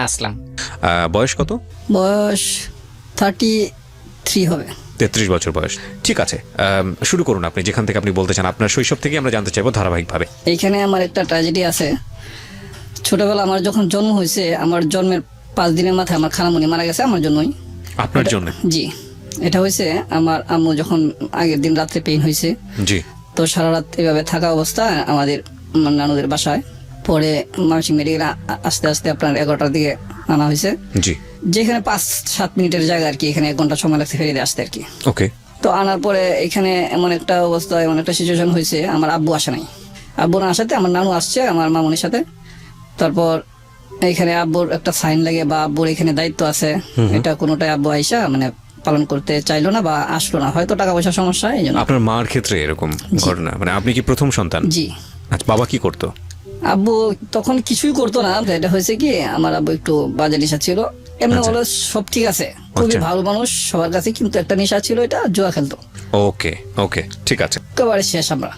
আসলাম। বয়স কত? বয়স 33 হবে। 33 বছর বয়স। ঠিক আছে, শুরু করুন আপনি যেখান থেকে আপনি বলতে চান। আপনার শৈশব থেকে আমরা জানতে চাইবো ধারাবাহিকভাবে। এইখানে আমার একটা ট্র্যাজেডি আছে। ছোটবেলা আমার যখন জন্ম হয়েছে, আমার জন্মের 5 দিনের মাথায় আমার খালামণি মারা গেছে আমার জন্যই। আপনার জন্য? জি, এটা হয়েছে আমার আম্মু যখন আগের দিন রাত্রে পেইন হয়েছে। জি। তো সারা রাত এভাবে থাকা অবস্থা আমাদের নানুদের বাসায়। পরে ময়মনসিংহ মেডিকেলে আস্তে আস্তে আপনার 11টার দিকে আনা হয়েছে। জি। যেখানে 5-7 মিনিটের জায়গা আর কি, এখানে 1 ঘন্টা সময় লাগছে ফেরিতে আসতে আর কি। ওকে। তো আনার পরে এখানে এমন একটা অবস্থা, এমন একটা সিচুয়েশন হয়েছে, আমার আব্বু আসে নাই। আব্বু না আসাতে আমার নানু আসছে আমার মামুনির সাথে। তারপর এখানে আব্বুর একটা সাইন লাগে বা আব্বুর এখানে দায়িত্ব আছে, এটা কোনোটাই আব্বু আইসা মানে পালন করতে চাইলো না বা আসলো না, হয়তো টাকা পয়সার সমস্যা এই জন্য। আপনার মার ক্ষেত্রে এরকম ঘটনা, মানে আপনি কি প্রথম সন্তান? জি। আচ্ছা, বাবা কি করতো? আব্বু তখন কিছুই করতো না। এটা হয়েছে কি, আমার আব্বু একটু বাজে নেশা ছিল। এমনি হলো সব ঠিক আছে, খুবই ভালো মানুষ সবার কাছে, কিন্তু একটা নেশা ছিল, এটা জুয়া খেলতো। ওকে ওকে, ঠিক আছে। একেবারে শেষ আমরা,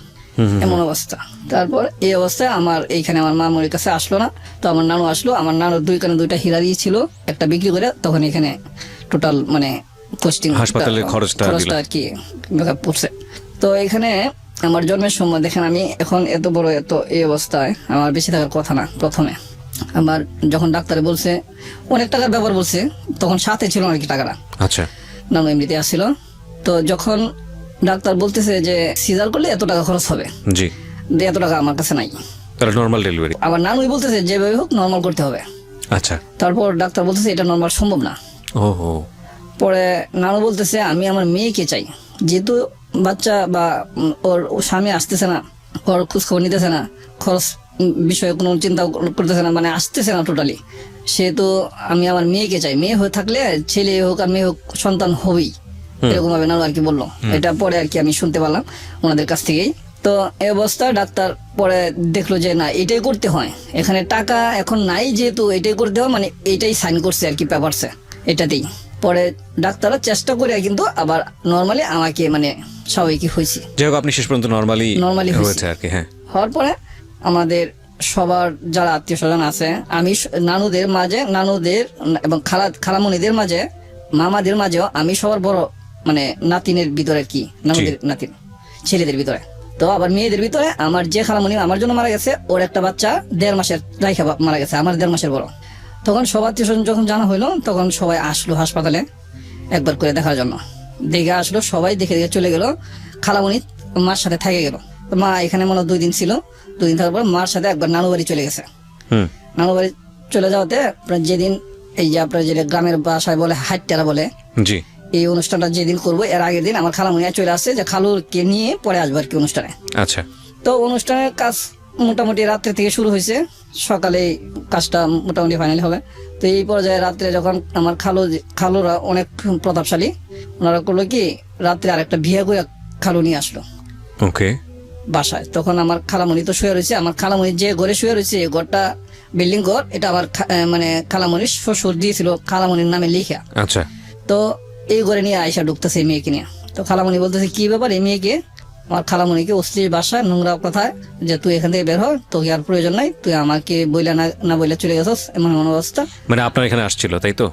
এমন অবস্থা। তারপর এই অবস্থায় আমার এইখানে আমার মামুর কাছে আসলো না। তো আমার নানু আসলো। আমার নানুর 2 কানে 2টা হীরা দিয়েছিল, একটা বিক্রি করে তখন এখানে টোটাল মানে কস্টিং হাসপাতালের খরচটা আর কি পড়ছে। তো এখানে আমার জন্মের সময় দেখেন, আমি এখন এত বড় এত এই অবস্থায় আমার বেশি থাকার কথা না। প্রথমে আমার যখন ডাক্তারে বলছে অনেক টাকার ব্যাপার বলছে, তখন সাথে ছিল আর কি টাকাটা। আচ্ছা। নানু এমনিতে আসছিল। তো যখন ডাক্তার বলতেছে যে সিজার করলে এত টাকা খরচ হবে, জি, এত টাকা আমার কাছে নাই, তাহলে নরমাল ডেলিভারি। আবার নানুই বলতেছে যেভাবে হোক নর্মাল করতে হবে। আচ্ছা। তারপর ডাক্তার বলতেছে এটা নর্মাল সম্ভব না। ওহো। পরে নানু বলতেছে আমি আমার মেয়েকে চাই, যেহেতু বাচ্চা বা ওর স্বামী আসতেছে না, ওর খোঁজ খবর নিতেছে না, খরচ বিষয়ে কোনো চিন্তা করতেছে না, মানে আসতেছে না টোটালি, সেহেতু আমি আমার মেয়েকে চাই। মেয়ে হয়ে থাকলে ছেলে হোক আর মেয়ে হোক সন্তান হবেই, এরকম ভাবে নানু আর কি বললো। এটা পরে আর কি আমি শুনতে পারলাম ওনাদের কাছ থেকেই। তো এই অবস্থা ডাক্তার পরে দেখলো যে না, এটাই করতে হয়, এখানে টাকা এখন নাই, যেহেতু এটাই করতে হয়, মানে এটাই সাইন করছে আর কি পেপারসে, এটাতেই। পরে ডাক্তাররা চেষ্টা করে কিন্তু আবার নর্মালি আমাকে মানে স্বাভাবিক হয়েছি। যাই হোক, আপনি শেষ পর্যন্ত নর্মালি হয়েছে হয়েছে আর কি। হ্যাঁ। হওয়ার পরে আমাদের সবার যারা আত্মীয় স্বজন আছে, আমি নানুদের মাঝে, নানুদের এবং খালামণিদের মাঝে, মামাদের মাঝেও আমি সবার বড়, মানে নাতিনের ভিতরে কি, নানুদের নাতিন ছেলেদের ভিতরে। তো আবার মেয়েদের ভিতরে আমার যে খালামণি আমার জন্য মারা গেছে, ওর একটা বাচ্চা 1.5 মাসের রাইখা মারা গেছে, আমার 1.5 মাসের বড়। তখন সবার আত্মীয় স্বজন যখন জানা হইলো, তখন সবাই আসলো হাসপাতালে একবার করে দেখার জন্য। দেখে আসলো সবাই, দেখে দেখে চলে গেল। খালামণি মার সাথে থেকে গেল। মা এখানে মনে 2 দিন ছিল। 2 দিন থাকার পর মার সাথে একবার নানু বাড়ি চলে গেছে। নানু বাড়ি চলে যাওয়াতে আপনার যেদিন এই যে আপনার যে গ্রামের ভাষায় বলে হাট্টারা বলে, জি, এই অনুষ্ঠানটা যেদিন করবো এর আগের দিন আমার খালামণি চলে আসছে যে খালুকে নিয়ে পরে আসবো আর কি অনুষ্ঠানে। আচ্ছা। তো অনুষ্ঠানের কাজ মোটামুটি রাত্রে থেকে শুরু হয়েছে, সকালে কাজটা মোটামুটি ফাইনাল হবে। তো এই পর্যায়ে রাত্রে যখন আমার খালুরা অনেক প্রতাপশালী, ওনারা করলো কি রাত্রে আরেকটা বিয়ে করে খালু নিয়ে আসলো ওকে বাসায়। তখন আমার খালামণি তো শুয়ে রয়েছে, আমার খালামণি যে ঘরে শুয়ে রয়েছে এই ঘরটা বিল্ডিং ঘর, এটা আমার মানে খালামণির শ্বশুর দিয়েছিল খালামণির নামে লিখা। আচ্ছা। তো এই ঘরে নিয়ে আয়সা ঢুকতেছে এই মেয়েকে নিয়ে। তো খালামণি বলতেছে কি ব্যাপার এই মেয়েকে, আমার খালামণিকে অশ্লীল ভাষা নোংরা কথায় যে তুই এখান থেকে বের হ, তোকে আর প্রয়োজন নাই, তুই আমাকে বইলা না বইলা চলে গেছস, এমন এমন অবস্থা। মানে আপনার এখানে আসছিল তাই তো?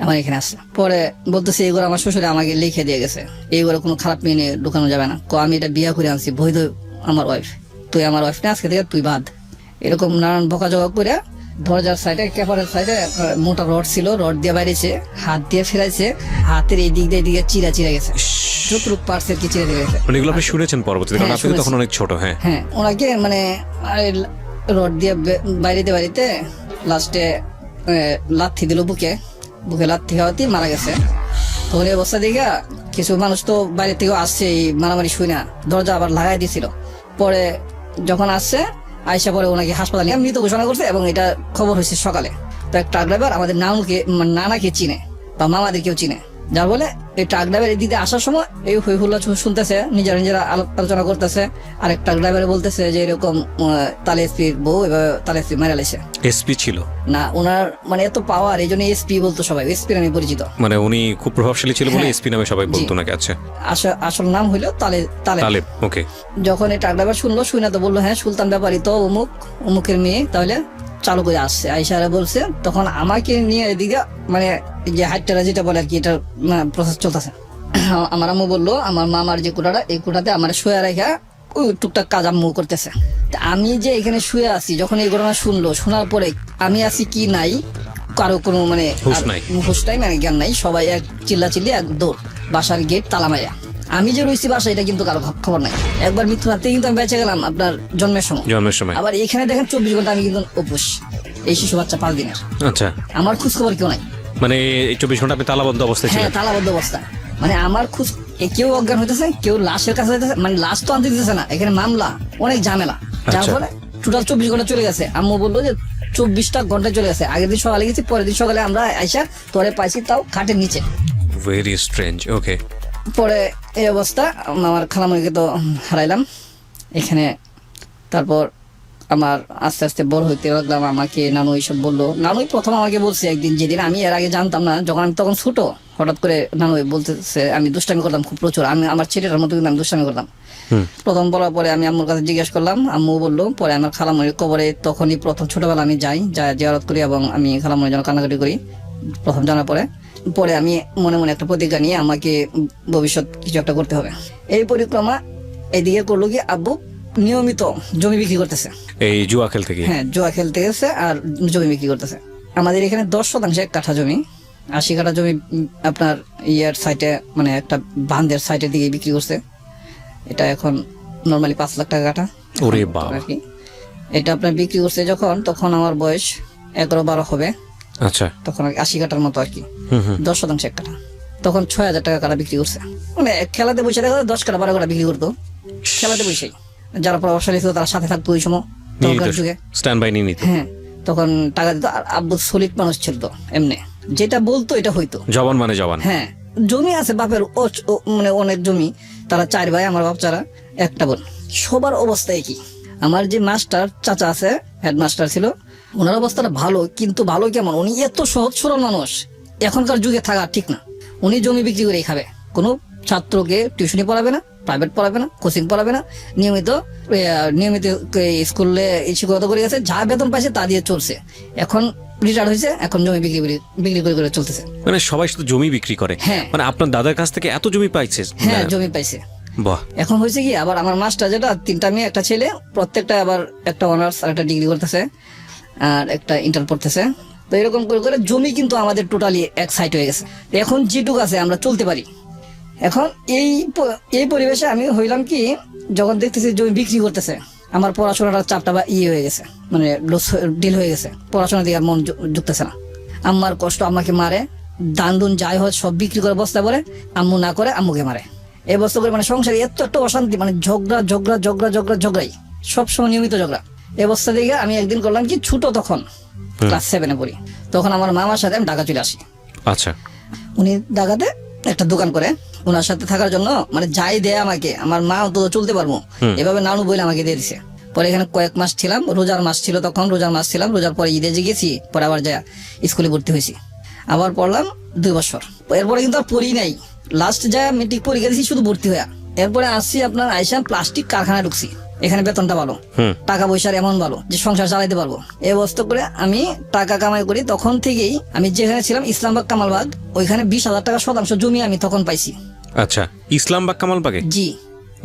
আমার এখানে আসছে। পরে বলতেছে এই ঘরে আমার শ্বশুরে আমাকে লিখে দিয়ে গেছে, এই ঘরে কোনো খারাপ মেয়ে নিয়ে ঢুকানো যাবে না, আমি এটা বিয়ে করে আনছি, বৈধ আমার ওয়াইফ, তুই আমার ওয়াইফ না, আজকে থেকে তুই বাদ। এরকম নানান বকাঝকা করে দরজার সাইডে ক্যাপারের সাইডে মোটা রড ছিল, রড দিয়ে বাইরেছে, হাত দিয়ে ফেরাইছে, হাতের এই দিক দিয়ে এদিকে চিরা গেছে, যতটুকু পার্সেল কি চিরা গেছে। মানে এগুলো আপনি শুনেছেন পরবর্তীতে, কারণ আপনি তখন অনেক ছোট। হ্যাঁ হ্যাঁ, ওনাকে মানে রড দিয়ে বাড়িতে লাস্টে লাথি দিল বুকে লাথি খাওয়াতে মারা গেছে। তখন এই অবস্থা দেখে কিছু মানুষ তো বাইরে থেকেও আসছে, এই মারামারি শুই না, দরজা আবার লাগাই দিয়েছিল। পরে যখন আসছে আয়সা পরে ওনাকে হাসপাতালে মৃত ঘোষণা করছে, এবং এটা খবর হয়েছে সকালে। তো এক ট্রাক ড্রাইভার আমাদের নানাকে চিনে বা মামাদেরকেও চিনে, যার বলে এই ট্রাক ড্রাইভার দিতে আসার সময় এই হই হুল্লা শুনতেছে, নিজেরা আলোচনা করতেছে। আর এক ট্রাক ড্রাইভার বলতেছে যে এরকম তালে এসপির বউ এবার তালে এসপি মারা লেছে। এসপি ছিল না ওনার, মানে এত পাওয়ার, এই জন্য এসপি বলতো সবাই, এসপি নামে পরিচিত। মানে উনি খুব প্রভাবশালী ছিল বলে এসপি নামে সবাই বলতো নাকি? আচ্ছা, আসল নাম হইলো তালেব। ওকে। যখন এই ট্রাক ড্রাইভার শুনলো, শুনে তো বললো হ্যাঁ সুলতান ব্যাপারী তো অমুকের মেয়ে, তাহলে চালু করে আসছে, আইসারা বলছে, তখন আমাকে নিয়ে এদিকে মানে এই যে হাইটটা যেটা বলে আর কি, এটার প্রসেস চলতেছে। আমার আম্মু বললো আমার মামার যে কোটাটা, এই কোটাতে আমার শুয়ে রেখা ওই টুকটাক কাজ আম্মু করতেছে। তা আমি যে এখানে শুয়ে আছি, যখন এই ঘটনা শুনলো, শোনার পরে আমি আছি কি নাই কারো কোনো মানে হুঁশ নাই। হুঁশ নাই, মানে জ্ঞান নাই, সবাই এক চিল্লি এক দৌড়, বাসার গেট তালা মাইয়া। আমি যে রয়েছি বাসা, এটা কিন্তু কারো খবর নাই। একবার মৃত্যু রাতে কিন্তু আমি বেঁচে গেলাম আপনার জন্মের সময়। আবার এখানে দেখেন 24 ঘন্টা আমি কিন্তু উপোস, এই শিশু বাচ্চা 5 দিনের। আচ্ছা, আমার খোঁজ খবর কেউ নাই, মানে এই 24 ঘন্টা আপনি তালাবদ্ধ অবস্থায় হ্যাঁ ছিলেন? তালাবদ্ধ অবস্থা। মানে আমার খোঁজ কেউ অজ্ঞান হইতেছে, কেউ লাশের কাছে হইতেছে, মানে লাশ তো আনতে দিতেছে না, এখানে মামলা, অনেক ঝামেলা, যার আচ্ছা। ফলে টোটাল 24 ঘন্টা চলে গেছে। আম্মু বললো যে 24টা ঘন্টা চলে গেছে। আগের দিন সকালে গেছি, পরের দিন সকালে আমরা আইসা তোরে পাইছি, তাও খাটের নিচে। Very strange. ওকে। পরে এই অবস্থা, আমার খালামণিকে তো হারাইলাম এখানে। তারপর আমার আস্তে আস্তে বড় হইতে লাগলাম, আমাকে নানু এইসব বললো। নানুই প্রথম আমাকে বলছে একদিন, যেদিন আমি এর আগে জানতাম না, যখন আমি তখন ছোট, হঠাৎ করে নানু বলতেছে, আমি দুষ্টামি করতাম খুব প্রচুর, আমি আমার ছেলেটার মতো কিন্তু আমি দুষ্টামি করতাম। প্রথম বলার পরে আমি আম্মুর কাছে জিজ্ঞেস করলাম, আম্মু বললো। পরে আমার খালামণির কবরে তখনই প্রথম ছোটবেলা আমি যাই জিয়ারত করি, এবং আমি খালামণির জন্য কান্নাকাটি করি প্রথম জানার পরে। পরে আমি মনে মনে একটা প্রতিজ্ঞা নিয়ে আমাকে ভবিষ্যৎ কিছু একটা করতে হবে। এই পরিক্রমা এদিকে করলো কি, আব্বু নিয়মিত জমি বিক্রি করতেছে। এই জুয়া খেল থেকে? হ্যাঁ, জুয়া খেলতে গেছে আর জমি বিক্রি করতেছে। আমাদের এখানে 10% 1 কাঠা জমি, 80 কাঠা জমি আপনার ইয়ার সাইটে, মানে একটা বাঁধের সাইটের দিকে বিক্রি করছে। এটা এখন নর্মালি 5 লাখ টাকা কাঠা। ওরে বাবা। আর কি এটা আপনার বিক্রি করছে যখন, তখন আমার বয়স 11-12 হবে। আচ্ছা। তখন 80 কাঠার মতো আর কি, 10% 1 কাঠা। তখন 6,000 টাকা কাঠা বিক্রি করছে। মানে খেলাতে বসে দেখা 10 কাঠা 12 কাঠা বিক্রি করতো খেলাতে বসেই। যারা প্রভাবশালী ছিল তারা সাথে থাকতো ওই সময়, তখনকার যুগে স্ট্যান্ড বাই নিয়ে নিত। হ্যাঁ, তখন টাকা দিত। আর আব্বু সলিড মানুষ ছিল তো, এমনি যেটা বলতো এটা হইতো। জবান মানে জবান। হ্যাঁ, জমি আছে বাপের, মানে অনেক জমি। তারা 4 ভাই, আমার বাপ ছাড়া একটা বোন। সবার অবস্থা একই। আমার যে মাস্টার চাচা আছে, হেডমাস্টার ছিল, ওনার অবস্থাটা ভালো, কিন্তু ভালো কেমন, উনি এত সহজ সরল মানুষ, এখনকার যুগে থাকা ঠিক না। উনি জমি বিক্রি করে খাবে, কোনো ছাত্রকে টিউশনি পড়াবে না, প্রাইভেট পড়াবে না, কোচিং পড়াবে না, নিয়মিত স্কুলে শিক্ষকতা করে গেছে, যা বেতন পাইছে তা দিয়ে চলছে। এখন রিটায়ার হয়েছে, এখন জমি বিক্রি করে চলতেছে। মানে সবাই শুধু জমি বিক্রি করে? হ্যাঁ। মানে আপনার দাদার কাছ থেকে এত জমি পাইছে? হ্যাঁ, জমি পাইছে। বাহ। এখন হয়েছে কি, আবার আমার মাস্টার যেটা, 3টা মেয়ে 1টা ছেলে, প্রত্যেকটা আবার একটা অনার্স আর একটা ডিগ্রি করতেছে, আর একটা ইন্টার পড়তেছে। তো এরকম করে করে জমি কিন্তু আমাদের টোটালি এক সাইড হয়ে গেছে। এখন যেটুক আছে আমরা চলতে পারি। এখন এই পরিবেশে আমি হইলাম কি, যখন দেখতেছি জমি বিক্রি করতেছে, আমার পড়াশোনাটার চাপটা বা হয়ে গেছে, মানে ডিল হয়ে গেছে, পড়াশোনা দিকে আর মন ঝুঁকতেছে না। আম্মার কষ্ট, আম্মাকে মারে, দান দুন যাই হয় সব বিক্রি করে বস্তা পরে, আম্মু না করে আম্মুকে মারে। এই বস্তা করে মানে সংসারে এত একটা অশান্তি, মানে ঝগড়াই, সবসময় নিয়মিত ঝগড়া। এই অবস্থা দিকে আমি একদিন করলাম কি, ছোট তখন ক্লাস 7-এ পড়ি, তখন আমার মামার সাথে আমি ঢাকা চলে আসি। আচ্ছা। উনি ঢাকাতে একটা দোকান করে, ওনার সাথে থাকার জন্য মানে যাই দেয় আমাকে, আমার মা অন্তত চলতে পারবো এভাবে নানু বইলে আমাকে দিয়ে দিছে। পরে এখানে কয়েক মাস ছিলাম, রোজার মাস ছিল তখন, রোজার মাস ছিলাম, রোজার পরে ঈদে যে গেছি, পরে আবার যা স্কুলে ভর্তি হয়েছি, আবার পড়লাম 2 বছর। এরপরে কিন্তু আর পড়ি নাই, লাস্ট যা মেট্রিক পরীক্ষা দিয়েছি শুধু ভর্তি হয়ে। এরপরে আসছি আপনার আইসাম প্লাস্টিক কারখানায় ঢুকছি। এখানে বেতনটা ভালো, টাকা পয়সার এমন ভালো যে সংসার চালাইতে পারবো। এই অবস্থা করে আমি টাকা কামাই করি। তখন থেকেই আমি যেখানে ছিলাম, ইসলামবাগ কামালবাগ, ওইখানে 20,000 টাকা শতাংশ জমি আমি তখন পাইছি। আচ্ছা, ইসলামবাগ কামালবাগে? জি।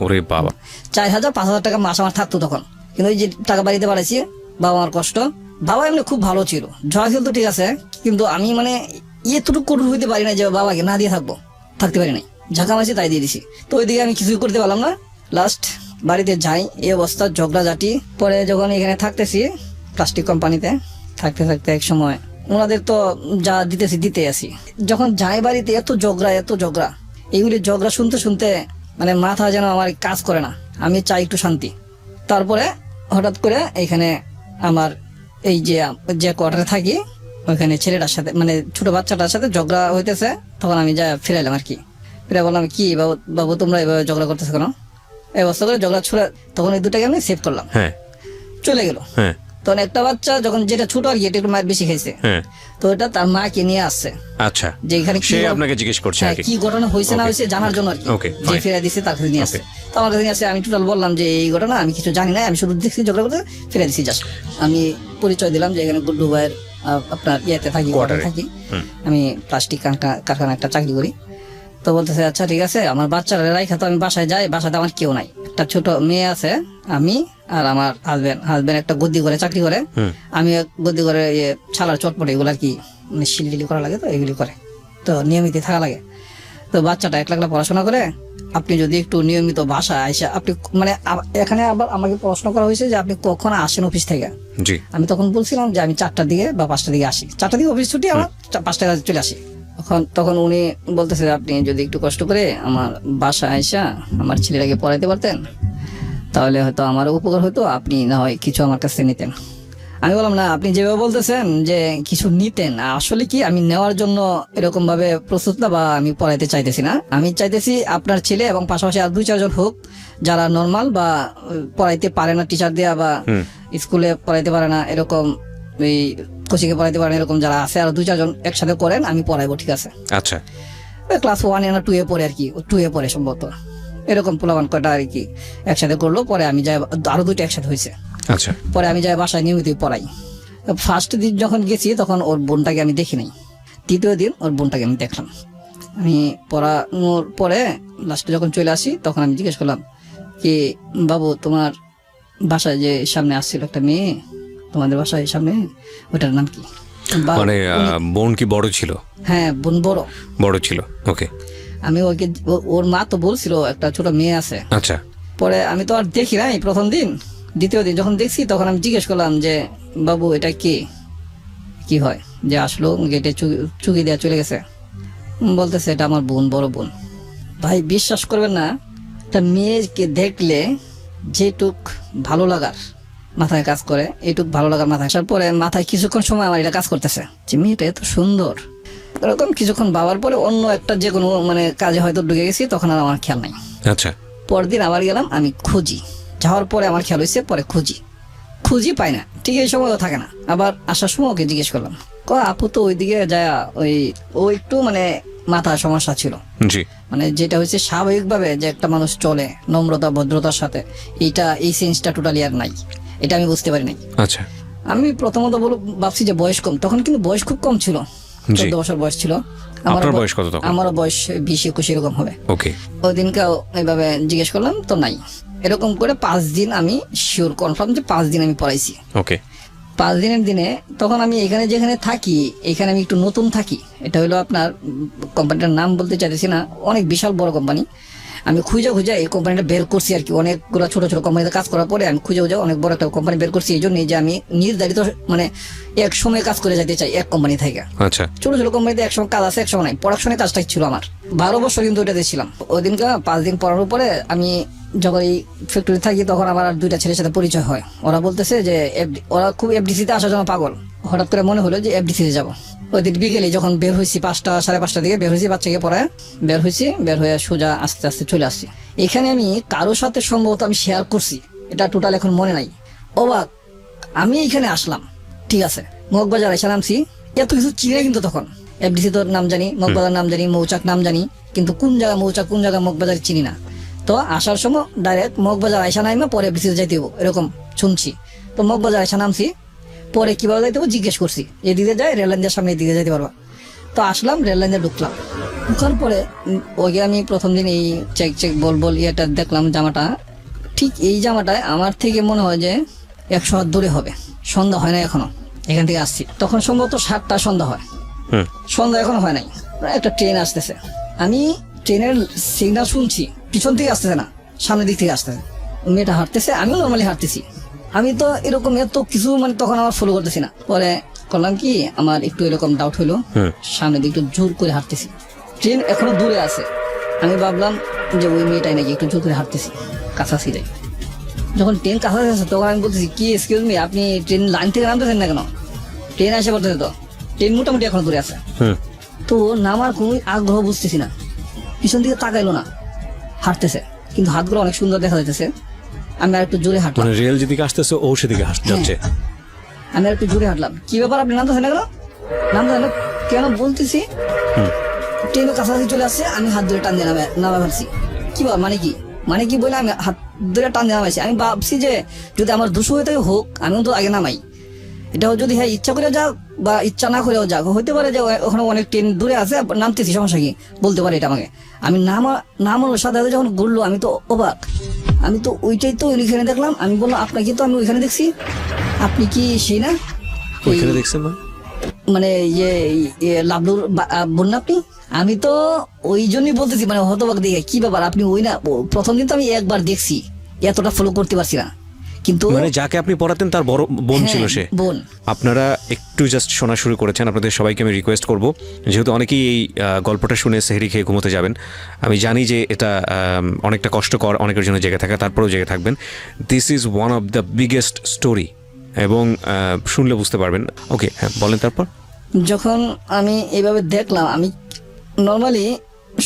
ওরে বাবা। 4,000-5,000 টাকা মাস আমার থাকতো তখন। কিন্তু ওই যে টাকা বাড়িতে বাড়াইছি, বাবা আমার কষ্ট। বাবা এমনি খুব ভালো ছিল, জয় খেলতো ঠিক আছে, কিন্তু আমি মানে এতটুকু কঠোর হইতে পারি না যে বাবাকে না দিয়ে থাকতে পারি নাই, যা কামাইছি তাই দিয়ে দিছি। তো ওইদিকে আমি কিছুই করতে পারলাম না। লাস্ট বাড়িতে যাই, এই অবস্থা, ঝগড়াঝাটি। পরে যখন এখানে থাকতেছি প্লাস্টিক কোম্পানিতে, থাকতে এক সময় ওনাদের তো যা দিতে আসি, যখন যাই বাড়িতে এত ঝগড়া, এইগুলি ঝগড়া শুনতে মানে মাথা যেন আমার কাজ করে না, আমি চাই একটু শান্তি। তারপরে হঠাৎ করে এখানে আমার এই যে কোয়ার্টারে থাকি, ওইখানে ছেলেটার সাথে, মানে ছোট বাচ্চাটার সাথে ঝগড়া হইতেছে। তখন আমি যা ফিরাইলাম আর কি, ফিরে বললাম, কি বাবু তোমরা এভাবে ঝগড়া করতেছো কেন? এই অবস্থা করে ঝগড়া ছুড়ে, তখন এই দুটাকে আমি সেভ করলাম। হ্যাঁ। চলে গেল। হ্যাঁ। তখন একটা বাচ্চা যখন যেটা ছোট আর কি, এটা একটু মায়ের বেশি খাইছে, হ্যাঁ তো এটা তার মাকে নিয়ে আসছে, আচ্ছা, যে এখানে কি সে আপনাকে জিজ্ঞেস করছে আর হ্যাঁ, কি। কি ঘটনা হয়েছে না Okay. হয়েছে জানার জন্য আর কি, Okay, যে fine. ফিরে দিছে তার কাছে নিয়ে আসছে। তো আমার কাছে নিয়ে আসছে, আমি টোটাল বললাম যে এই ঘটনা আমি কিছু জানি না, আমি শুধু দেখছি ঝগড়া করতে, ফিরে দিছি জাস্ট। আমি পরিচয় দিলাম যে এখানে গুড্ডু ভাইয়ের আপনার ইয়েতে থাকি, Quarter-এ। থাকি, আমি প্লাস্টিক কারখানা একটা চাকরি করি। তো বলতেছে আচ্ছা ঠিক আছে, আমার বাচ্চারা রাইখা তো আমি বাসায় যাই, বাসাতে আমার কেউ নাই, একটা ছোট মেয়ে আছে, আমি আর আমার হাজবেন্ড একটা গদ্দি করে চাকরি করে, আমি গদ্দি করে ছালার চটপট এগুলো আর কি, মানে শিলডিলি করা লাগে, তো এগুলি করে, তো নিয়মিত থাকা লাগে। তো বাচ্চাটা একলা একলা পড়াশোনা করে, আপনি যদি একটু নিয়মিত বাসায় আইসা আপনি মানে এখানে আবার আমাকে প্রশ্ন করা হয়েছে যে আপনি কখন আসেন অফিস থেকে। জি, আমি তখন বলছিলাম যে আমি 4টার দিকে বা 5টার দিকে আসি, 4টার দিকে অফিস ছুটি, আমার 5টার কাছে চলে আসি। তখন উনি বলতেছে যে আপনি যদি একটু কষ্ট করে আমার বাসায় আইসা আমার ছেলেটাকে পড়াইতে পারতেন, তাহলে হয়তো আমার উপকার হতো, আপনি না হয় কিছু আমার কাছে নিতেন। আমি বললাম না, আপনি যেভাবে বলতেছেন যে কিছু নিতেন, আসলে কি আমি নেওয়ার জন্য এরকম ভাবে প্রস্তুত না, বা আমি পড়াইতে চাইতেছি না, আমি চাইতেছি আপনার ছেলে এবং পাশাপাশি আর 2-4 জন হোক যারা নর্মাল বা পড়াইতে পারে না, টিচার দেয়া বা স্কুলে পড়াইতে পারে না, এরকম এই কোচিংয়ে পড়াইতে পারে না, এরকম যারা আছে আর 2-4 জন একসাথে করেন, আমি পড়াইবো, ঠিক আছে। আচ্ছা, ক্লাস 1 না 2 এ পড়ে আর কি, 2 এ পড়ে সম্ভবত, এরকম পোলাবান কয়টা আর কি একসাথে করলো, পরে আমি যাই, আরো 2টা একসাথে হয়েছে, আচ্ছা, পরে আমি যাই বাসায় নিয়মিত পড়াই। ফার্স্ট দিন যখন গেছি তখন ওর বোনটাকে আমি দেখি নাই, তৃতীয় দিন ওর বোনটাকে আমি দেখলাম। আমি পড়ানোর পরে লাস্টে যখন চলে আসি তখন আমি জিজ্ঞেস করলাম কি বাবু, তোমার বাসায় যে সামনে আসছিল একটা মেয়ে, তোমাদের বাসায় সামনে, ওটার নাম কি? মানে বোন কি বড় ছিল? হ্যাঁ, বোন বড় ছিল, ওকে। আমি ওকে, ওর মা তো বলছিল একটা ছোট মেয়ে আছে। আচ্ছা, পরে আমি তো আর দেখি নাই প্রথম দিন, দ্বিতীয় দিন যখন দেখছি তখন আমি জিজ্ঞেস করলাম যে বাবু এটা কে, কি হয়, যে আসলো গেটে চুকি দেওয়া চলে গেছে। বলতেছে এটা আমার বোন, বড় বোন। ভাই বিশ্বাস করবেন না, একটা মেয়েকে দেখলে যেটুক ভালো লাগার মাথায় কাজ করে, এইটুক ভালো লাগার মাথায় আসার পরে মাথায় কিছুক্ষণ সময় আমার এটা কাজ করতেছে যে মেয়েটা এত সুন্দর, এরকম কিছুক্ষণ ভাবার পরে অন্য একটা যে কোনো মানে কাজে হয়তো ঢুকে গেছি, তখন আর আমার খেয়াল নাই। আচ্ছা, পরদিন আবার গেলাম, আমি খুঁজি, যাওয়ার পরে আমার খেয়াল হয়েছে, পরে খুঁজি পাই না, ঠিক এই সময়ও থাকে না। আবার আসার সময় ওকে জিজ্ঞেস করলাম, আপু তো ওইদিকে যায়, ও একটু মানে মাথা সমস্যা ছিল, জি, মানে যেটা হচ্ছে স্বাভাবিকভাবে যে একটা মানুষ চলে নম্রতা ভদ্রতার সাথে, এই সেন্সটা টোটালি আর নাই, এটা আমি বুঝতে পারি নাই। আচ্ছা, আমি প্রথমত ভাবছি যে বয়স কম, তখন কিন্তু বয়স খুব কম ছিল, 14 বছর বয়স ছিল। আপনার বয়স কত তখন? আমারও বয়স 20-21 এরকম হবে। ওকে, ওই দিনকেও এইভাবে জিজ্ঞেস করলাম, তো নাই। এরকম করে 5 দিন আমি শিওর কনফার্ম যে 5 দিন আমি পড়াইছি। ওকে, 5 দিনের দিনে তখন আমি এখানে যেখানে থাকি, এখানে আমি একটু নতুন থাকি, এটা হলো আপনার কোম্পানিটার নাম বলতে চাইতেছি না, অনেক বিশাল বড় কোম্পানি। আমি খুঁজে এই কোম্পানিটা বের করছি আর কি, অনেকগুলো ছোট ছোট কোম্পানিতে কাজ করার পরে আমি খুঁজে অনেক বড় একটা কোম্পানি বের করছি, এই জন্যই যে আমি নির্ধারিত মানে এক সময় কাজ করে যেতে চাই এক কোম্পানি থেকে। আচ্ছা, ছোট ছোট কোম্পানিতে একসময় কাজ আছে, একসময় নাই, প্রোডাকশনের কাজটাই ছিল আমার। 12 বছর কিন্তু ওইটাতে ছিলাম। ওই দিনকে 5 দিন পড়ানোর পরে আমি যখন এই ফ্যাক্টরি থাকি, তখন আমার আর 2টা ছেলের সাথে পরিচয় হয়। ওরা বলতেছে যে ওরা খুব এফডিসিতে আসার জন্য পাগল। হঠাৎ করে মনে হলো যে এফডিসিতে যাবো। ওই দিন বিকেলে যখন বের হয়েছি, 5টা 5:30 দিকে বের হয়েছি, বাচ্চাকে পড়ায় বের হয়ে সোজা আস্তে আস্তে চলে আসছি। এখানে আমি কারোর সাথে সম্ভবত আমি শেয়ার করছি, এটা টোটাল এখন মনে নাই। অবাক, আমি এখানে আসলাম, ঠিক আছে, মগবাজার এসে নামছি, এত কিছু চিনে কিন্তু তখন এফডিসি তোর নাম জানি, মগবাজার নাম জানি, মৌচাক নাম জানি, কিন্তু কোন জায়গা মৌচাক কোন জায়গা মগবাজার চিনি না। তো আসার সময় ডাইরেক্ট মগবাজার আইসা নাইমা পরে এফডিসিতে যাইতে হবো এরকম শুনছি। তো মগবাজার আইসা নামছি, পরে কিভাবে যাইতে হবো জিজ্ঞেস করছি, এদিকে যায় রেল লাইন দিয়ে সামনে এদিকে যাইতে পারবা। তো আসলাম, রেল লাইনে ঢুকলাম। ঢুকার পরে ওকে আমি প্রথম দিন এই চেক বল ইয়েটা দেখলাম, জামাটা ঠিক এই জামাটায় আমার থেকে মনে হয় যে 100 হাত দূরে হবে। সন্ধ্যা হয় না এখনো, এখান থেকে আসছি তখন সম্ভবত 7টা সন্ধ্যা হয়, সন্ধ্যা এখনো হয় নাই। একটা ট্রেন আসতেছে, আমি ট্রেনের সিগন্যাল শুনছি, পিছন থেকে আসতেছে না, সামনের দিক থেকে আসতেছে। মেয়েটা হাঁটতেছে, আমিও নর্মালি হাঁটতেছি। আমি তো এরকম এত কিছু মানে তখন আমার ফলো করতেছি না। পরে করলাম কি, আমার একটু এরকম ডাউট হইলো, সামনের দিকে একটু জোর করে হাঁটতেছি, ট্রেন এখনো দূরে আছে। আমি ভাবলাম যে ওই মেয়েটাই নাকি, একটু জোর করে হাঁটতেছি, কাছাকাছি যাই। যখন ট্রেন কাছাকাছি আছে তখন আমি বলতেছি, কি এক্সকিউজ মি, আপনি ট্রেন লাইন থেকে নামতেছেন না কেন? ট্রেন আসে পড়তেছে, তো ট্রেন মোটামুটি এখনো দূরে আছে। তো নামার কোনো আগ্রহ বুঝতেছি না, পিছন দিকে তাকাইলো না, হাঁটতেছে, কিন্তু হাতগুলো অনেক সুন্দর দেখা যাইতেছে। আমি আর একটু জোরে হাঁটলাম, মানে রেল যেদিকে আসতেছে ও সেদিকে যাচ্ছে। আমি আর একটু জোরে হাঁটলাম। কি ব্যাপার, আপনি নামতেছেন না কেন? নামতেছেন না কেন বলতেছি। ট্রেনের কাছাকাছি চলে আসছে, আমি হাত ধরে টান দিয়ে নামা ভাবছি। কি ব্যাপার, মানে কি বলে আমি হাত ধরে টান দিয়ে নামাইছি। আমি ভাবছি যে যদি আমার দুশো হয়ে থাকে হোক, আমি তো আগে নামাই। এটা যদি হ্যাঁ ইচ্ছা করে যাক বা ইচ্ছা না করেও যাক, হইতে পারে যে ওখানে অনেক ট্রেন দূরে আছে, নামতেছি, সমস্যা কি, বলতে পারে এটা আমাকে। আমি নামানোর সাথে সাথে যখন ঘুরলো আমি তো অবাক। আমি তো ওইটাই তো ওইখানে দেখলাম। আমি বললাম আপনাকে তো আমি ওইখানে দেখছি, আপনি কি সেই না ওইখানে দেখছেন মানে লাবলুর বোন না আপনি? আমি তো ওই জন্যই বলতেছি, মানে হতবাক দেখে কি ব্যাপার আপনি ওই না? প্রথম দিন তো আমি একবার দেখছি, এতটা ফলো করতে পারছি না। কিন্তু মানে যাকে আপনি পড়াতেন তার বড় বোন ছিল সে? বোন। আপনারা একটু জাস্ট শোনা শুরু করেছেন, আপনাদের সবাইকে আমি রিকোয়েস্ট করব, যেহেতু অনেকেই এই গল্পটা শুনে সেহরি খেয়ে ঘুমোতে যাবেন, আমি জানি যে এটা অনেকটা কষ্টকর অনেকের জন্য জেগে থাকা, তারপরেও জেগে থাকবেন। This is one of the biggest story এবং শুনলে বুঝতে পারবেন। ওকে, হ্যাঁ বলেন তারপর। যখন আমি এইভাবে দেখলাম, আমি নর্মালি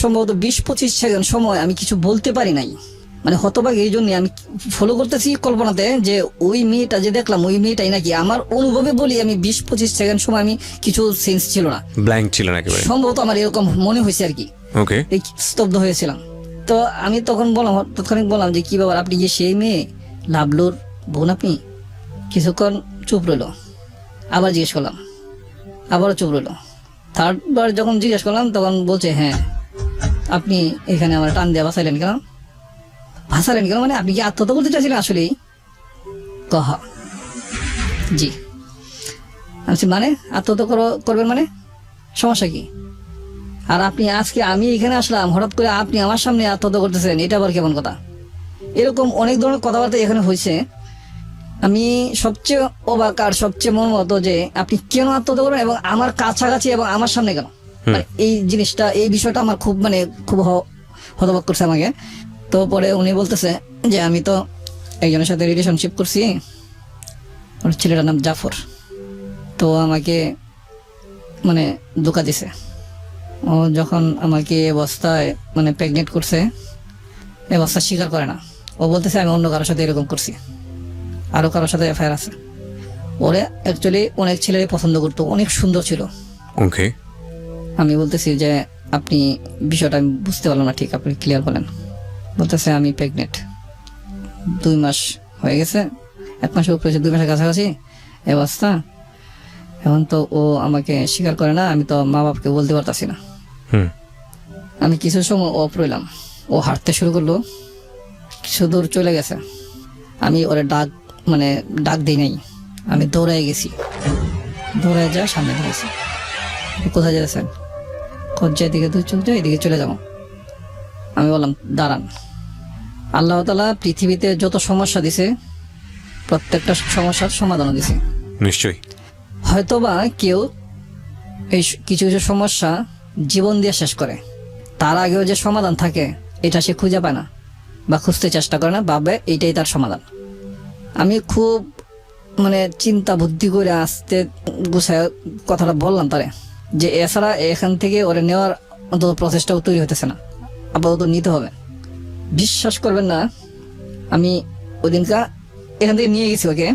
সম্ভবত 20-25 সেকেন্ড সময় আমি কিছু বলতে পারি নাই। মানে হতবাক এই জন্য আমি ফলো করতেছি কল্পনাতে যে ওই মেয়েটা যে দেখলাম ওই মেয়েটাই নাকি। আমার অনুভবে বলি আমি 20-25 সেকেন্ড সময় আমি কিছু সেন্স ছিল না, ব্ল্যাঙ্ক ছিলেন একেবারে। সম্ভবত আমার এরকম মনে হয়েছে আর কি। ওকে, স্তব্ধ হয়েছিলাম। তো আমি তখন তৎক্ষণিক বললাম যে কি ব্যাপার, আপনি যে সেই মেয়ে লাবলুর বোন আপনি? কিছুক্ষণ চুপ রইলো, আবার জিজ্ঞেস করলাম, আবারও চুপ রইলো। থার্ডবার যখন জিজ্ঞেস করলাম তখন বলছে হ্যাঁ। আপনি এখানে আমার টান দিয়ে ভাসাইলেন কেন? মানে আপনি কি আত্মহত্যা করতে চাইছিলেন আসলেই? কহ জি। আমি মানে আত্মহত্যা করবেন মানে সমস্যা কি? আর আপনি আজকে আমি এখানে আসলাম, হঠাৎ করে আপনি আমার সামনে আত্মহত্যা করতেছেন, এটা আবার কেমন কথা? এরকম অনেক ধরনের কথাবার্তা এখানে হয়েছে। আমি সবচেয়ে অবাক আর সবচেয়ে মর্মাহত যে আপনি কেন আত্মহত্যা করবেন এবং আমার কাছাকাছি এবং আমার সামনে কেন? মানে এই জিনিসটা, এই বিষয়টা আমার খুব হতবাক করছে আমাকে। তো পরে উনি বলতেছে যে আমি তো একজনের সাথে রিলেশনশিপ করছি, ওর ছেলেটার নাম জাফর। তো আমাকে মানে ধোঁকা দিছে। ও যখন আমাকে অবস্থায় মানে প্রেগনেন্ট করছে, অবস্থা স্বীকার করে না। ও বলতেছে আমি অন্য কারোর সাথে এরকম করছি, আরো কারোর সাথে এফআইআর আছে। ওরে অ্যাকচুয়ালি অনেক ছেলে পছন্দ করতো, অনেক সুন্দর ছিল। ওকে, আমি বলতেছি যে আপনি বিষয়টা আমি বুঝতে পারলাম না ঠিক, আপনি ক্লিয়ার বলেন। বলতেছে আমি প্রেগনেন্ট, 2 মাস হয়ে গেছে, 1 মাসের উপরে 2 মাসের কাছাকাছি অবস্থা। এখন তো ও আমাকে স্বীকার করে না, আমি তো মা বাপকে বলতে পারতাছি না। আমি কিছু সময় অফ রইলাম, ও হাঁটতে শুরু করলো, কিছু দূর চলে গেছে। আমি ওরে ডাক দিই নাই, আমি দৌড়াই গেছি। দৌড়ায় যা সামনে ধরেছি, কোথায় যেতেছেন? যেদিকে তুই চলছো এদিকে চলে যাবো। আমি বললাম দাঁড়ান, আল্লাহ তাআলা পৃথিবীতে যত সমস্যা দিছে প্রত্যেকটা সমস্যার সমাধানও দিছে। নিশ্চয়ই হয়তোবা কেউ এই কিছু কিছু সমস্যা জীবন দিয়ে শেষ করে, তার আগেও যে সমাধান থাকে এটা সে খুঁজে পায় না বা খুঁজতে চেষ্টা করে না, ভাবে এইটাই তার সমাধান। আমি খুব মানে চিন্তা বুদ্ধি করে আসতে গুছায় কথাটা বললাম তারে যে এছাড়া এখান থেকে ওরে নেওয়ার অন্তত প্রচেষ্টাও তৈরি হতেছে না, আপাতত নিতে হবে। বিশ্বাস করবেন না, আমি ওদিনকা এখান থেকে নিয়ে গেছি ওকে।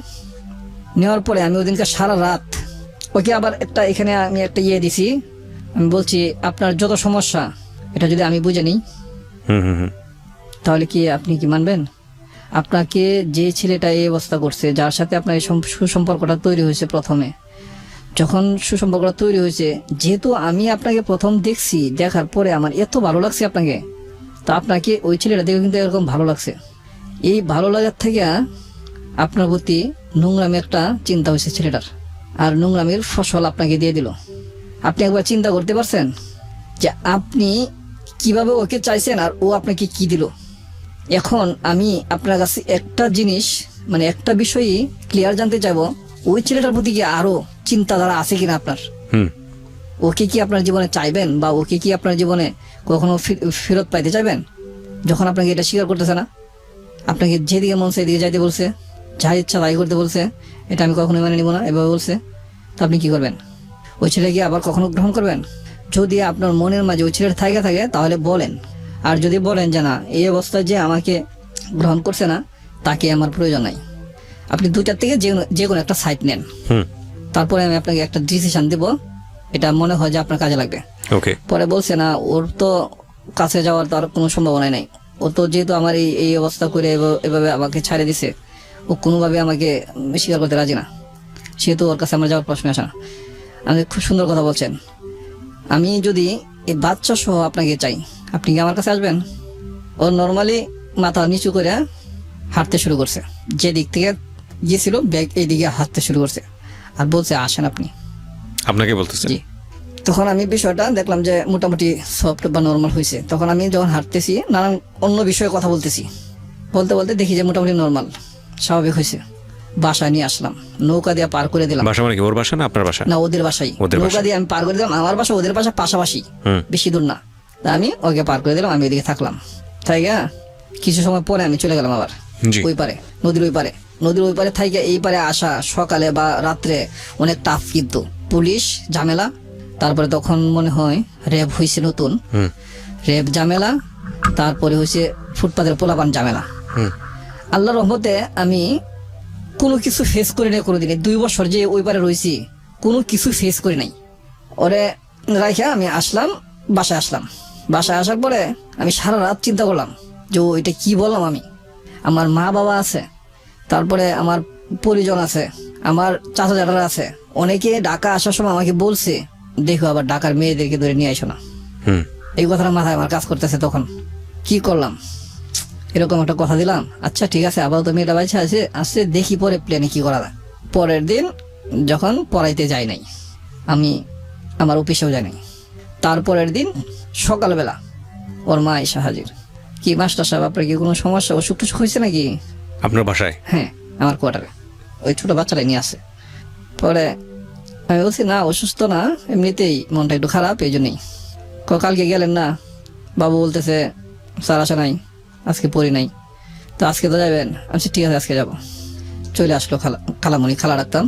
নেওয়ার পরে আমি ওদিনকা সারা রাত ওকে আবার এখানে আমি একটা দিছি। আমি বলছি আপনার যত সমস্যা এটা যদি আমি বুঝে নিই তাহলে কি আপনি কি মানবেন? আপনাকে যে ছেলেটা এই অবস্থা করছে, যার সাথে আপনার এই সুসম্পর্কটা তৈরি হয়েছে, প্রথমে যখন সুসম্পর্কটা তৈরি হয়েছে, যেহেতু আমি আপনাকে প্রথম দেখছি, দেখার পরে আমার এত ভালো লাগছে আপনাকে, তো আপনাকে ওই ছেলেটা দেখে কিন্তু এরকম ভালো লাগছে। এই ভালো লাগার থেকে আপনার প্রতি নোংরামি একটা চিন্তা হয়েছে ছেলেটার, আর নোংরামির ফসল আপনাকে দিয়ে দিল। আপনি একবার চিন্তা করতে পারছেন যে আপনি কিভাবে ওকে চাইছেন আর ও আপনাকে কি দিল? এখন আমি আপনার কাছে একটা জিনিস মানে একটা বিষয়ই ক্লিয়ার জানতে চাইবো, ওই ছেলেটার প্রতি কি আরো চিন্তাধারা আছে কিনা আপনার? ওকে কি আপনার জীবনে চাইবেন বা ওকে কি আপনার জীবনে কখনো ফেরত পাইতে চাইবেন? যখন আপনাকে এটা স্বীকার করতেছে না, আপনাকে যেদিকে মন সেদিকে যাইতে বলছে, যা ইচ্ছা তাই করতে বলছে, এটা আমি কখনোই মানে নিব না এভাবে বলছে, তো আপনি কি করবেন? ওই ছেলেকে আবার কখনো গ্রহণ করবেন? যদি আপনার মনের মাঝে ওই ছেলেটা থাকে তাহলে বলেন। আর যদি বলেন যে না, এই অবস্থায় যে আমাকে গ্রহণ করছে না তাকে আমার প্রয়োজন নাই, আপনি দুইটার থেকে যে কোনো একটা সাইট নেন, হুম। তারপরে আমি আপনাকে একটা ডিসিশন দেব, এটা মনে হয় যে আপনার কাজে লাগবে। ওকে। পরে বলছে না, ওর তো কাছে যাওয়ার তো আর কোনো সম্ভাবনা নাই। ও তো যেহেতু আমার এই অবস্থা করে এভাবে আমাকে ছাড়ে দিছে, ও কোনোভাবে আমাকে স্বীকার করতে রাজি না, সেহেতু ওর কাছে আমার যাওয়ার প্রশ্ন আসে না। আপনি খুব সুন্দর কথা বলছেন, আমি যদি এই বাচ্চা সহ আপনাকে চাই, আপনি কি আমার কাছে আসবেন? ও নর্মালি মাথা নিচু করে হাঁটতে শুরু করছে, যে দিক থেকে গিয়েছিল ব্যাগ এই দিকে হাঁটতে শুরু করছে, আর বলছে আসেন আপনি। আপনাকে বলতেছেন? জি। তখন আমি বিষয়টা দেখলাম যে মোটামুটি সফট বা নর্মাল হয়েছে। তখন আমি যখন হাঁটতেছি, নানান অন্য বিষয়ে কথা বলতেছি, বলতে বলতে দেখি যে মোটামুটি নর্মাল, স্বাভাবিক হয়েছে। বাসায় নিয়ে আসলাম, নৌকা দিয়ে পার করে দিলাম। বাসা মানে কি, ওর বাসা না আপনার বাসা? না, ওদের বাসাই। ওদের নৌকা বাসায়। দিয়ে আমি পার করে দিলাম, আমার বাসা ওদের বাসা পাশাপাশি, হুম। বেশি দূর না। তা আমি ওকে পার করে দিলাম, আমি ওইদিকে থাকলাম। তাই কিছু সময় পরে আমি চলে গেলাম আবার জি। ওই পারে, নদীর ওই পারে। নদীর ওই পারে থাইকে এই পারে আসা সকালে বা রাত্রে অনেক টাফ, কিন্তু পুলিশ ঝামেলা, তারপরে তখন মনে হয় র্যাব হয়েছে নতুন, হুম। র্যাব ঝামেলা, তারপরে হয়েছে ফুটপাতের পোলাপান ঝামেলা। হুম। আল্লাহর রহমতে আমি কোনো কিছু ফেস করি নাই কোনোদিনে। 2 বছর যে ওই পারে রয়েছি, কোনো কিছু ফেস করি নাই। ওরে রাইখা আমি আসলাম, বাসায় আসলাম। বাসায় আসার পরে আমি সারা রাত চিন্তা করলাম যে এটা কি বললাম আমি। আমার মা বাবা আছে, তারপরে আমার পরিজন আছে, আমার চাচা চাচারা আছে, অনেকে ঢাকা আসার সময় আমাকে বলছে দেখো আবার ঢাকার মেয়েদেরকে ধরে নিয়ে আইসো না। হুম। এই কথাটা মাথায় আমার কাজ করতেছে। তখন কি করলাম, এরকম একটা কথা দিলাম, আচ্ছা ঠিক আছে, আবার তো মেয়েটা বাচ্চা আছে, আসছে দেখি পরে প্ল্যানে কি করা যায়। পরের দিন যখন পড়াইতে যাই নাই, আমি আমার অফিসেও যাই নাই, তারপরের দিন সকালবেলা ওর মা এসে হাজির। কি মাস্টার সাহেব, আপনার কি কোনো সমস্যা, অসুখ টুসুখ হয়েছে নাকি? আপনার বাসায়? হ্যাঁ, আমার কোয়ার্টারে ওই ছোট বাচ্চাটাই নিয়ে আসে। পরে আমি বলছি না, অসুস্থ না, এমনিতেই মনটা একটু খারাপ, এই জন্যই। কালকে গেলেন না? বাবু বলতেছে স্যার আসে নাই, আজকে পড়ি নাই, তো আজকে তো যাবেন? আচ্ছা ঠিক আছে, আজকে যাবো। চলে আসলো খালামণি, খালা ডাকতাম।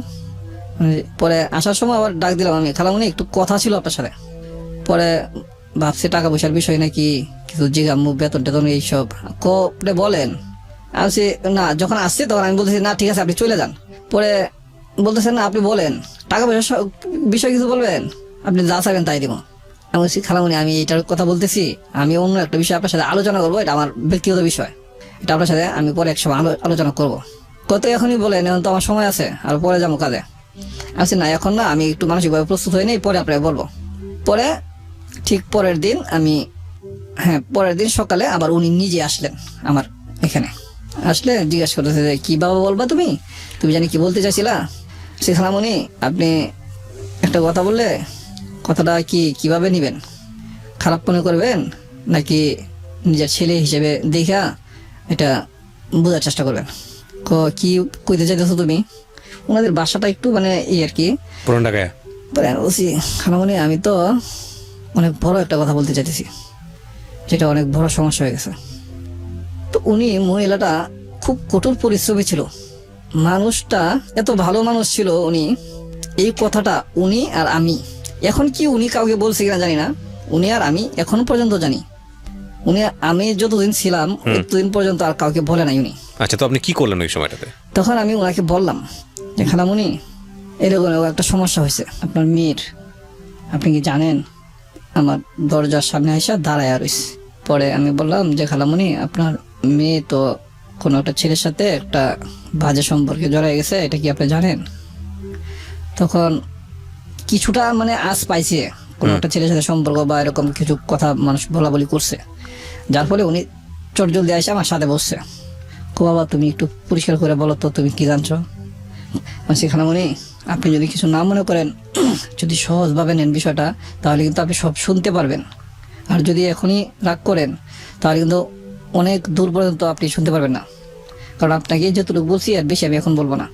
পরে আসার সময় আবার ডাক দিলাম আমি, খালামণি একটু কথা ছিল আপনার সাথে। পরে ভাবছি টাকা পয়সার বিষয় নাকি, কিছু জিগামু, বেতন টেতন এইসব কপড়ে বলেন। আসছি না, যখন আসছে তখন আমি বলতেছি না ঠিক আছে আপনি চলে যান। পরে বলতেছেন না আপনি বলেন, টাকা পয়সার বিষয় কিছু বলবেন, আপনি যা চাইবেন তাই দিব। আমি বলছি খালামণি আমি এটার কথা বলতেছি, আমি অন্য একটা বিষয় আপনার সাথে আলোচনা করবো, এটা আমার ব্যক্তিগত বিষয়, এটা আপনার সাথে আমি পরে এক সময় আলোচনা করবো। কত এখনই বলেন, এখন তো আমার সময় আছে, আর পরে যাবো কাজে। আমি না এখন না, আমি একটু মানসিকভাবে প্রস্তুত হয়ে নেই, পরে আপনাকে বলবো। পরে ঠিক পরের দিন পরের দিন সকালে আবার উনি নিজে আসলেন আমার এখানে। আসলে জিজ্ঞাসা করতেছে যে কি বাবা বলবা, তুমি জানি কি বলতে চাইছিলা? সে খালামণি আপনি একটা কথা বললে, কথাটা কিভাবে নিবেন, খারাপ মনে করবেন নাকি নিজের ছেলে হিসেবে দেখা এটা বোঝার চেষ্টা করবেন? কি কইতে চাইতেছো তুমি? ওনাদের বাসাটা একটু মানে আর কি পুরান ঢাকায়। বলছি খালামণি আমি তো অনেক বড় একটা কথা বলতে চাইতেছি, যেটা অনেক বড় সমস্যা হয়ে গেছে। তো উনি, মহিলাটা খুব কঠোর পরিশ্রমী ছিল, মানুষটা এত ভালো মানুষ ছিল। উনি এই কথাটা উনি আর আমি, এখন কি উনি কাউকে বলছে কিনা জানি না, উনি আর আমি এখন পর্যন্ত জানি, উনি আমি যতদিন ছিলাম ততদিন পর্যন্ত আর কাউকে বলে নাই উনি। আচ্ছা, তো আপনি কি করলেন ওই সময়টাতে? তখন আমি ওনাকে বললাম যে খালামণি এরকম একটা সমস্যা হয়েছে আপনার মেয়ের, আপনি কি জানেন? আমার দরজার সামনে এসে দাঁড়ায় রইছে। পরে আমি বললাম যে খালামণি আপনার মেয়ে তো কোনো একটা ছেলের সাথে একটা বাজে সম্পর্কে জড়ায় গেছে, এটা কি আপনি জানেন? তখন কিছুটা মানে আজ পাইছে, কোনো একটা ছেলের সাথে সম্পর্ক বা এরকম কিছু কথা মানুষ বলা বলি করছে, যার ফলে উনি চটজলদি এসে আমার সাথে বসছে। বাবা তুমি একটু পরিষ্কার করে বলো তো, তুমি কি জানছো? খালামণি আপনি যদি কিছু না মনে করেন, যদি সহজভাবে নেন বিষয়টা, তাহলে কিন্তু আপনি সব শুনতে পারবেন। আর যদি এখনই রাগ করেন তাহলে কিন্তু অনেক দূর পর্যন্ত আপনি শুনতে পারবেন না, কারণ আপনাকে যতটুকু বলছি আর বেশি আমি এখন বলবো না।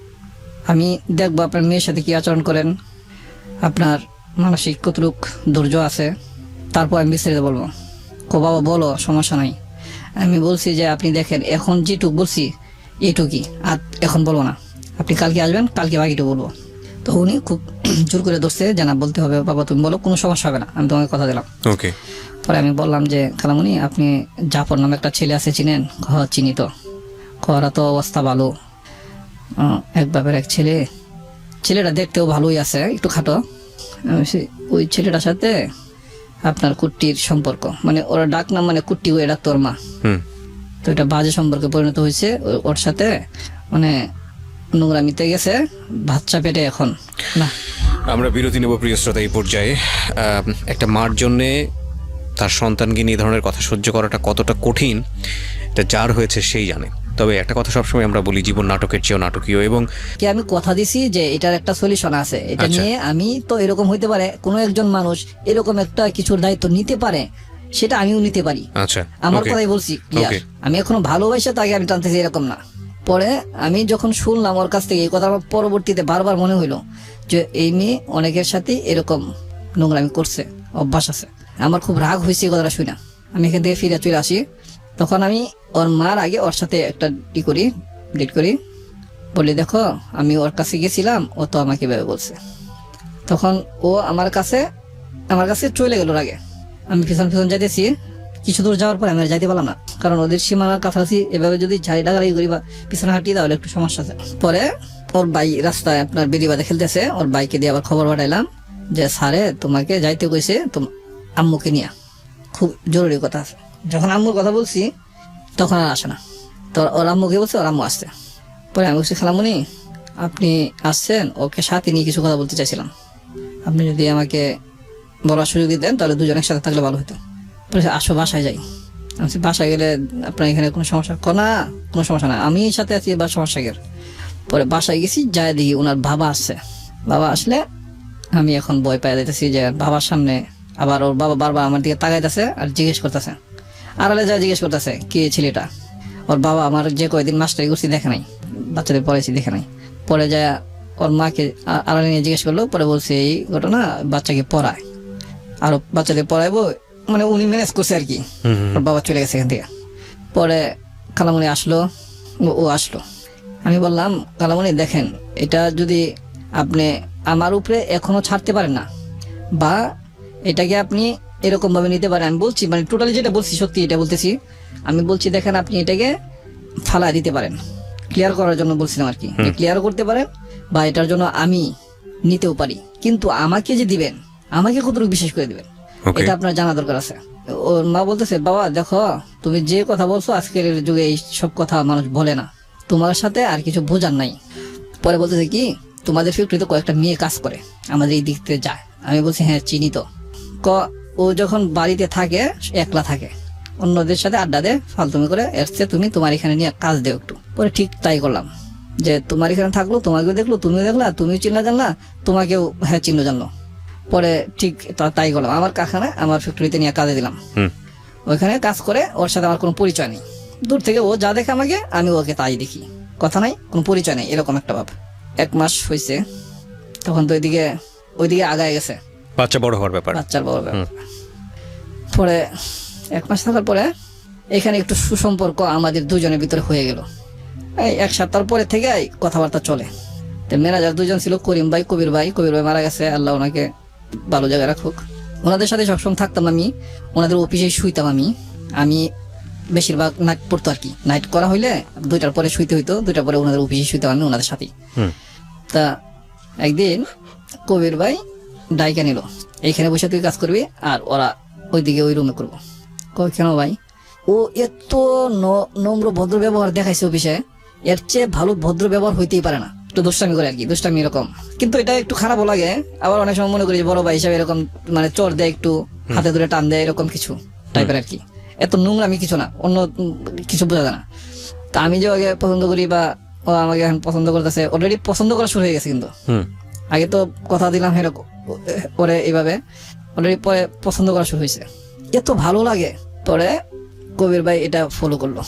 আমি দেখবো আপনার মেয়ের সাথে কি আচরণ করেন, আপনার মানসিক কতটুক ধৈর্য আছে, তারপর আমি বিস্তারিত বলবো। বাবা বলো, সমস্যা নাই। আমি বলছি যে আপনি দেখেন এখন যেটুক বলছি এইটুকুই, আর এখন বলবো না, আপনি কালকে আসবেন, কালকে বাকিটুকু বলবো। তো উনি খুব জোর করে ধরছে যে না বলতে হবে, বাবা তুমি বলো, কোনো সমস্যা হবে না, আমি তোমাকে কথা দিলাম। ওকে। পরে আমি বললাম যে খালামণি আপনি জাফর নামে একটা ছেলে আছে চিনেন? চিনি তো, ওরা তো অবস্থা ভালো, এক বাপের এক ছেলে, ছেলেটা দেখতেও ভালোই আছে, একটু খাটো। ওই ছেলেটার সাথে আপনার কুট্টির সম্পর্ক, মানে ওরা ডাক নাম মানে কুট্টি, ওই ডাক তোর মা। তো এটা বাজে সম্পর্কে পরিণত হয়েছে ওর সাথে, মানে নোংরামিতে গেছে, বাচ্চা পেটে এখন না। আমরা বিরতি নেব প্রিয় শ্রোতা। এই পর্যায়ে একটা মার জন্যে তার সন্তানকে নিয়ে ধরনের কথা সহ্য করাটা কতটা কঠিন, এটা যার হয়েছে সেই জানে। তবে একটা কথা সবসময় আমরা বলি, জীবন নাটকের চেয়েও নাটকীয়। এবং কি আমি কথা দিছি যে এটার একটা সলিউশন আছে, এটা নিয়ে আমি তো এরকম হইতে পারে কোনো একজন মানুষ এরকম একটা কিছুর দায়িত্ব নিতে পারে, সেটা আমিও নিতে পারি। আচ্ছা, আমার কথাই বলছি ক্লিয়ার। আমি এখনো ভালোবাসা তাকে আমি টানতেছি এরকম না। পরে আমি যখন শুনলাম ওর কাছ থেকে এই কথা, আমার পরবর্তীতে বারবার মনে হইলো যে এই মেয়ে অনেকের সাথে এরকম নোংরামি করছে, অভ্যাস আছে। আমার খুব রাগ হয়েছে এই কথাটা শুনে। আমি এখান থেকে ফিরে চলে আসি। তখন আমি ওর মার আগে ওর সাথে একটা ডেট করি, বলি দেখো আমি ওর কাছে গেছিলাম, ও তো আমাকে এভাবে বলছে। তখন ও আমার কাছে চলে গেল আগে। আমি পিছন যাইতেছি, কিছু দূর যাওয়ার পরে আমি আর যাইতে পারলাম না, কারণ ওদের সীমানার কাছাকাছি এভাবে যদি ডাগাড়ি করি বা পিছনে হাঁটি তাহলে একটু সমস্যা আছে। পরে ওর ভাই রাস্তায় আপনার বেরিবাদে খেলতেছে, ওর বাইকে দিয়ে আবার খবর পাঠাইলাম যে স্যারে তোমাকে যাইতে কইছে আম্মুকে নিয়ে, খুব জরুরি কথা আছে। যখন আম্মুর কথা বলছি তখন আর আসে না, তো ওর আম্মুকে বলছে, ওর আম্মু আসছে। পরে আমি বলছি খালামুনি আপনি আসছেন, ওকে সাথে নিয়ে কিছু কথা বলতে চাইছিলাম, আপনি যদি আমাকে বলার সুযোগ দিতেন তাহলে দুজন একসাথে থাকলে ভালো হতো। আসো বাসায় যাই। আমি বাসায় গেলে আপনার এখানে কোনো সমস্যা না? কোনো সমস্যা না, আমি সাথে আছি বা সমস্যা গেল। পরে বাসায় গেছি, যাই দেখি ওনার বাবা আসছে। বাবা আসলে আমি এখন ভয় পাই যাইতেছি যে বাবার সামনে আবার ওর বাবা বারবার আমার দিকে তাকাইতেছে আর জিজ্ঞেস করতেছে, আড়ালে যা জিজ্ঞেস করতেছে কে ছেলেটা। ওর বাবা আমার যে কয়েকদিন মাস্টারি করছি দেখে নাই, বাচ্চাদের পড়াইছি দেখে নাই। পরে যায় ওর মাকে আড়ালে নিয়ে জিজ্ঞেস করলো, পরে বলছে এই ঘটনা, বাচ্চাকে পড়ায়, আরো বাচ্চাদের পড়াইবো, মানে উনি ম্যানেজ করছে আর কি। ওর বাবা চলে গেছে এখান থেকে। পরে খালামণি আসলো, ও আসলো। আমি বললাম খালামণি দেখেন, এটা যদি আপনি আমার উপরে এখনো ছাড়তে পারেন না, বা এটাকে আপনি এরকম ভাবে নিতে পারেন, আমি বলছি মানে টোটালি যেটা বলছি সত্যি এটা বলতেছি। আমি বলছি দেখেন আপনি এটাকে ফালা দিতে পারেন, ক্লিয়ার করার জন্য বলছিলাম আর কি, ক্লিয়ার করতে পারেন, বা এটার জন্য আমি নিতেও পারি, কিন্তু আমাকে যে দিবেন, আমাকে কতটুকু বিশেষ করে দিবেন এটা আপনার জানা দরকার আছে। ওর মা বলতেছে বাবা দেখো তুমি যে কথা বলছো আজকের যুগে এই সব কথা মানুষ বলে না, তোমার সাথে আর কিছু বোঝার নাই। পরে বলতেছে কি তোমাদের ফ্যাক্টরিতে কয়েকটা মেয়ে কাজ করে, আমাদের এই দিক থেকে যায়। আমি বলছি হ্যাঁ চিনি তো। ও যখন বাড়িতে থাকে একলা থাকে, অন্যদের সাথে আড্ডা দেয় ফালতুমি করে, এসছে তুমি তোমার এখানে নিয়ে কাজ দেও একটু। পরে ঠিক তাই করলাম, যে তোমার এখানে থাকলো, তোমাকেও দেখলো, তুমিও দেখলা, তুমিও চিনলা জানলা, তোমাকেও হ্যাঁ চিহ্ন জানলো। পরে ঠিক তাই করলাম, আমার কারখানায় আমার ফ্যাক্টরিতে নিয়ে কাজে দিলাম। ওইখানে কাজ করে, ওর সাথে আমার কোনো পরিচয় নেই, দূর থেকে ও যা দেখে আমাকে আমি ওকে তাই দেখি, কথা নাই, কোনো পরিচয় নেই, এরকম একটা ভাব। 1 মাস হয়েছে, তখন তো ওইদিকে আগায় গেছে, বাচ্চা বড় হওয়ার ব্যাপার, বাচ্চার বড় ব্যাপার। পরে 1 মাস থাকার পরে এখানে একটু সুসম্পর্ক আমাদের দুজনের ভিতরে হয়ে গেল। এই 1 সপ্তাহ পরে থেকে কথাবার্তা চলে। তো ম্যানেজার 2জন ছিল, করিম ভাই, কবির ভাই মারা গেছে, আল্লাহ ওনাকে ভালো জায়গায় রাখুক। ওনাদের সাথে সবসময় থাকতাম আমি, ওনাদের অফিসে শুইতাম আমি বেশিরভাগ নাইট পড়তো আর কি, নাইট করা হইলে 2টার পরে শুইতে হইতো, 2টার পরে ওনাদের অফিসে শুইতাম আমি ওনাদের সাথে। তা একদিন কবির ভাই ডাইকা নিল, এইখানে বসে তুই কাজ করবি আর ওরা ওইদিকে ওই রুমে করবো। কেন ভাই? ও এত নম্র ভদ্র ব্যবহার দেখাইছে অফিসে, এর চেয়ে ভালো ভদ্র ব্যবহার হইতেই পারে না। একটু দুষ্টামি করে আর কি, দুষ্টামি এরকম, কিন্তু এটা একটু খারাপও লাগে। আবার অনেক সময় মনে করি বড় ভাই হিসাবে এরকম মানে চড় দেয়, একটু হাতে ধরে টান দেয়, এরকম কিছু টাইপের আর কি। এত নোংরামি কিছু না, অন্য কিছু বোঝা যায় না। তা আমি যে আগে পছন্দ করি বা ও আমাকে এখন পছন্দ করতেছে, অলরেডি পছন্দ করা শুরু হয়ে গেছে, কিন্তু আগে তো কথা দিলাম এরকম পরে এইভাবে অলরেডি পরে পছন্দ করা শুরু হয়েছে, এত ভালো লাগে। পরে কবির ভাই এটা ফলো করলো,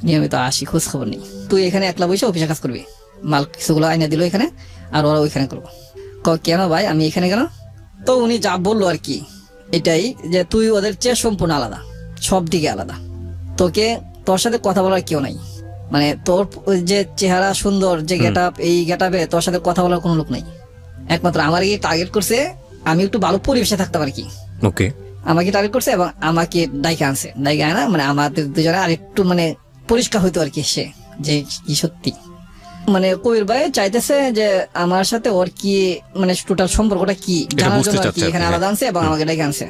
নিয়মিত আসি, খোঁজ খবর নেই, তুই এখানে একলা বসে অফিসে কাজ করবি, মাল কিছুগুলো আইনা দিল এখানে আর ওরা ওইখানে করবো। কেন ভাই আমি এখানে কেন? তো উনি যা বললো আর কি এটাই, যে তুই ওদের চেয়ে সম্পূর্ণ আলাদা, সব দিকে আলাদা, তোর সাথে কথা বলার কেউ নাই, মানে তোর যে চেহারা সুন্দর, যে গেট আপ, এই গেট আপে তোর সাথে কথা বলার কোনো লোক নাই। একমাত্র আমার টার্গেট করছে আমি একটু ভালো পরিবেশে থাকতাম আর কি, ওকে, আমাকে টার্গেট করছে এবং আমাকে ডাইকা আনছে, ডাইকা আনা মানে আমাদের দুজনে আর একটু মানে পরিষ্কার হইতো আর কি, সে যে কি সত্যি মানে কবির ভাই চাইতেছে যে আমার সাথে ওর কি মানে টোটাল সম্পর্কটা কি জানার বুঝতে জন্য আর কি চাচ্ছে এখানে আপনি, আলাদা আনছে এবং আমাকে ডেকে আনছে।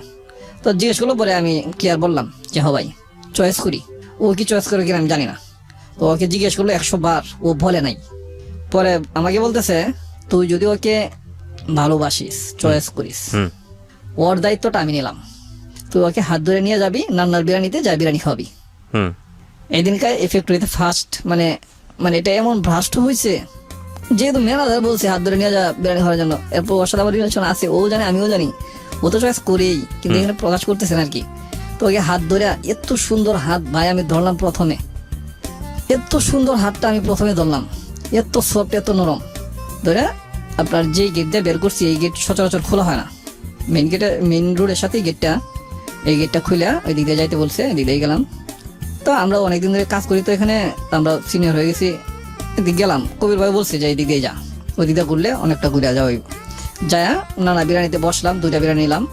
তো জিজ্ঞেস করলো, পরে আমি ক্লিয়ার বললাম যে হ ভাই চয়েস করি। ও কি চয়েস করে কিনা আমি জানি না। তো ওকে জিজ্ঞেস করলো 100 বার, ও বলে নাই। পরে আমাকে বলতেছে তুই যদি ওকে ভালোবাসিস, চয়েস করিস, হুম ওর দায়িত্বটা আমি নিলাম। তুই ওকে হাত ধরে নিয়ে যাবি নান্নার বিরিয়ানিতে, যা বিরিয়ানি খাওয়াবি। হুম এই দিনকার এই ফ্যাক্টরিতে ফার্স্ট মানে মানে এটা এমন ভ্রাষ্ট হয়েছে, যেহেতু ম্যানেজার বলছে হাত ধরে নিয়ে যা বিরিয়ানি খাওয়ার জন্য, এরপর ওর সাথে আমার রিলেশন আছে, ও জানে আমিও জানি, ও তো চয়েস করেই, কিন্তু এখানে প্রকাশ করতেছেন আর কি। তো ওকে হাত ধরে, এত সুন্দর হাত ভাই আমি ধরলাম প্রথমে, এত সুন্দর হাতটা আমি প্রথমে ধরলাম, এত সফট এত নরম ধরে আপনার যে গেট দিয়ে বের করছি, এই গেট সচরাচর খোলা হয় না, মেইন রোডের সাথে গেটটা, এই গেটটা খুলে ওই দিক দিয়ে যাইতে বলছে, এদিক দিয়ে গেলাম। তো আমরা অনেকদিন ধরে কাজ করি, তো এখানে আমরা সিনিয়র হয়ে গেছি, এদিক গেলাম। কবির ভাই বলছে যে এই দিক দিয়ে যা, ওই দিক দিয়ে ঘুরলে অনেকটা ঘুরে যাওয়া হইব। যায়া নানা বিরিয়ানিতে বসলাম, 2টা বিরিয়ানি নিলাম,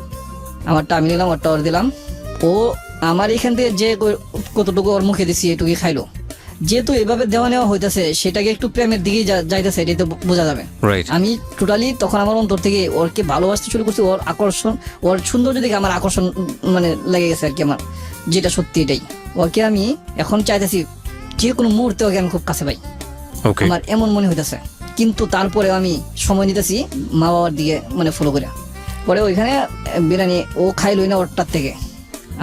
আমারটা আমি নিলাম, ওরটা ওর দিলাম। ও আমার এখান থেকে যে কতটুকু ওর মুখে দিছি এটুকুই খাইলো। যেহেতু এভাবে দেওয়া নেওয়া হইতেছে, সেটাকে একটু প্রেমের দিকেই যাইতেছে, এটাই তো বোঝা যাবে। রাইট আমি টোটালি তখন আমার অন্তর থেকে ওরকে ভালোবাসতে শুরু করছি, ওর আকর্ষণ, ওর সৌন্দর্য দিকে আমার আকর্ষণ মানে লেগে গেছে আর কি আমার, যেটা সত্যি এটাই। ওকে আমি এখন চাইতেছি যে কোনো মুহূর্তে ওকে আমি খুব কাছে পাই, ওকে আমার এমন মনে হইতেছে। কিন্তু তারপরে আমি সময় নিতেছি মা বাবার দিকে মানে ফলো করে। পরে ওইখানে বিরিয়ানি ও খাইলই না ওরটার থেকে,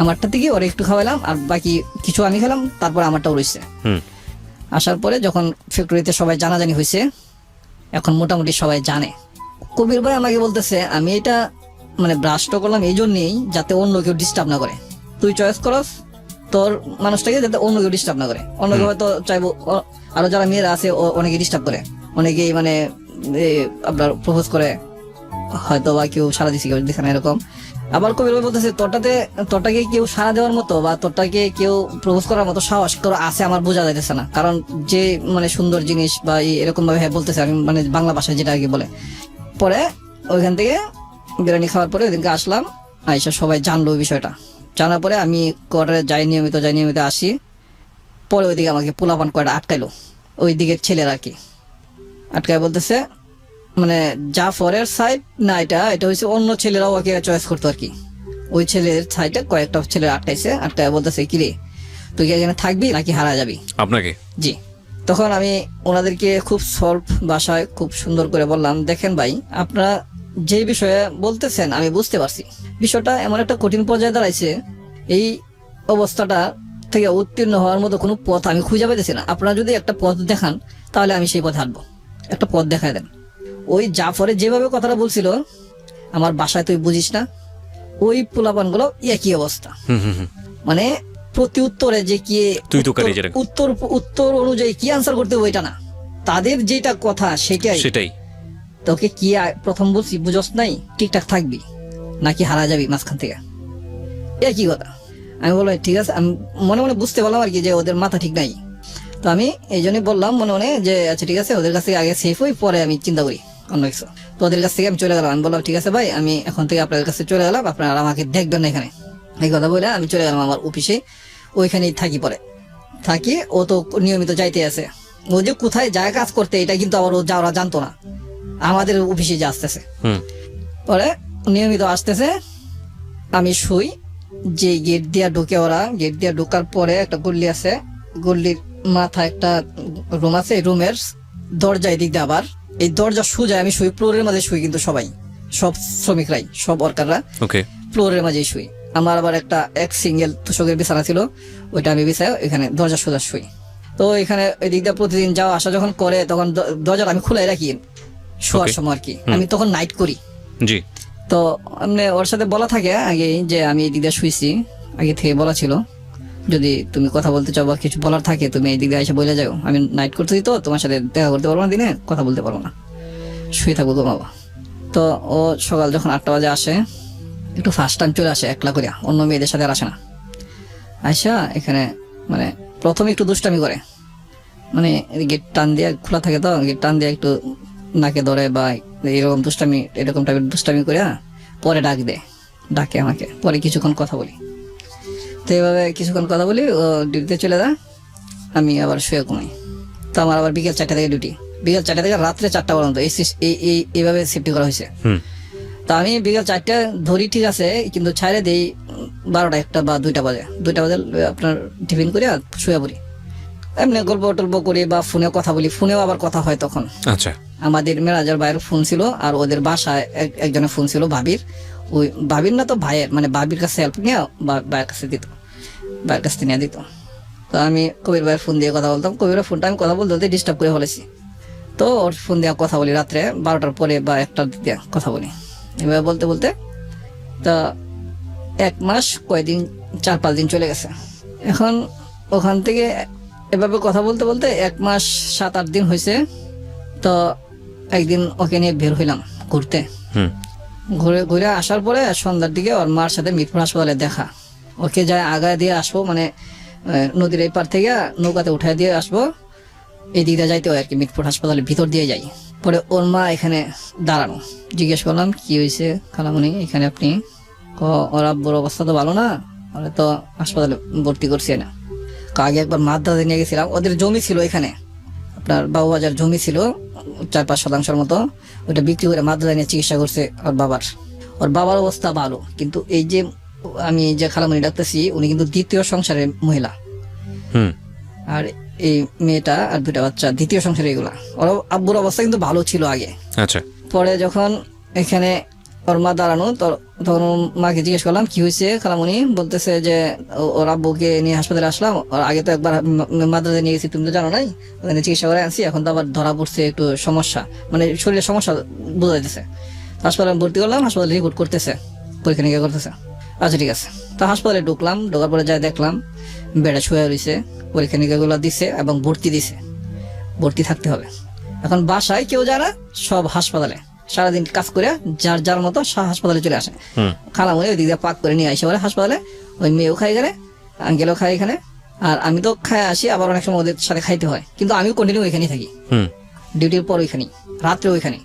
আমারটা থেকে ওর একটু খাওয়াইলাম, আর বাকি কিছু আমি খেলাম, তারপরে আমারটাও রয়েছে। হুম আসার পরে যখন ফ্যাক্টরিতে সবাই জানাজানি হয়েছে, এখন মোটামুটি সবাই জানে। কবির ভাই আমাকে বলতেছে আমি এটা মানে ব্রাশটা করলাম এই জন্যই যাতে অন্য কেউ ডিস্টার্ব না করে, তুই চয়েস করস তোর মানুষটাকে যাতে অন্য কেউ ডিস্টার্ব না করে। অন্য কেউ হয়তো চাইবো আরো যারা মেয়েরা আছে অনেকে ডিস্টার্ব করে, অনেকেই মানে আপনার প্রপোজ করে, হয়তো বা কেউ সারা দিচ্ছে কেউ দিচ্ছে না এরকম। আবার কবির ভাই বলতেছে তোরটাকে কেউ সারা দেওয়ার মতো বা তোরটাকে কেউ প্রপোজ করার মতো সাহস তোর আছে আমার বোঝা যাইতেছে না, কারণ যে মানে সুন্দর জিনিস বা এরকম ভাবে হ্যাঁ বলতেছে, আমি মানে বাংলা ভাষায় যেটা আর কি বলে। পরে ওইখান থেকে বিরিয়ানি খাওয়ার পরে ওইদিনকে আসলাম, আইসা সবাই জানলো ওই বিষয়টা। জানার পরে আমি কোয়ার্টারে যাই নিয়মিত আসি। পরে ওইদিকে আমাকে পোলাপান কয়টা আটকাইলো, ওই দিকের ছেলেরা আর কি আটকায়, বলতেছে মানে জাফরের সাইড না, এটা হচ্ছে অন্য ছেলেরাও ওকে চয়েস করতো আর কি। ওই ছেলের সাইডে কয়েকটা ছেলে আটকায় বলতেছে কি রে তুই কি এখানে থাকবি নাকি হারা যাবি আপনাকে জি। তখন আমি ওনাদেরকে খুব সলভ ভাষায় খুব সুন্দর করে বললাম, দেখেন ভাই আপনারা যে বিষয়ে বলতেছেন আমি বুঝতে পারছি, বিষয়টা এমন একটা কঠিন পর্যায়ে দাঁড়াইছে, এই অবস্থাটা থেকে উত্তীর্ণ হওয়ার মতো কোনো পথ আমি খুঁজে পাইতেছি না। আপনারা যদি একটা পথ দেখান তাহলে আমি সেই পথে হাঁটবো, একটা পথ দেখায় দেন। ওই জাফরে যেভাবে কথাটা বলছিল আমার বাসায় তুই বুঝিস না, ওই পোলাপান গুলো একই অবস্থা, হুম হুম হুম মানে প্রতি উত্তরে যে কি তুই তো কারি যেটা উত্তর অনুযায়ী কি আনসার করতে হবে ওইটা না, তাদের যেটা কথা সেটাই। তোকে কি প্রথম বলছি বুঝস নাই, ঠিকঠাক থাকবি নাকি হারা যাবি মাঝখান থেকে, একই কথা। আমি বললাম ঠিক আছে, আমি মনে মনে বুঝতে পারলাম আর কি যে ওদের মাথা ঠিক নাই। তো আমি এই জন্যই বললাম মনে মনে যে আচ্ছা ঠিক আছে ওদের কাছ থেকে আগে সেফ হই, পরে আমি চিন্তা করি অন্য কিছু। তো ওদের কাছ থেকে আমি চলে গেলাম, আমি বললাম ঠিক আছে ভাই আমি এখন থেকে আপনাদের কাছে চলে গেলাম, আপনারা আমাকে দেখবেন না এখানে, এই কথা বলে আমি চলে গেলাম আমার অফিসে, ওইখানেই থাকি। পরে থাকি, ও তো নিয়মিত যাইতে আছে, ও যে কোথায় যায় কাজ করতে এটা কিন্তু আবার ও যাওয়া জানতো না, আমাদের অফিসে যে আসতেছে। হুম পরে নিয়মিত আসতেছে, আমি শুই, যে গেট দিয়া ঢুকে ওরা, গেট দিয়া ঢোকার পরে একটা গল্লি আছে, গল্লির মাথা একটা রুম আছে, রুমের দরজা এদিক দিয়ে আবার এই দরজা সোজা আমি শুই, ফ্লোরের মাঝে শুই, কিন্তু সব শ্রমিকরাই সব ওয়ার্কাররা ওকে ফ্লোরের মাঝেই শুই। আমার আবার এক সিঙ্গেল তুষকের বিছানা ছিল, ওইটা আমি বিছাই এখানে দরজা সোজা শুই। তো এখানে এদিক দিয়ে প্রতিদিন যাওয়া আসা যখন করে তখন দরজাটা আমি খুলে রাখি শোয়ার সময় আর কি, আমি তখন নাইট করি। জি তো এমনি ওর সাথে বলা থাকে আগে যে আমি এই দিক দিয়ে শুইছি, আগে থেকে বলা ছিল যদি তুমি কথা বলতে চাও বা কিছু বলার থাকে তুমি এই দিক দিয়ে এসে বলে যাও, আমি নাইট করতেছি তো তোমার সাথে দেখা করতে পারবো না, দিনে কথা বলতে পারবো না, শুয়ে থাকবো তো বাবা। তো ও সকাল যখন 8টা বাজে আসে, একটু ফার্স্ট টাইম চলে আসে একলা করিয়া, অন্য মেয়েদের সাথে আর আসে না। আয়সা এখানে মানে প্রথমে একটু দুষ্টামি করে, মানে গেট টান দিয়ে খোলা থাকে তো, গেট টান দিয়ে একটু নাকে ধরে বা এরকম টাইপের দুষ্টামি করে পরে ডাকে আমাকে, পরে কিছুক্ষণ কথা বলি। তো এইভাবে কিছুক্ষণ কথা বলি, ও ডিউটিতে চলে যায়, আমি আবার শুয়ে ঘুমাই। তো আমার আবার বিকেল 4টা থেকে ডিউটি, বিকেল 4টা থেকে রাত্রে 4টা পর্যন্ত এইভাবে সেফটি করা হয়েছে। তা আমি বিকেল 4টা ধরি, ঠিক আছে, কিন্তু ছাড়ে দেই 12টা 1টা বা 2টা বাজে আপনার টিফিন করে আর শুয়ে পড়ি। এমনি গল্প টল্প করি বা ফোনে কথা বলি, ফোনেও আবার কথা হয় তখন। আচ্ছা, আমাদের মেরাজের ভাইয়ের ফোন ছিল, আর ওদের বাসায় একজনের ফোন ছিল, ভাবির, ওই ভাবির না তো ভাইয়ের, মানে ভাবির কাছে হেল্প নিয়ে ভাইয়ের কাছে দিত, ভাইয়ের কাছে নিয়ে দিত। তো আমি কবির ভাইয়ের ফোন দিয়ে কথা বলতাম, কবিরের ফোনটা আমি কথা বলতে ডিস্টার্ব করে ফেলেছি, তো ওর ফোন দিয়ে কথা বলি রাত্রে 12টার পরে বা 1টার দিকে কথা বলি। এভাবে বলতে বলতে তা 1 মাস কয়দিন 4-5 দিন চলে গেছে। এখন ওখান থেকে এভাবে কথা বলতে বলতে 1 মাস 7-8 দিন হয়েছে। তো একদিন ওকে নিয়ে বের হইলাম ঘুরতে। ঘুরে ঘুরে আসার পরে সন্ধ্যার দিকে ওর মার সাথে মিরপুর হাসপাতালে দেখা। ওকে যায় আগায় দিয়ে আসবো, মানে নদীর এই পার থেকে নৌকাতে উঠায় দিয়ে আসবো, এই দিকটা যাইতে হয় আর কি, মিরপুর হাসপাতালের ভিতর দিয়ে যাই। পরে ওর মা এখানে দাঁড়ানো, জিজ্ঞেস করলাম কি হয়েছে খালামণি এখানে আপনি? ওর আব্বুর অবস্থা তো ভালো না, ওরা তো হাসপাতালে ভর্তি করছে না। আগে একবার মাদ্রাজে নিয়ে গেছিলাম, ওদের জমি ছিল এখানে, আপনার বাবুবাজার জমি ছিল 4-5 শতাংশের মতো, ওটা বিক্রি করে মাদ্রাজে নিয়ে চিকিৎসা করছে ওর বাবার অবস্থা ভালো। কিন্তু এই যে আমি যে খালামণি ডাকতেছি, উনি কিন্তু দ্বিতীয় সংসারের মহিলা, আর এই মেয়েটা আর 2টা বাচ্চা দ্বিতীয় সংসারে। এগুলা ওর আব্বুর অবস্থা কিন্তু ভালো ছিল আগে। আচ্ছা, পরে যখন এখানে ওর মা দাঁড়ানো, তখন মাকে জিজ্ঞেস করলাম কি হয়েছে খালামণি? বলতেছে যে ওর আব্বুকে নিয়ে হাসপাতালে আসলাম, ওর আগে তো একবার মাদ্রাজে নিয়ে গেছি, তুমি তো জানো নাই, ওখানে চিকিৎসা করে আনছি, এখন তো আবার ধরা পড়ছে একটু সমস্যা, মানে শরীরের সমস্যা বোঝা যাইতেছে। হাসপাতালে ভর্তি করলাম, হাসপাতালে রিপোর্ট করতেছে, পরীক্ষা নিরীক্ষা করতেছে। আচ্ছা ঠিক আছে। তো হাসপাতালে ঢুকলাম, ঢোকার পরে যাই দেখলাম বেডে শুয়ে রয়েছে, পরীক্ষা নিরীক্ষা গুলো দিছে এবং ভর্তি থাকতে হবে। এখন বাসায় কেউ যায় না, সব হাসপাতালে সারাদিন কাজ করে যার যার মতো হাসপাতালে চলে আসে। খালামণি ওই দিক দিয়ে পাক করে নিয়ে আসে বলে হাসপাতালে, ওই মেয়েও খাই এখানে, আঙ্কেলও খাই এখানে, আর আমি তো খাই আসি, আবার অনেক সময় ওদের সাথে খাইতে হয়, কিন্তু আমিও কন্টিনিউ ওইখানেই থাকি, ডিউটির পর ওইখানেই, রাত্রে ওইখানেই।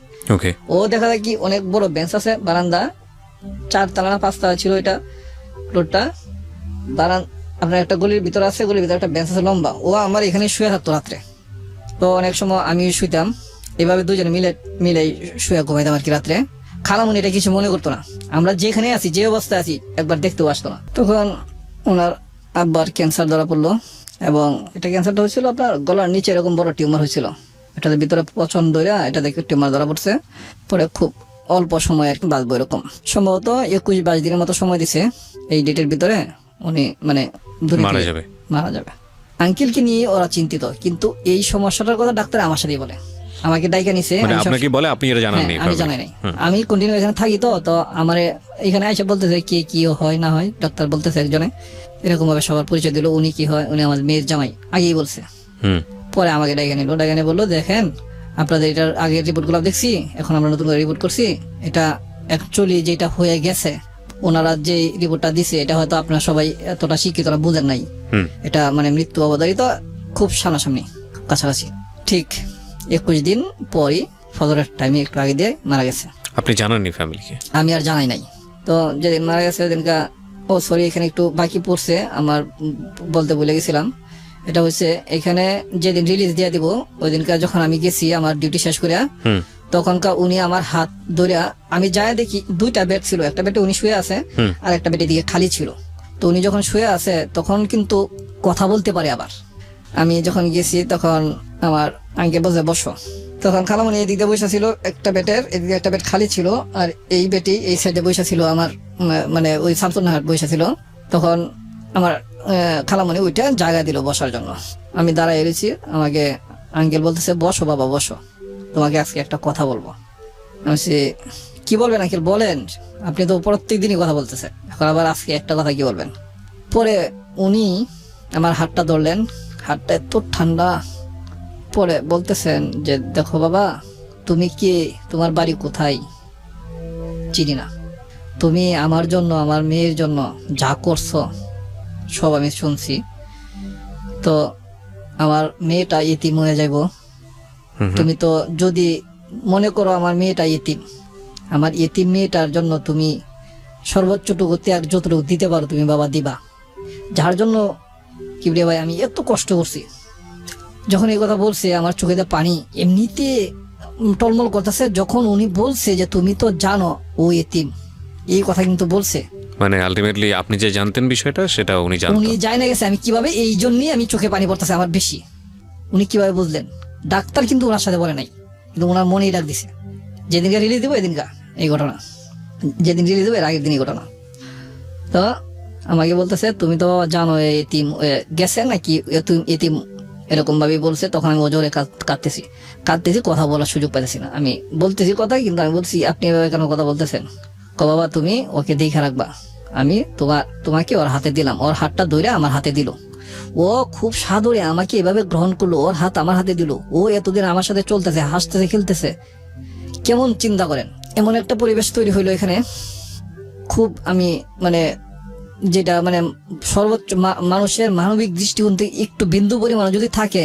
ও দেখা যায় কি অনেক বড় বেঞ্চ আছে, বারান্দা 4 তলা না 5 তলা ছিল এটা ফ্লোরটা, আপনার একটা গলির ভিতর আছে, গলির ভিতরে একটা বেঞ্চ আছে লম্বা, ও আমার এখানে শুয়ে থাকতো রাত্রে। তো অনেক সময় আমি শুইতাম, এভাবে দুজনে মিলে শুয়ে ঘুমাইতাম আর কি রাত্রে। খালামণি এটা কিছু মনে করতো না, আমরা যেখানে আছি যে অবস্থায় আছি একবার দেখতেও আসতো না। তখন ওনার আব্বার ক্যান্সার ধরা পড়লো, এবং এটা ক্যান্সারটা হয়েছিল আপনার গলার নিচে এরকম বড় টিউমার হয়েছিল, এটার ভিতরে প্রচন্ড এটা দেখে টিউমার ধরা পড়ছে। পরে খুব অল্প সময় আর কি বাঁচবো, এরকম সম্ভবত 21-22 দিনের মতো সময় দিছে, এই ডেটের ভিতরে উনি মানে মারা যাবে। আঙ্কেলকে নিয়ে ওরা চিন্তিত, কিন্তু এই সমস্যাটার কথা ডাক্তার আমার সাথেই বলে, আমাকে ডাইকা নিছে, আপনাকে বলে, আপনি এটা জানেন না? আমি জানাই নাই, আমি কন্টিনিউ এখানে থাকি, তো আমার এখানে এসে বলতেছে কি হয় না হয়, ডাক্তার বলতেছে একজনে এরকম ভাবে সবার পরিচয় দিল, উনি কি হয়, উনি আমার মেয়ের জামাই, আগেই বলছে। পরে আমাকে ডাইকা নিয়ে বললো দেখেন আপনাদের এটার আগের রিপোর্ট গুলো দেখছি, এখন আমরা নতুন করে রিপোর্ট করছি, এটা অ্যাকচুয়ালি যেটা হয়ে গেছে, ওনারা যে রিপোর্টটা দিছে এটা হয়তো আপনারা সবাই এতটা শিক্ষিতরা বুঝেন নাই, এটা মানে মৃত্যু অবধারিত, খুব সামনাসামনি কাছাকাছি। ঠিক 21 দিন পরই ফজরের টাইমে একটু আগে দিয়ে মারা গেছে। আপনি জানাননি ফ্যামিলিকে? আমি আর জানাই নাই। তো যেদিন মারা গেছে ওদিনকা, সরি এখানে একটু বাকি পড়ছে আমার, বলতে ভুলে গেছিলাম। এটা হচ্ছে এখানে যেদিন রিলিজ দিয়ে দিব ওই দিনকার যখন আমি গেছি আমার ডিউটি শেষ করে, তখনকার উনি আমার হাত ধরে, আমি যাই দেখি 2টা বেড ছিল, একটা বেডে উনি শুয়ে আছে আর একটা বেডে দিকে খালি ছিল। তো উনি যখন শুয়ে আছে তখন কিন্তু কথা বলতে পারে। আবার আমি যখন গেছি তখন আমার আঙ্কেল বসে বসো, তখন খালামণি এই দিকে বসে ছিল, একটা বেডের এদিকে একটা বেড খালি ছিল, আর এই বেডটি এই সাইডে বসে ছিল আমার, মানে ওই শামসুন্নাহার বসে ছিল। তখন আমার খালামণি ওইটা জায়গা দিল বসার জন্য, আমি দাঁড়ায় এসেছি, আমাকে আঙ্কেল বলতেছে বসো বাবা বসো, তোমাকে আজকে একটা কথা বলবো। আমি কি বলবেন আঙ্কেল বলেন, আপনি তো প্রত্যেক দিনই কথা বলতেছে, এখন আবার আজকে একটা কথা কি বলবেন? পরে উনি আমার হাতটা ধরলেন, হাতটা এত ঠান্ডা, পরে বলতেছেন যে দেখো বাবা তুমি কে, তোমার বাড়ি কোথায়, চিনি না, তুমি আমার জন্য আমার মেয়ের জন্য যা করছো সব আমি শুনছি, তো আমার মেয়েটা ইতিম হয়ে যাইব, তুমি তো যদি মনে করো আমার মেয়েটা ইতিম, আমার ইতিম মেয়েটার জন্য তুমি সর্বোচ্চটুকু ত্যাগ যতটুকু দিতে পারো তুমি বাবা দিবা, যার জন্য কিবরিয়া ভাই আমি এত কষ্ট করছি, যখন এই কথা বলছে আমার চোখেতে পানি এমনিতে টলমল করতেছে। যখন উনি বলছে যে তুমি তো জানো ও এতিম, এই কথা কিন্তু বলছে। মানে আলটিমেটলি আপনি যে জানতেন বিষয়টা সেটা উনি উনি জানতেন। যাই না গেছে আমি কিভাবে, এই জন্যই আমি চোখে পানি পড়তেছে আমার বেশি। উনি কিভাবে বুঝলেন? ডাক্তার কিন্তু ওনার সাথে বলে নাই, কিন্তু ওনার মনেই ডাক দিছে। যেদিনকে রিলিজ দেবো এদিনকা এই ঘটনা, যেদিন রিলিজ দেবো এর আগের দিন এই ঘটনা। তো আমাকে বলতেছে তুমি তো জানো এতিম গেছে নাকি এতিম, এরকম ভাবে বলছে। তখন আমি ওজোরে কাঁদতেছি, কথা বলার সুযোগ পাইতেছি না। আমি বলতেছি কথা, কিন্তু আমি বলছি আপনি এভাবে কেন কথা বলতেছেন? বাবা তুমি ওকে দেখে রাখবা, আমি তোমাকে ওর হাতে দিলাম। ওর হাতটা ধরে আমার হাতে দিল, ও খুব সাদরে আমাকে এভাবে গ্রহণ করলো, ওর হাত আমার হাতে দিল। ও এতদিন আমার সাথে চলতেছে, হাসতেছে, খেলতেছে। কেমন চিন্তা করেন, এমন একটা পরিবেশ তৈরি হইলো এখানে। খুব আমি মানে যেটা মানে সর্বোচ্চ মানুষের মানবিক দৃষ্টিকোণ থেকে একটু বিন্দু পরিমাণ যদি থাকে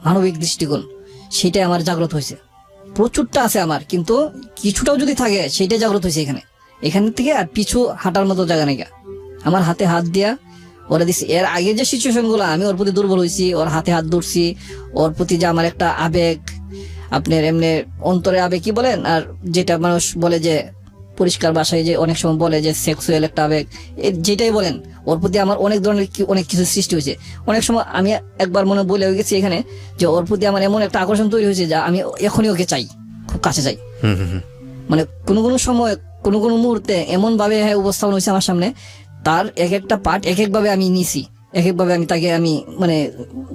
মানবিক দৃষ্টিকোণ, সেটাই আমার জাগ্রত হয়েছে। প্রচুরটা আছে আমার, কিন্তু কিছুটাও যদি থাকে সেটাই জাগ্রত হয়েছে এখান থেকে। আর পিছু হাঁটার মতো জায়গা নেই। আমার হাতে হাত দিয়া ওরা দিচ্ছি। এর আগে যে সিচুয়েশন গুলো আমি ওর প্রতি দুর্বল হয়েছি, ওর হাতে হাত ধরছি, ওর প্রতি যে আমার একটা আবেগ, আপনার এমনি অন্তরে আবেগ কি বলেন, আর যেটা মানুষ বলে যে পরিষ্কার ভাষায় যে অনেক সময় বলে যে সেক্সুয়াল একটা আবেগ, যেটাই বলেন, ওর প্রতি আমার অনেক ধরনের অনেক কিছু সৃষ্টি হয়েছে। অনেক সময় আমি একবার মনে বলে গেছি এখানে যে ওর প্রতি আমার এমন একটা আকর্ষণ তৈরি হয়েছে যা আমি এখনই ওকে চাই, খুব কাছে চাই। মানে কোনো কোনো সময় কোনো কোনো মুহূর্তে এমন ভাবে উপস্থাপন হয়েছে আমার সামনে, তার এক একটা পার্ট এক একভাবে আমি নিছি, এক একভাবে আমি তাকে আমি মানে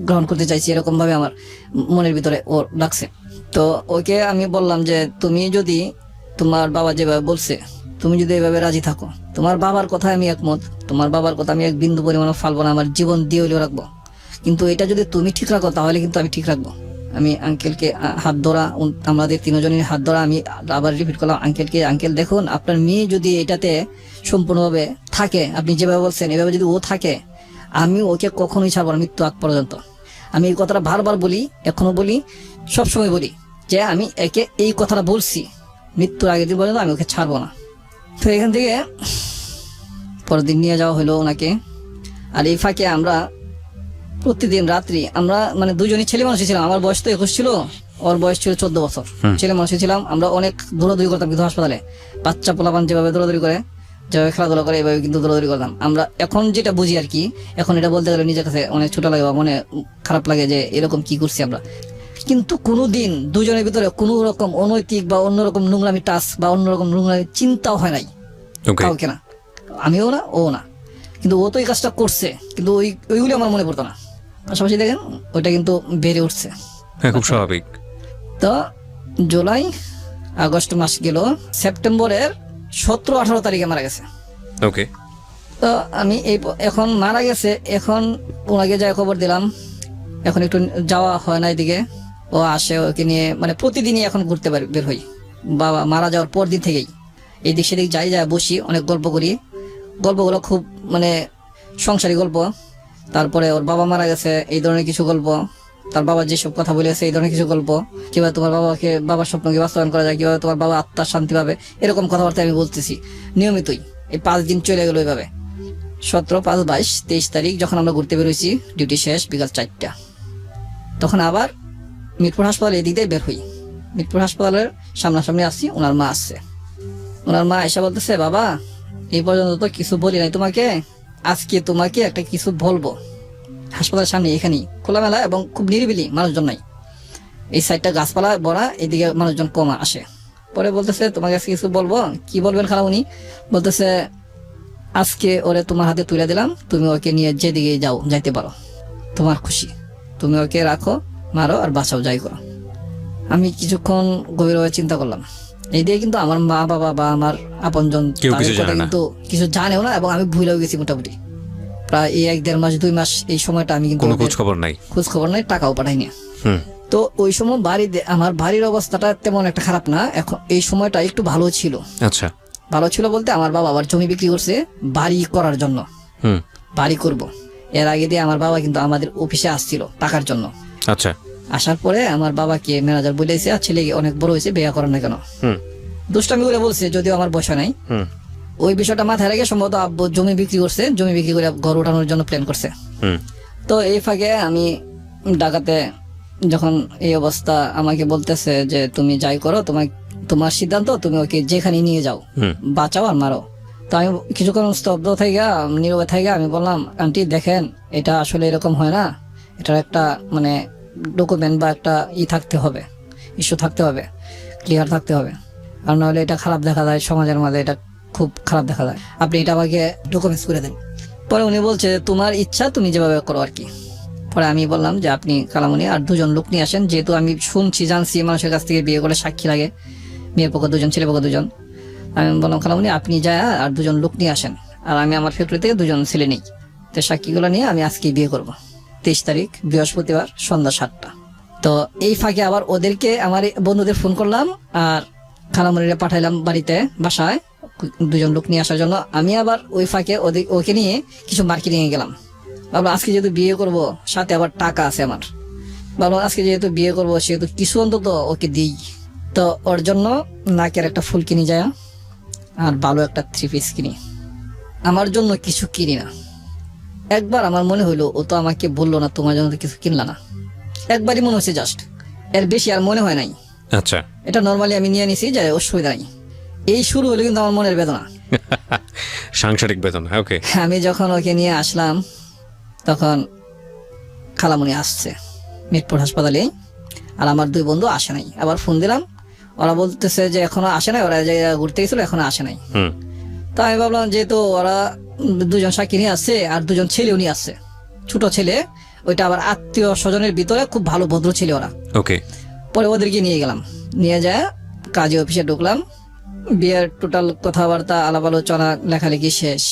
গ্রহণ করতে চাইছি, এরকম ভাবে আমার মনের ভিতরে ও লাগছে। তো ওকে আমি বললাম যে তুমি যদি তোমার বাবা যেভাবে বলছে তুমি যদি এভাবে রাজি থাকো, তোমার বাবার কথা আমি একমত, তোমার বাবার কথা আমি এক বিন্দু পরিমাণ ফালবো না, আমার জীবন দিয়ে হইলেও রাখবো। কিন্তু এটা যদি তুমি ঠিক রাখো তাহলে কিন্তু আমি ঠিক রাখবো। আমি আঙ্কেলকে হাত ধরা, আমাদের তিনজনের হাত ধরা, আমি আবার রিপিট করলাম আঙ্কেলকে, আঙ্কেল দেখুন আপনার মেয়ে যদি এটাতে সম্পূর্ণভাবে থাকে, আপনি যেভাবে বলছেন এভাবে যদি ও থাকে, আমি ওকে কখনোই ছাড়বো না মৃত্যু আগ পর্যন্ত। আমি এই কথাটা বারবার বলি, এখনো বলি, সবসময় বলি যে আমি একে এই কথাটা বলছি, মৃত্যুর আগের দিন পর্যন্ত আমি ওকে ছাড়বো না। তো এখান থেকে পরের দিন নিয়ে যাওয়া হলো ওনাকে। আর এই ফাঁকে আমরা প্রতিদিন রাত্রি আমরা মানে দুজনই ছেলে মানুষই ছিলাম। আমার বয়স তো 21 ছিল, ওর বয়স ছিল 14 বছর। ছেলে মানুষই ছিলাম আমরা, অনেক দৌড়াদৌড়ি করতাম কিন্তু হাসপাতালে। বাচ্চা পোলাপান যেভাবে দৌড়াদৌড়ি করে, যেভাবে খেলাধুলা করে, এভাবে কিন্তু দৌড়াদৌড়ি করতাম আমরা। এখন যেটা বুঝি আর কি, এখন এটা বলতে গেলে নিজের কাছে অনেক ছোট লাগে বা মনে খারাপ লাগে যে এরকম কি করছি আমরা। কিন্তু কোনোদিন দুজনের ভিতরে কোনো রকম অনৈতিক বা অন্যরকম নোংরামি টাচ বা অন্যরকম নোংরামি চিন্তাও হয় নাই কাউকে, না আমিও না ও না। কিন্তু ও তো এই কাজটা করছে, কিন্তু ওইগুলি আমার মনে পড়তো না। পাশাপাশি দেখেন ওইটা কিন্তু বেড়ে উঠছে। হ্যাঁ, খুব স্বাভাবিক। তো জুলাই আগস্ট মাস গেল, সেপ্টেম্বরের 17-18 তারিখে মারা গেছে। ওকে। তো আমি এখন মারা গেছে, এখন ওনাকে যাই খবর দিলাম। এখন একটু যাওয়া হয় না এদিকে, ও আসে, ওকে নিয়ে মানে প্রতিদিনই এখন ঘুরতে বের হই। বাবা মারা যাওয়ার পর দিন থেকেই এদিক সেদিক যাই, বসি, অনেক গল্প করি। গল্পগুলো খুব মানে সংসারী গল্প। তারপরে ওর বাবা মারা গেছে এই ধরনের কিছু গল্প, তার বাবা যেসব কথা বলেছে এই ধরনের কিছু গল্প, কিভাবে তোমার বাবার স্বপ্নকে বাস্তবায়ন করা যায়, কিভাবে তোমার বাবা আত্মার শান্তি পাবে, এরকম কথাবার্তা আমি বলতেছি নিয়মিতই। এই 5 দিন চলে গেল এইভাবে। 17, 5, 22, 23 তারিখ যখন আমরা ঘুরতে বেরোইছি, ডিউটি শেষ বিকাল 4টা, তখন আবার মিরপুর হাসপাতালে এদিক দিয়ে বের হই। মিরপুর হাসপাতালের সামনাসামনি আসছি, ওনার মা আসছে। ওনার মা এসে বলতেছে, বাবা এই পর্যন্ত তো কিছু বলি নাই তোমাকে, আজকে তোমাকে একটা কিছু বলবো। হাসপাতালের সামনে এখানেই খোলামেলা এবং খুব নিরিবিলি, মানুষজন নাই। এই সাইডটা গাছপালা ভরা, এদিকে মানুষজন কম আসে। পরে বলতেছে তোমাকে আজকে কিছু বলবো। কি বলবেন খালামণি? বলতেছে আজকে ওরে তোমার হাতে তুলে দিলাম, তুমি ওকে নিয়ে যেদিকে যাইতে পারো, তোমার খুশি, তুমি ওকে রাখো, মারো আর বাঁচাও, যাই করো। আমি কিছুক্ষণ গভীরভাবে চিন্তা করলাম। এই দিয়ে কিন্তু আমার মা বাবা বা আমার আপনজন কিন্তু কিছু জানেও না, এবং আমি ভুলেও গেছি মোটামুটি। প্রায় এই 1-1.5 মাস 2 মাস এই সময়টা আমি কিন্তু খোঁজ খবর নাই, টাকাও পাঠাইনি। তো ওই সময় আমার বাড়ির অবস্থাটা তেমন একটা খারাপ না, এখন এই সময়টা একটু ভালো ছিল। আচ্ছা, ভালো ছিল বলতে আমার বাবা আবার জমি বিক্রি করছে বাড়ি করার জন্য, বাড়ি করব। এর আগে দিয়ে আমার বাবা কিন্তু আমাদের অফিসে আসছিল টাকার জন্য। আচ্ছা, আসার পরে আমার বাবাকে ম্যানেজার বলেছে, আর ছেলে অনেক বড় হয়েছে, বিয়ে করার না কেন, দুষ্টামি করে বলছে, যদিও আমার বয়স নাই। ওই বিষয়টা মাথায় রেখে সম্ভবত আব্বু জমি বিক্রি করছে, জমি বিক্রি করে ঘর উঠানোর জন্য প্ল্যান করছে। তো এই ফাঁকে আমি ঢাকাতে যখন এই অবস্থা আমাকে বলতেছে যে তুমি যাই করো, তোমার সিদ্ধান্ত, তুমি ওকে যেখানে নিয়ে যাও, বাঁচাও আর মারো। তো আমি কিছুক্ষণ স্তব্ধ থেকে নীরবে থেকে আমি বললাম, আন্টি দেখেন, এটা আসলে এরকম হয় না, এটার একটা মানে ডকুমেন্ট বা একটা থাকতে হবে, ইস্যু থাকতে হবে, ক্লিয়ার থাকতে হবে, আর নাহলে এটা খারাপ দেখা যায় সমাজের মাঝে, এটা খুব খারাপ দেখা যায়, আপনি এটা আমাকে ডকুমেন্টস করে দেন। পরে উনি বলছে তোমার ইচ্ছা, তুমি যেভাবে করো আর কি। পরে আমি বললাম যে আপনি কালামণি আর 2জন লোক নিয়ে আসেন, যেহেতু আমি শুনছি জানছি মানুষের কাছ থেকে বিয়ে করে সাক্ষী লাগে, মেয়ের পক্ষ 2জন, ছেলে পক্ষ 2জন। আমি বললাম কালামণি আপনি যায় আর 2জন লোক নিয়ে আসেন, আর আমি আমার ফ্যাক্টরি থেকে 2জন ছেলে নিই, তো সাক্ষীগুলো নিয়ে আমি আজকে বিয়ে করব, 23 তারিখ বৃহস্পতিবার সন্ধ্যা 7টা। তো এই ফাঁকে আবার ওদেরকে আমার বন্ধুদের ফোন করলাম আর খালামণিরা পাঠাইলাম বাড়িতে, বাসায় 2জন লোক নিয়ে আসার জন্য। আমি আবার ওই ফাঁকে ওকে নিয়ে কিছু মার্কেটিং এ গেলাম। ভাবলাম আজকে যেহেতু বিয়ে করব, সাথে আবার টাকা আছে আমার, ভাবলাম আজকে যেহেতু বিয়ে করব সেহেতু কিছু অন্তত ওকে দিই। তো ওর জন্য নাকের একটা ফুল কিনি যায় আর ভালো একটা 3 পিস কিনি, আমার জন্য কিছু কিনি না। একবার আমার মনে হইলো ও তো আমাকে বললো না তোমার জন্য তো কিছু কিনলা না, একবারই মনে হচ্ছে জাস্ট, এর বেশি আর মনে হয় নাই। আচ্ছা, এটা নর্মালি আমি নিয়ে নিছি যে অসুবিধা নাই। এই শুরু হলো কিন্তু আমার মনের বেদনা, সাংসারিক বেতন। ওকে, আমি যখন ওকে নিয়ে আসলাম তখন খালামণি আসছে মিরপুর হাসপাতালে, আর আমার 2 বন্ধু আসে নাই। আবার ফোন দিলাম, ওরা বলতেছে যে এখনো আসে নাই, ওরা যে ঘুরতে গেছিল এখনো আসে নাই। তো আমি ভাবলাম যেহেতু ওরা 2জন সাক্ষী নিয়ে আসছে আর 2জন ছেলেও নিয়ে আসছে, ছোট ছেলে, ওইটা আবার আত্মীয় স্বজনের ভিতরে খুব ভালো ভদ্র ছেলে ওরা। ওকে, পরে ওদেরকে নিয়ে গেলাম, নিয়ে যায় কাজী অফিসে ঢুকলাম, বিয়ের টোটাল কথাবার্তা আলাপ আলোচনা লেখালেখি শেষ।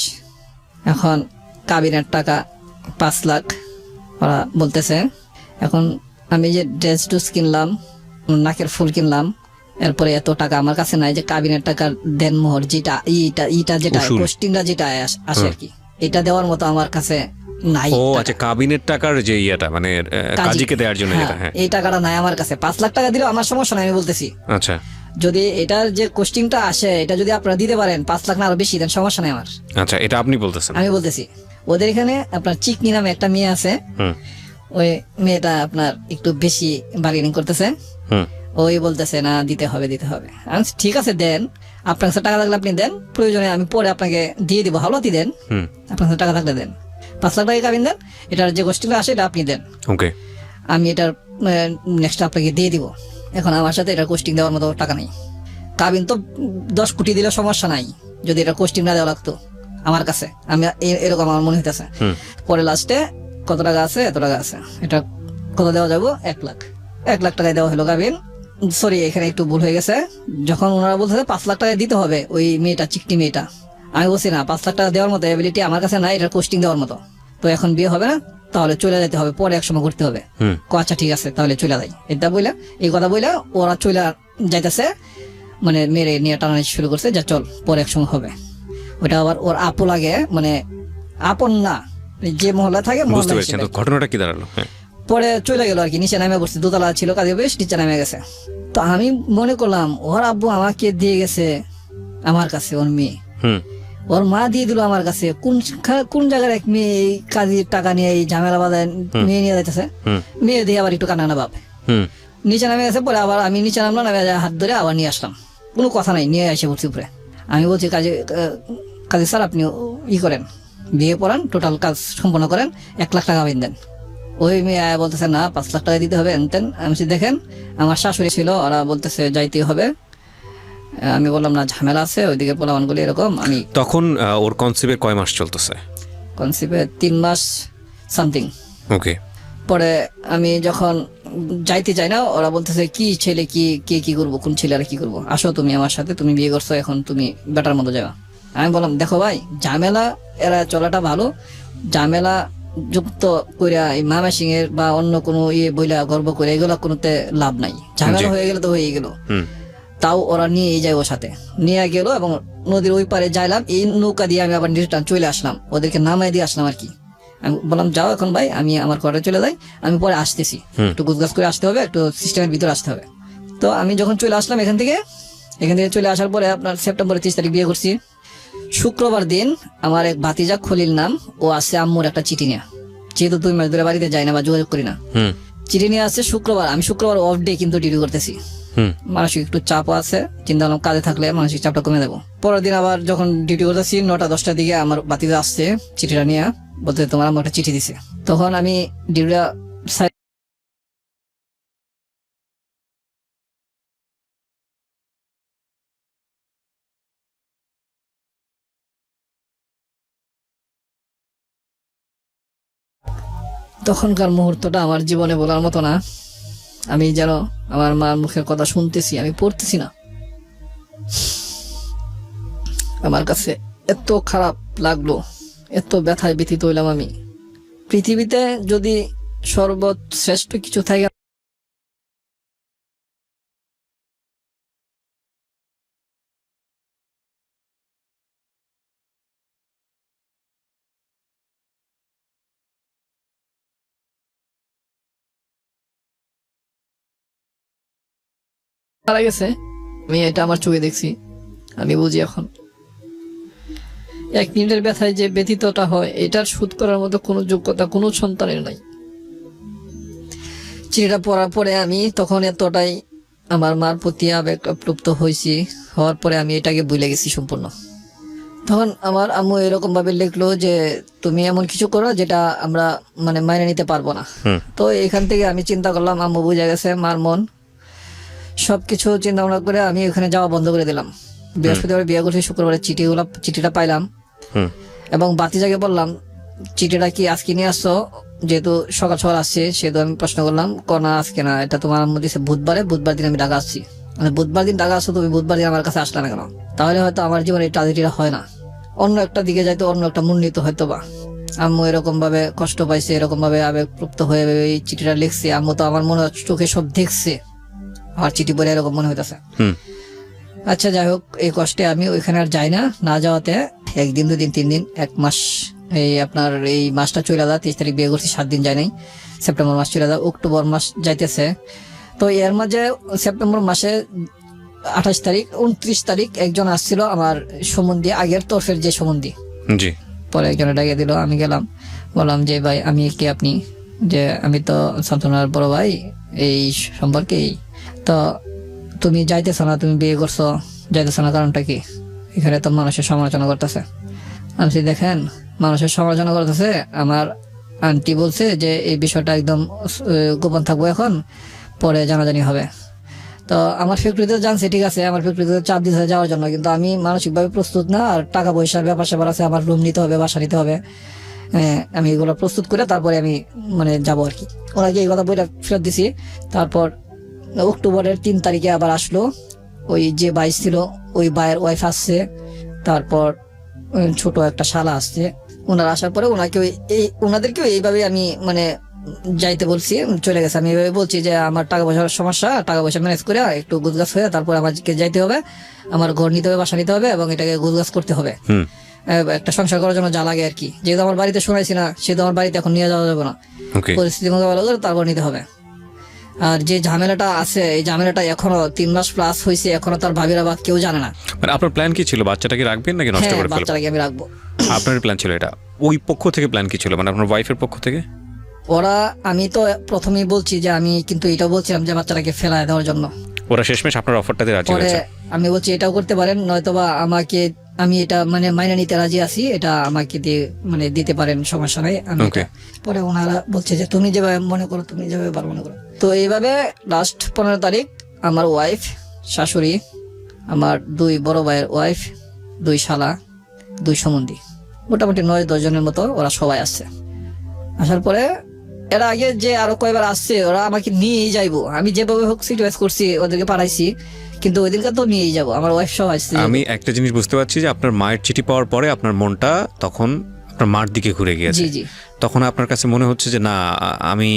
এখন কাবিনের টাকা 5 লাখ ওরা বলতেছে। এখন আমি যে ড্রেস টুস কিনলাম, নাকের ফুল কিনলাম, এরপরে এত টাকা আমার কাছে নাই যে কাবিনের টাকার দেন মোহর, যেটা ইটা যেটা কোস্টিংটা যেটা আসে আর কি, এটা দেওয়ার মতো আমার কাছে নাই। ও আচ্ছা, কাবিনের টাকার যে ইয়েটা মানে কাজীকে দেওয়ার জন্য যেটা, হ্যাঁ, এই টাকাটা নাই আমার কাছে। 5 লাখ টাকা দিলেও আমার সমস্যা নাই, আমি বলতেছি। আচ্ছা, যদি এটার যে কোস্টিংটা আসে এটা যদি আপনারা দিতে পারেন 5 লাখ না আরো বেশি দেন, সমস্যা নাই আমার। আচ্ছা, এটা আপনি বলতেছেন? আমি বলতেছি। ওদের এখানে আপনার চিকনি নামে একটা মেয়ে আছে, ওই মেয়েটা আপনার একটু বেশি বার্গেনিং করতেছে, ওই বলতেছে না দিতে হবে দিতে হবে। আমি ঠিক আছে দেন, আপনার কাছে টাকা থাকলে আপনি দেন, প্রয়োজনে আমি পরে আপনাকে দিয়ে দিব, হাওলাতি দেন, আপনার কাছে টাকা থাকলে দেন, 5 লাখ টাকা কাবিন দেন, এটার যে গোষ্ঠীটা আসে এটা আপনি দেন, ওকে, আমি এটার নেক্সট আপনাকে দিয়ে দিব। এখন আমার সাথে এটার কোস্টিং দেওয়ার মতো টাকা নেই। কাবিন তো 10 কোটি দিলে সমস্যা নাই, যদি এটা কোস্টিং না দেওয়া লাগতো আমার কাছে, আমি এরকম আমার মনে হইতেছে। পরে লাস্টে কত টাকা আছে, এত টাকা আছে, এটা কত দেওয়া যাবো, 1 লাখ। 1 লাখ টাকায় দেওয়া হলো কাবিন। সরি, এখানে একটু ভুল হয়ে গেছে। যখন ওনারা বলতেছে 5 লাখ টাকা দিতে হবে ওই মেয়েটা, চিকটি মেয়েটা, আমি বলছি না 5 লাখ টাকা দেওয়ার মতো এবিলিটি আমার কাছে নাই, এটা কোস্টিং দেওয়ার মতো। তো এখন বিয়ে হবে না, তাহলে চলে যেতে হবে, পরে এক সময় করতে হবে। আচ্ছা ঠিক আছে, তাহলে চলে যাই। এটা বইলা, এই কথা বইলা ওরা চলে যাইতেছে, মানে মেরে নিয়ে টানানি শুরু করছে, যা চল পরে এক সময় হবে। ওটা আবার ওর আপু লাগে, মানে আপন না, যে মহল্লা থাকে বুঝতে পেরেছি। তো ঘটনাটা কি দাঁড়ালো? পরে চলে গেল আর কি, নিচে নামে বসছে, দোতলা ছিল কাজে, বেশ নিচে নামে গেছে। তো আমি মনে করলাম ওর আব্বু আমাকে দিয়ে গেছে আমার কাছে, ওর মেয়ে, ওর মা দিয়ে দিল আমার কাছে। কোন জায়গার এক মেয়ে এই কাজের টাকা নিয়ে এই ঝামেলা বাজায় মেয়ে নিয়ে যাইতেছে, মেয়ে দিয়ে আবার একটু কান্না ভাব, নিচে নামে গেছে। পরে আবার আমি নিচে নামলাম, নামে হাত ধরে আবার নিয়ে আসলাম, কোনো কথা নাই, নিয়ে এসে বলছি উপরে। আমি বলছি কাজে স্যার আপনি করেন, বিয়ে পড়ান, টোটাল কাজ সম্পন্ন করেন, 1 লাখ টাকা দেন। ওই মেয়ে বলতেছে না 5 লাখ টাকা দিতে হবে এনতেন। আমি দেখেন আমার শাশুড়ি ছিল, ওরা বলতেছে যাইতে হবে। আমি বললাম না ঝামেলা আছে, ওইদিকে পোলাপানগুলি এরকম। আমি তখন ওর কনসিভের কয় মাস চলতেছে? কনসিভে 3 মাস সামথিং। ওকে। পরে আমি যখন যাইতে চাই না, ওরা বলতেছে কি ছেলে কি করবো, কোন ছেলে আর কি করবো, আসো তুমি আমার সাথে, তুমি বিয়ে করছো, এখন তুমি বেটার মতো যাবা। আমি বললাম দেখো ভাই, ঝামেলা এরা চলাটা ভালো, ঝামেলা যুক্ত কইরা এই মামা সিং এর বা অন্য কোনো বইলা গর্ব করে এগুলা কোনোতে লাভ নাই। ঝামেলা হয়ে গেলে তো হয়ে গেল। তাও ওরা নিয়ে যাই, ওর সাথে নিয়ে গেল এবং নদীর ওই পারে যাইলাম, এই নৌকা দিয়ে আমি আবার রিটার্ন চলে আসলাম, ওদেরকে নামাই দিয়ে আসলাম আর কি। আমি বললাম যাও এখন ভাই, আমি আমার ঘরে চলে যাই, আমি পরে আসতেছি, একটু গুজগাছ করে আসতে হবে, একটু সিস্টেমের ভিতরে আসতে হবে। তো আমি যখন চলে আসলাম এখান থেকে চলে আসার পরে আপনার সেপ্টেম্বরের 30 তারিখ বিয়ে করছি। শুক্রবার দিন আমার এক ভাতিজা খলিল নাম, ও আসছে আম্মুর একটা চিঠি নিয়ে, যেহেতু 2 মাস ধরে বাড়িতে যাই না বা যোগাযোগ করি না, চিঠি নিয়ে আসছে শুক্রবার, আমি শুক্রবার অফ ডে কিন্তু ডিউটি করতেছি। হুম মানসিক একটু চাপও আছে, চিন্তা করলাম কাজে থাকলে মানসিক চাপটা কমে দেবো। পরের দিন আবার যখন ডিউটি করতেছি 9টা-10টার দিকে আমার বাতিতে আসছে চিঠিটা নিয়ে, বলতে তোমার আমার একটা চিঠি দিছে। তখন আমি ডিউটিটা তখনকার মুহূর্তটা আমার জীবনে বলার মতো না। আমি যেন আমার মার মুখের কথা শুনতেছি, আমি পড়তেছি না। আমার কাছে এত খারাপ লাগলো, এত ব্যথায় ব্যথিত হইলাম আমি। পৃথিবীতে যদি সর্বশ্রেষ্ঠ কিছু থাকে মারা গেছে, আমি এটা আমার চোখে দেখছি, আমি বুঝি এখন। 1 মিনিটের ব্যথায় যে ব্যথিতটা হয়, এটার শোধ করার মতো কোনো যোগ্যতা কোনো সন্তানের নাই। চিঠিটা পড়ার পরে আমি তখন এতটাই আমার মার প্রতি আবেগ আপ্লুপ্ত হয়েছি, হওয়ার পরে আমি এটাকে ভুলে গেছি সম্পূর্ণ। তখন আমার আম্মু এরকম ভাবে লিখলো যে তুমি এমন কিছু করো যেটা আমরা মানে মাইনে নিতে পারবো না। তো এখান থেকে আমি চিন্তা করলাম আম্মু বুঝে গেছে মার মন, সবকিছু চিন্তা ভাবনা করে আমি ওখানে যাওয়া বন্ধ করে দিলাম। বৃহস্পতিবার বিয়ে করছি, শুক্রবারে চিঠিটা পাইলাম এবং বাতিজাকে বললাম চিঠিটা কি আজকে নিয়ে আসছো, যেহেতু সকাল সকাল আসছে, সেহেতু আমি প্রশ্ন করলাম না আজকে না, এটা তোমার আম্মু দিছে বুধবার দিন আমি ঢাকা আসছি। মানে বুধবার দিন ঢাকা আসছো, তুমি বুধবার দিন আমার কাছে আসলে না কেন? তাহলে হয়তো আমার জীবনে এই ট্রাজেডিটা হয় না, অন্য একটা দিকে যাইতো, অন্য একটা মূল্যিত হয়তো বা। আম্মু এরকম ভাবে কষ্ট পাইছে, এরকম ভাবে আবেগপ্লুপ্ত হয়ে এই চিঠিটা লিখছে। আম্মু তো আমার মনে হচ্ছে চোখে সব দেখছে, আর চিঠি পড়ে এরকম মনে হইতেছে। আচ্ছা যাই হোক, এই কষ্টে আমি ওইখানে আর যাই না। না যাওয়াতে 1 দিন 2 দিন 3 দিন 1 মাস, এই আপনার এই মাসটা চলে যায়। 23 তারিখ বিয়ে করছি, 7 দিন যায় নাই। সেপ্টেম্বর মাস চলে যায়, অক্টোবর মাস যাইতেছে। তো এর মাঝে সেপ্টেম্বর মাসে 28 তারিখ 29 তারিখ একজন আসছিল আমার সম্বন্ধী, আগের তরফের যে সম্বন্ধী। জি। পরে একজনে ডাকিয়ে দিল, আমি গেলাম, বললাম যে ভাই আমি কি আপনি, যে আমি তো শান্তনার বড় ভাই এই সম্পর্কেই। তো তুমি যাইতেছ না, তুমি বিয়ে করছো, যাইতেছ না কারণটা কি? এখানে তো মানুষের সমালোচনা করতেছে। আমি দেখেন মানুষের সমালোচনা করতেছে, আমার আন্টি বলছে যে এই বিষয়টা একদম গোপন থাকবো, এখন পরে জানাজানি হবে। তো আমার ফ্যাক্টরিতে জানছে, ঠিক আছে, আমার ফ্যাক্টরিতে চাপ দিতে যাওয়ার জন্য, কিন্তু আমি মানসিকভাবে প্রস্তুত না। আর টাকা পয়সার ব্যাপার স্যাপার আছে, আমার রুম নিতে হবে, বাসা নিতে হবে, আমি এগুলো প্রস্তুত করে তারপরে আমি মানে যাবো আর কি। ওনাকে এই কথা বইটা ফেরত দিছি। তারপর অক্টোবরের 3 তারিখে আবার আসলো, ওই যে ভাই ছিল ওই ভাইয়ের ওয়াইফ আসছে, তারপর ছোট একটা শালা আসছে। ওনারা আসার পরে ওনাদেরকেও এইভাবে আমি মানে যাইতে বলছি, চলে গেছে। আমি এইভাবে বলছি যে আমার টাকা পয়সার সমস্যা, টাকা পয়সা ম্যানেজ করে একটু গুজগাছ হয়ে তারপর আমাকে যাইতে হবে, আমার ঘর নিতে হবে, বাসা নিতে হবে এবং এটাকে গুজগাছ করতে হবে, একটা সংসার করার জন্য যা লাগে আর কি। যেহেতু আমার বাড়িতে শোনাইছি না, সেহেতু আমার বাড়িতে এখন নিয়ে যাওয়া যাবে না, পরিস্থিতি মোকাবেলা করে তারপর নিতে হবে। আর যে ঝামেলাটা আছে, এই ঝামেলাটা এখনো 3 মাস প্লাস হয়েছে, এখনো তার ভাবিরা বা কেউ জানে না। মানে আপনার প্ল্যান কি ছিল, বাচ্চাটাকে রাখবেন নাকি নষ্ট করে ফেলবেন? বাচ্চাটাকে আমি রাখবো। আপনার প্ল্যান ছিল এটা, ওই পক্ষ থেকে প্ল্যান কি ছিল, মানে আপনার ওয়াইফের পক্ষ থেকে? ওরা, আমি তো প্রথমেই বলছি যে আমি কিন্তু এটাও বলছিলাম যে বাচ্চাটাকে ফেলায় দেওয়ার জন্য। ওরা শেষমেশ আপনার অফারটাতে রাজি হয়েছে? আমি বলছি এটাও করতে পারেন, নয়তোবা আমাকে, আমি এটা মানে মাইনে নিতে রাজি আছি, এটা আমাকে দিয়ে মানে দিতে পারেন, সমস্যা নাই। আমি পরে ওনারা বলছে যে তুমি যেভাবে মনে করো, তুমি যেভাবে ভালো মনে করো। তো এইভাবে লাস্ট 15 তারিখ আমার ওয়াইফ, শাশুড়ি, আমার 2 বড় ভাইয়ের ওয়াইফ, 2 শালা, 2 সম্বন্ধী, মোটামুটি 9-10 জনের মতো ওরা সবাই আসছে। আসার পরে এরা আগে যে আরো কয়েকবার আসছে, ওরা আমাকে নিয়েই যাইবো, আমি যেভাবে হোক সিরিয়াস করছি, ওদেরকে পাঠাইছি, কিন্তু ওই দিনকার তো নিয়েই যাবো, আমার ওয়াইফ সহ আসছে। আমি একটা জিনিস বুঝতে পারছি যে আপনার মায়ের চিঠি পাওয়ার পরে আপনার মনটা তখন আপনার মার দিকে ঘুরে গিয়েছে। জি। তখন আপনার কাছে মনে হচ্ছে যে না, আমি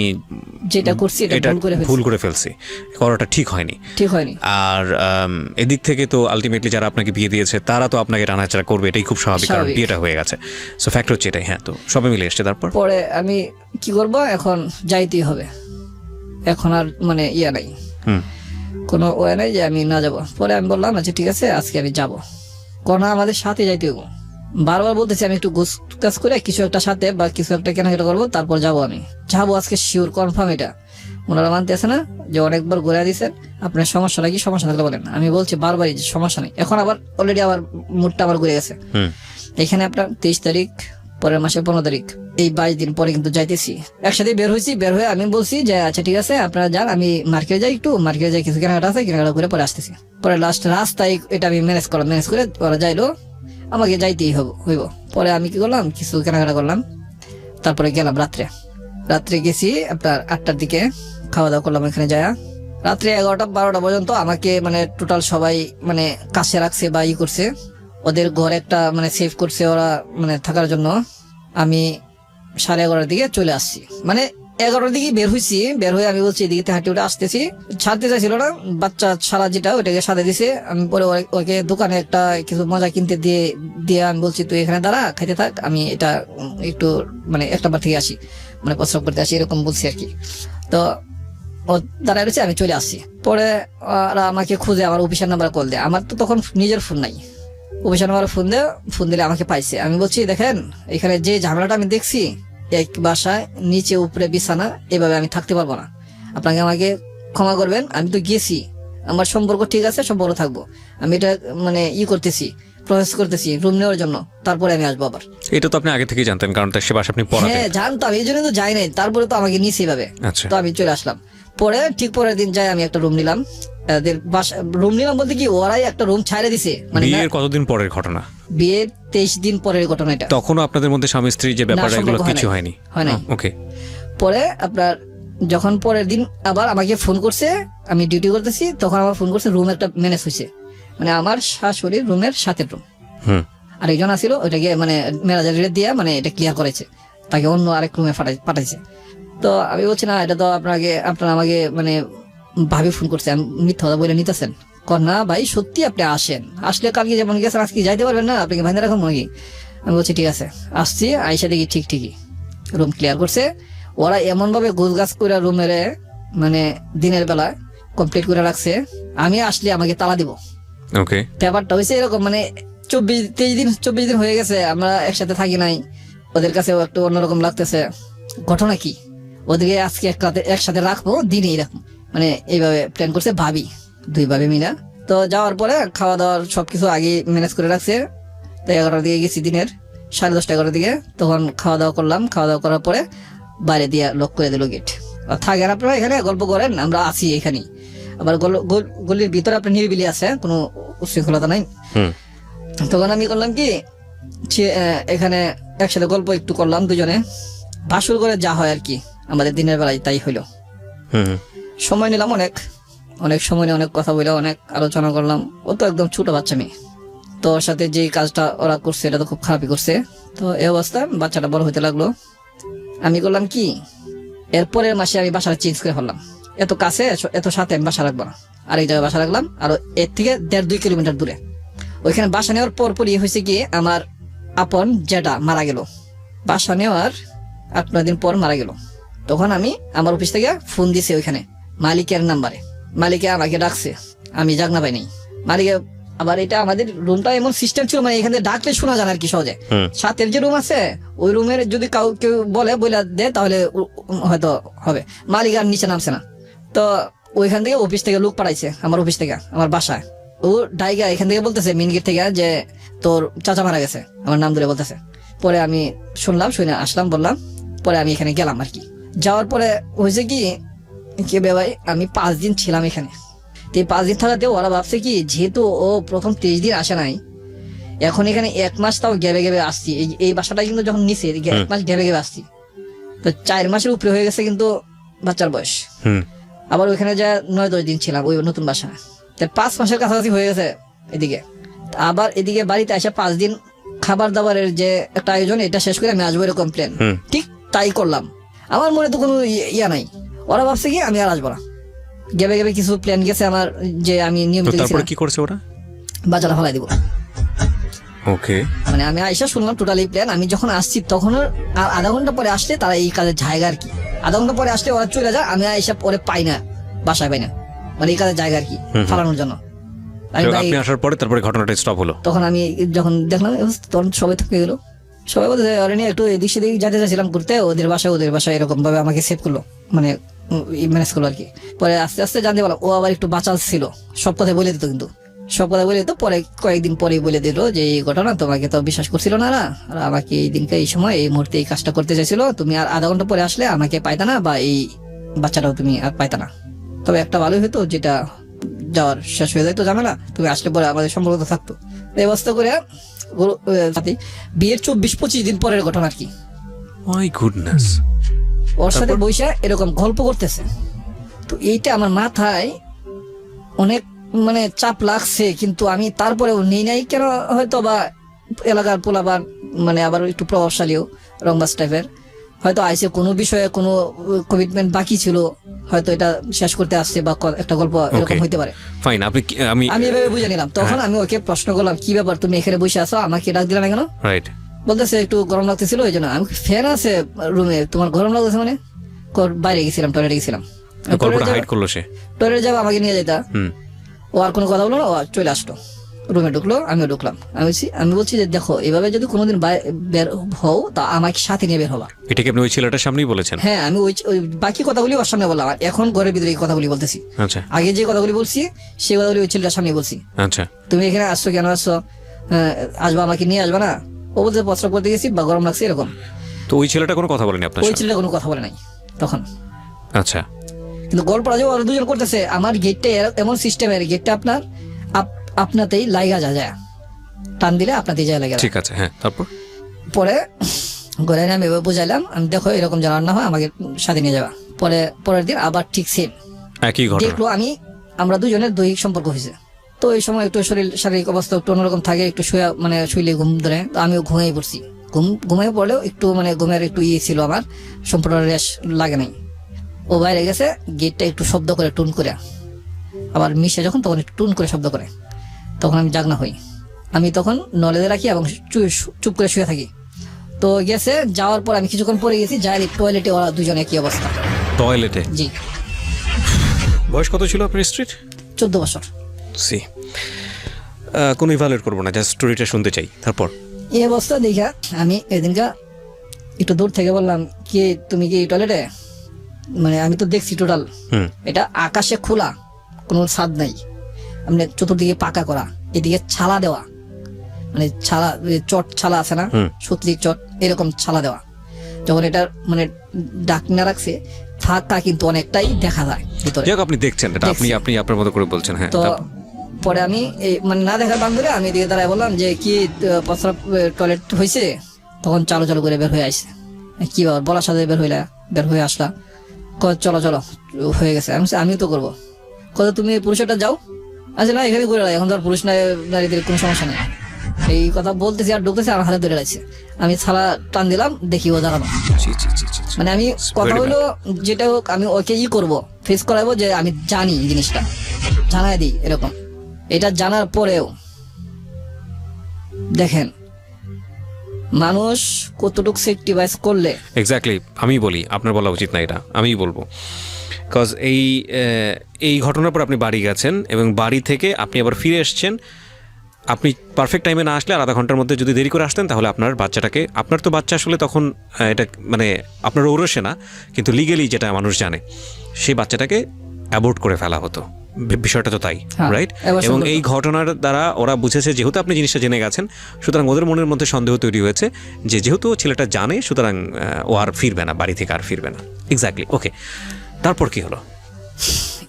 যেটা করছি এটা ভুল করে ফেলছি, করাটা ঠিক হয়নি। আর এদিক থেকে তো আলটিমেটলি যারা আপনাকে বিয়ে দিয়েছে তারা তো আপনাকে টানাচাড়া করবে, এটাই খুব স্বাভাবিক, কারণ বিয়েটা হয়ে গেছে। সো ফ্যাক্ট হচ্ছে এটাই। হ্যাঁ, তো সবাই মিলে এসছে। তারপর পরে আমি কি করব, এখন যাইতেই হবে, এখন আর মানে ইয়া নাই, কোনো ওয়ে নাই যে আমি না যাব। পরে আমি বললাম আচ্ছা ঠিক আছে, আজকে আমি যাব, কোন আমাদের সাথে যাইতে হবো। বারবার বলতেছি আমি একটু গোছ কাজ করে কিছু একটা সাথে বা কিছু একটা কেনাকাটা করবো, তারপর যাবো, আমি যাবো আজকে শিওর, কনফার্ম এটা। ওনারা মানতেছে না যে অনেকবার ঘুরে দিচ্ছেন, আপনার সমস্যাটা কি, সমস্যা থাকলে বলেন। আমি বলছি বারবারই যে সমস্যা নেই। এখন আবার অলরেডি আবার মুডটা আবার ঘুরে গেছে। এখানে আপনার 23 তারিখ, পরের মাসে 15 তারিখ, এই 22 দিন পরে কিন্তু যাইতেছি। একসাথে বের হয়েছি, বের হয়ে আমি বলছি যে আচ্ছা ঠিক আছে আপনারা যান, আমি মার্কেটে যাই, একটু মার্কেটে যাই, কিছু কেনাকাটা আছে, কেনাকাটা করে পরে আসতেছি। পরে লাস্ট রাস্তায় এটা আমি ম্যানেজ করলাম, ম্যানেজ করে ওরা যাইলো, আমাকে যাইতেই হইব। পরে আমি কি করলাম, কিছু কেনাকাটা করলাম, তারপরে গেলাম রাত্রে গেছি আপনার 8টার দিকে, খাওয়া দাওয়া করলাম এখানে যায়। রাত্রে 11টা 12টা পর্যন্ত আমাকে মানে টোটাল সবাই মানে কাছে রাখছে বা ই করছে, ওদের ঘর একটা মানে সেভ করছে ওরা মানে থাকার জন্য। আমি 11:30 দিকে চলে আসছি, মানে 11টার দিকে বের হয়েছি। বের হয়ে আমি বলছি এদিকে হাঁটি উঠে আসতেছি, ছাড়তে চাইছিল না, বাচ্চা ছাড়া যেটা ওইটাকে সাথে দিছে। আমি পরে ওকে দোকানে একটা কিছু মজা কিনতে দিয়ে আমি বলছি তুই এখানে দাঁড়া, খাইতে থাক, আমি এটা একটু মানে একটা বার থেকে আসি, মানে প্রস্রাব করতে আসি, এরকম বলছি আর কি। তো ও দাঁড়ায় রয়েছে, আমি চলে আসছি। পরে ওরা আমাকে খুঁজে আমার অফিসের নাম্বারে কল দেয়। আমার তো তখন নিজের ফোন নাই, অফিসের নাম্বারে ফোন দিলে আমাকে পাইছে। আমি বলছি দেখেন এখানে যে ঝামেলাটা আমি দেখছি, এক বাসায় নিচে উপরে বিছানা, এভাবে আমি থাকতে পারবো না, আপনাকে আমাকে ক্ষমা করবেন। আমি তো গেছি, আমার সম্পর্ক ঠিক আছে, সম্পর্ক থাকবো, আমি এটা মানে করতেছি, প্রসেস করতেছি রুম নেওয়ার জন্য, তারপরে আমি আসবো আবার। এটা তো আপনি আগে থেকেই জানতেন, কারণ তার সে বাসা আপনি পড়াতেন। হ্যাঁ জানতাম, এই জন্য তো যাই নাই, তারপরে তো আমাকে নিয়েছে এইভাবে। আচ্ছা। তো আমি চলে আসলাম। পরে ঠিক পরের দিন যাই আমি একটা রুম নিলাম, এদের বাসা রুম নিলাম বলতে কি ওরাই একটা রুম ছাইড়ে দিছে, মানে বিয়ের কতদিন পরের ঘটনা? বিয়ের 23 দিন পরের ঘটনা এটা। তখনও আপনাদের মধ্যে স্বামী স্ত্রী যে ব্যাপারটা, এগুলো কিছু হয়নি? হয় নাই। ওকে। পরে আপনার যখন পরের দিন আবার আমাকে ফোন করছে, আমি ডিউটি করতেছি, তখন আমার ফোন করছে রুম একটা ম্যানেজ হয়েছে, মানে আমার শাশুড়ির রুমের সাথে রুম, আরেকজন আসছিল ওইটাকে মানে ম্যানেজার দিয়ে মানে এটা ক্লিয়ার করেছে, তাকে অন্য আরেক রুমে পাঠাইছে। তো আমি বলছি না, এটা তো আপনারা আমাকে মানে ভাবি ফোন করছে, আমি মিথ্যা কথা বলে নিতেছেন। না ভাই সত্যি আপনি আসেন, আসলে কালকে যেমন গেছেন আজকে যাইতে পারবেন না, আপনাকে ভাইনা রাখুন নাকি? আমি বলছি ঠিক আছে আসছি। আইসা দেখি ঠিকই রুম ক্লিয়ার করছে। ওরা এমন ভাবে গোছ গাছ করে রুমের মানে দিনের বেলা কমপ্লিট করে রাখছে, আমি আসলে আমাকে তালা দিব। ওকে। ব্যাপারটা হয়েছে এরকম, মানে 24 দিন হয়ে গেছে আমরা একসাথে থাকি নাই, ওদের কাছেও একটু অন্যরকম লাগতেছে। ঘটনা কি, ওদেরকে আজকে একসাথে রাখবো, দিনেই রাখবো, মানে এইভাবে প্ল্যান করছে ভাবি, দুই ভাবি মিলা। তো যাওয়ার পরে খাওয়া দাওয়ার সবকিছু আগে ম্যানেজ করে রাখছে। তো 11টার দিকে গেছি, দিনের 10:30 11টার দিকে, তখন খাওয়া দাওয়া করলাম। খাওয়া দাওয়া করার পরে বাইরে দিয়ে লক করে দিল গেট। থাকেন আপনারা এখানে, গল্প করেন, আমরা আছি এখানেই। আবার গলির ভিতরে আপনার নিরিবিলি আছে, কোনো উশৃঙ্খলতা নাই। তখন আমি করলাম কি, এখানে একসাথে গল্প একটু করলাম দুজনে, বাসর করে যা হয় আর কি আমাদের দিনের বেলায় তাই হইলো। সময় নিলাম অনেক সময় নিয়ে অনেক কথা বলে অনেক আলোচনা করলাম। ও তো একদম ছোট বাচ্চা মেয়ে, তো ওর সাথে যে কাজটা ওরা করছে এটা তো খুব খারাপই করছে। তো এই অবস্থা বাচ্চাটা বড় হতে লাগলো। আমি করলাম কি, এরপরের মাসে আমি বাসাটা চেঞ্জ করে ফেললাম। এত কাছে এত সাথে আমি বাসা রাখবো না, আরেক জায়গায় বাসা রাখলাম, আর এর থেকে 1.5-2 কিলোমিটার দূরে। ওইখানে বাসা নেওয়ার পরপরই হয়েছে কি, আমার আপন যেটা মারা গেল, বাসা নেওয়ার 8-9 দিন পর মারা গেল। তখন আমি আমার অফিস থেকে ফোন দিছি ওইখানে মালিকের নাম্বারে, মালিকে আমাকে ডাকছে, আমি জাগনা পাই নাই। মালিকে আবার এটা আমাদের রুমটা এমন সিস্টেম ছিল, মানে এখানে ডাকলে শোনা যায় আর কি সহজে। সাথের যে রুম আছে ওই রুমের যদি কেউ বলে দেয় তাহলে হয়তো হবে। মালিক আর নিচে নামছে না, তো ওইখান থেকে অফিস থেকে লোক পাঠাইছে আমার অফিস থেকে আমার বাসায়। ও ডাইগা এখান থেকে বলতেছে মেন গেট থেকে যে তোর চাচা মারা গেছে, আমার নাম ধরে বলতেছে। পরে আমি শুনলাম, শুনে আসলাম, বললাম। পরে আমি এখানে গেলাম আর কি। যাওয়ার পরে হয়েছে কি ভাই, আমি 5 দিন ছিলাম এখানে। তো 5 দিন থাকাতে ওরা ভাবছে কি, যেহেতু ও প্রথম 23 দিন আসে নাই, এখন এখানে 1 মাস তাও গেবে আসছি। এই বাসাটা কিন্তু যখন নিচে 1 মাস গেবে আসছি, তো 4 মাসের উপরে হয়ে গেছে কিন্তু বাচ্চার বয়স। আবার ওইখানে যা 9-10 দিন ছিলাম ওই নতুন বাসা, 5 মাসের কাছাকাছি হয়ে গেছে এদিকে। আবার এদিকে বাড়িতে এসে 5 দিন খাবার দাবারের যে একটা আয়োজন, এটা শেষ করে আমি আসবো এরকম প্ল্যান, ঠিক তাই করলাম। আমার মনে তো কোনো ইয়া নাই, ওরা ভাবছে কি আমি আর আসবো না। গেবে কিছু প্ল্যান গেছে আমার, যে আমি নিয়মিত কি করছে ওরা, বাজারে ফেলাই দিব। ওকে, মানে আমি আইসা শুনলাম টোটালি প্ল্যান। আমি যখন আসছি তখন আর আধা ঘন্টা পরে আসলে তারা এই কাজের জায়গা আর কি, আধা ঘন্টা পরে আসলে ওরা চলে যায়, আমি আইসা পরে পাই না, বাসায় পাই না, মানে এই কাজের জায়গা আর কি ফালানোর জন্য। আপনি আসার পরে তারপরে ঘটনাটা স্টপ হলো। তখন আমি যখন দেখলাম তখন সবাই থেকে গেলো, সবাই বলতে একটু এদিক সেদিক যেতে চাইছিলাম ঘুরতে, ওদের বাসায় এরকম ভাবে আমাকে সেভ করলো, মানে ম্যানেজ করলো আর কি। পরে আস্তে আস্তে জানতে পারলাম ও আবার একটু বাচাল ছিল, সব কথা বলে দিত, কিন্তু সব কথা বলে দিত। পরে কয়েকদিন পরে বলে দিল যে এই ঘটনা, তোমাকে তো বিশ্বাস করছিল না, আর আমাকে এই দিনকে এই সময় এই মুহূর্তে এই কাজটা করতে চাইছিল, তুমি আর আধা ঘন্টা পরে আসলে আমাকে পাইতা না, বা এই বাচ্চাটাও তুমি আর পাইতা না। তবে একটা ভালোই হতো, যেটা যাওয়ার শেষ হয়ে যাইতো ঝামেলা, তুমি আসলে পরে আমাদের সম্পর্ক থাকতো। এই অবস্থা করে বিয়ের 24-25 দিন পরের ঘটনা আর কি। My goodness. ওর সাথে বৈশা এরকম গল্প করতেছে, তো এইটা আমার মাথায় অনেক মানে চাপ লাগছে, কিন্তু আমি তারপরেও নেই নাই কেন, হয়তো বা এলাকার পোলাবার মানে আবার একটু প্রভাবশালীও রংবাস টাইপের, হয়তো আইসে কোনো বিষয়ে কোনো কমিটমেন্ট বাকি ছিল, হয়তো এটা শেষ করতে আসছে, বা একটা গল্প এরকম হইতে পারে। ফাইন, আপনি আমি এভাবে বুঝে নিলাম। তখন আমি ওকে প্রশ্ন করলাম, কি ব্যাপার তুমি এখানে বসে আছো, আমাকে ডাক দিলে না কেন? রাইট। বলতেছে একটু গরম লাগতেছিল এই জন্য। আমি ফ্যান আছে রুমে, তোমার গরম লাগতেছে মানে? বাইরে গেছিলাম, টয়লেটে গেছিলাম। গল্পটা হাইড করলো সে। টয়লেটে যাবো, আমাকে নিয়ে যেতা। ও আর কোনো কথা বললো না, ও চলে আসলো, রুমে ঢুকলো, আমিও ঢুকলাম। আমি বলছি যে দেখো, এভাবে যদি কোনোদিন বের হও তা আমাকে সাথে নিয়ে বের হবা। এটা কি আপনি ওই ছেলেটার সামনেই বলেছেন? হ্যাঁ, আমি ওই বাকি কথাগুলি ওর সামনে বললাম, আর এখন ঘরের ভিতরে এই কথাগুলি বলতেছি। আচ্ছা আগে যে কথাগুলি বলছি সেই কথাগুলি ওই ছেলেটার সামনে বলছি। আচ্ছা। তুমি এখানে আসছো কেন, আসছো আসবা, আমাকে নিয়ে আসবা না? ও বলতে প্রস্রাব করতে গেছি বা গরম লাগছে এরকম। তো ওই ছেলেটা কোনো কথা বলেনি আপনার ওই সাথে? ছেলেটা কোনো কথা বলে নাই তখন। আচ্ছা। কিন্তু গল্পটা যে ওরা দুজন করতেছে, আমার গেটটা এমন সিস্টেমের, গেটটা আপনাতেই লাইগা যায়, টান দিলে আপনাতেই যায় লাগা। ঠিক আছে, হ্যাঁ। তারপর পরে ঘরে আমি এভাবে বুঝাইলাম, আমি দেখো এরকম জানার না হয় আমাকে সাথে নিয়ে যাবা। পরের দিন আবার ঠিক সেম একই ঘটনা। দেখলো আমরা দুজনের দৈহিক সম্পর্ক হয়েছে। তো এই সময় একটু শারীরিক অবস্থা একটু অন্যরকম থাকে, একটু শুইলে ঘুম ধরে, তো আমিও ঘুমিয়ে পড়ছি। ঘুমিয়ে পড়লেও একটু মানে ঘুমের একটু ছিল, আমার সম্পূর্ণ রেশ লাগে নাই। ও বাইরে গেছে, গেটটা একটু শব্দ করে টুন করে, আবার মিশে যখন তখন একটু টুন করে শব্দ করে, তখন আমি জাগনা হই। আমি তখন নলেজে রাখি এবং চুপ করে শুয়ে থাকি। তো গেছে, যাওয়ার পর আমি কিছুক্ষণ পরে গেছি, যাই টয়লেটে ওরা দুজন একই অবস্থা। টয়লেটে? জি। বয়স কত ছিল আপনার স্ত্রীর? 14 বছর। সি, কোনো ইভালুয়েট করবো না, জাস্ট স্টোরিটা শুনতে চাই। তারপর এই অবস্থা দেখা আমি এদিনকা একটু দূর থেকে বললাম, কি তুমি কি টয়লেটে? মানে আমি তো দেখছি টোটাল এটা আকাশে খোলা, কোনো ছাদ নাই, মানে চতুর্দিকে পাকা করা, এদিকে ছালা দেওয়া, মানে ছালা চট ছালা আছে না, সত্যি চট এরকম ছালা দেওয়া। যখন এটা মানে ডাকনা রাখছে ফাঁকা, কিন্তু অনেকটাই দেখা যায় ভিতরে। যাক, আপনি দেখছেন এটা, আপনি আপনার মতো করে বলছেন। হ্যাঁ। তো পরে আমি মানে না দেখার বান ধরে আমি এদিকে দাঁড়ায় বললাম যে কি প্রস্রাব টয়লেট হয়েছে? তখন চালু চালু করে বের হয়ে আসছে। কি ব্যাপার, বলার সাথে বের হয়ে আসলা? চলো হয়ে গেছে। আমিও তো করবো। কত তুমি পুরুষটা যাও? আচ্ছা না, এখানে করে এখন তো আর পুরুষ নারীদের কোনো সমস্যা নেই। এই কথা বলতেছি আর ঢুকতেছি, আমার হাতে ধরে লাগছে। আমি ছালা টান দিলাম, দেখি ও দাঁড়ানো। মানে আমি কথা হইলো যেটা হোক, আমি ওকে করবো, ফেস করাবো যে আমি জানি জিনিসটা, জানাই দিই এরকম। এটা জানার পরেও দেখেন মানুষ কতটুকু সেক্রিফাইস করলে। এক্স্যাক্টলি, আমি বলি আপনার বলা উচিত না, এটা আমিই বলবো। বিকজ এই ঘটনার পর আপনি বাড়ি গেছেন এবং বাড়ি থেকে আপনি আবার ফিরে এসছেন। আপনি পারফেক্ট টাইমে না আসলে আর আধা ঘন্টার মধ্যে যদি দেরি করে আসতেন, তাহলে আপনার বাচ্চাটাকে, আপনার তো বাচ্চা আসলে তখন এটা মানে আপনার ঔরসে না, কিন্তু লিগেলি যেটা মানুষ জানে, সেই বাচ্চাটাকে অ্যাবর্ট করে ফেলা হতো। বিষয়টা তো তাই, রাইট? এবং এই ঘটনার দ্বারা ওরা বুঝেছে, যেহেতু আপনি জিনিসটা জেনে গেছেন, সুতরাং ওদের মনের মধ্যে সন্দেহ তৈরি হয়েছে যে যেহেতু ছেলেটা জানে, সুতরাং ও আর ফিরবে না, বাড়ি থেকে আর ফিরবে না। এক্স্যাক্টলি। ওকে, তারপর কি হলো?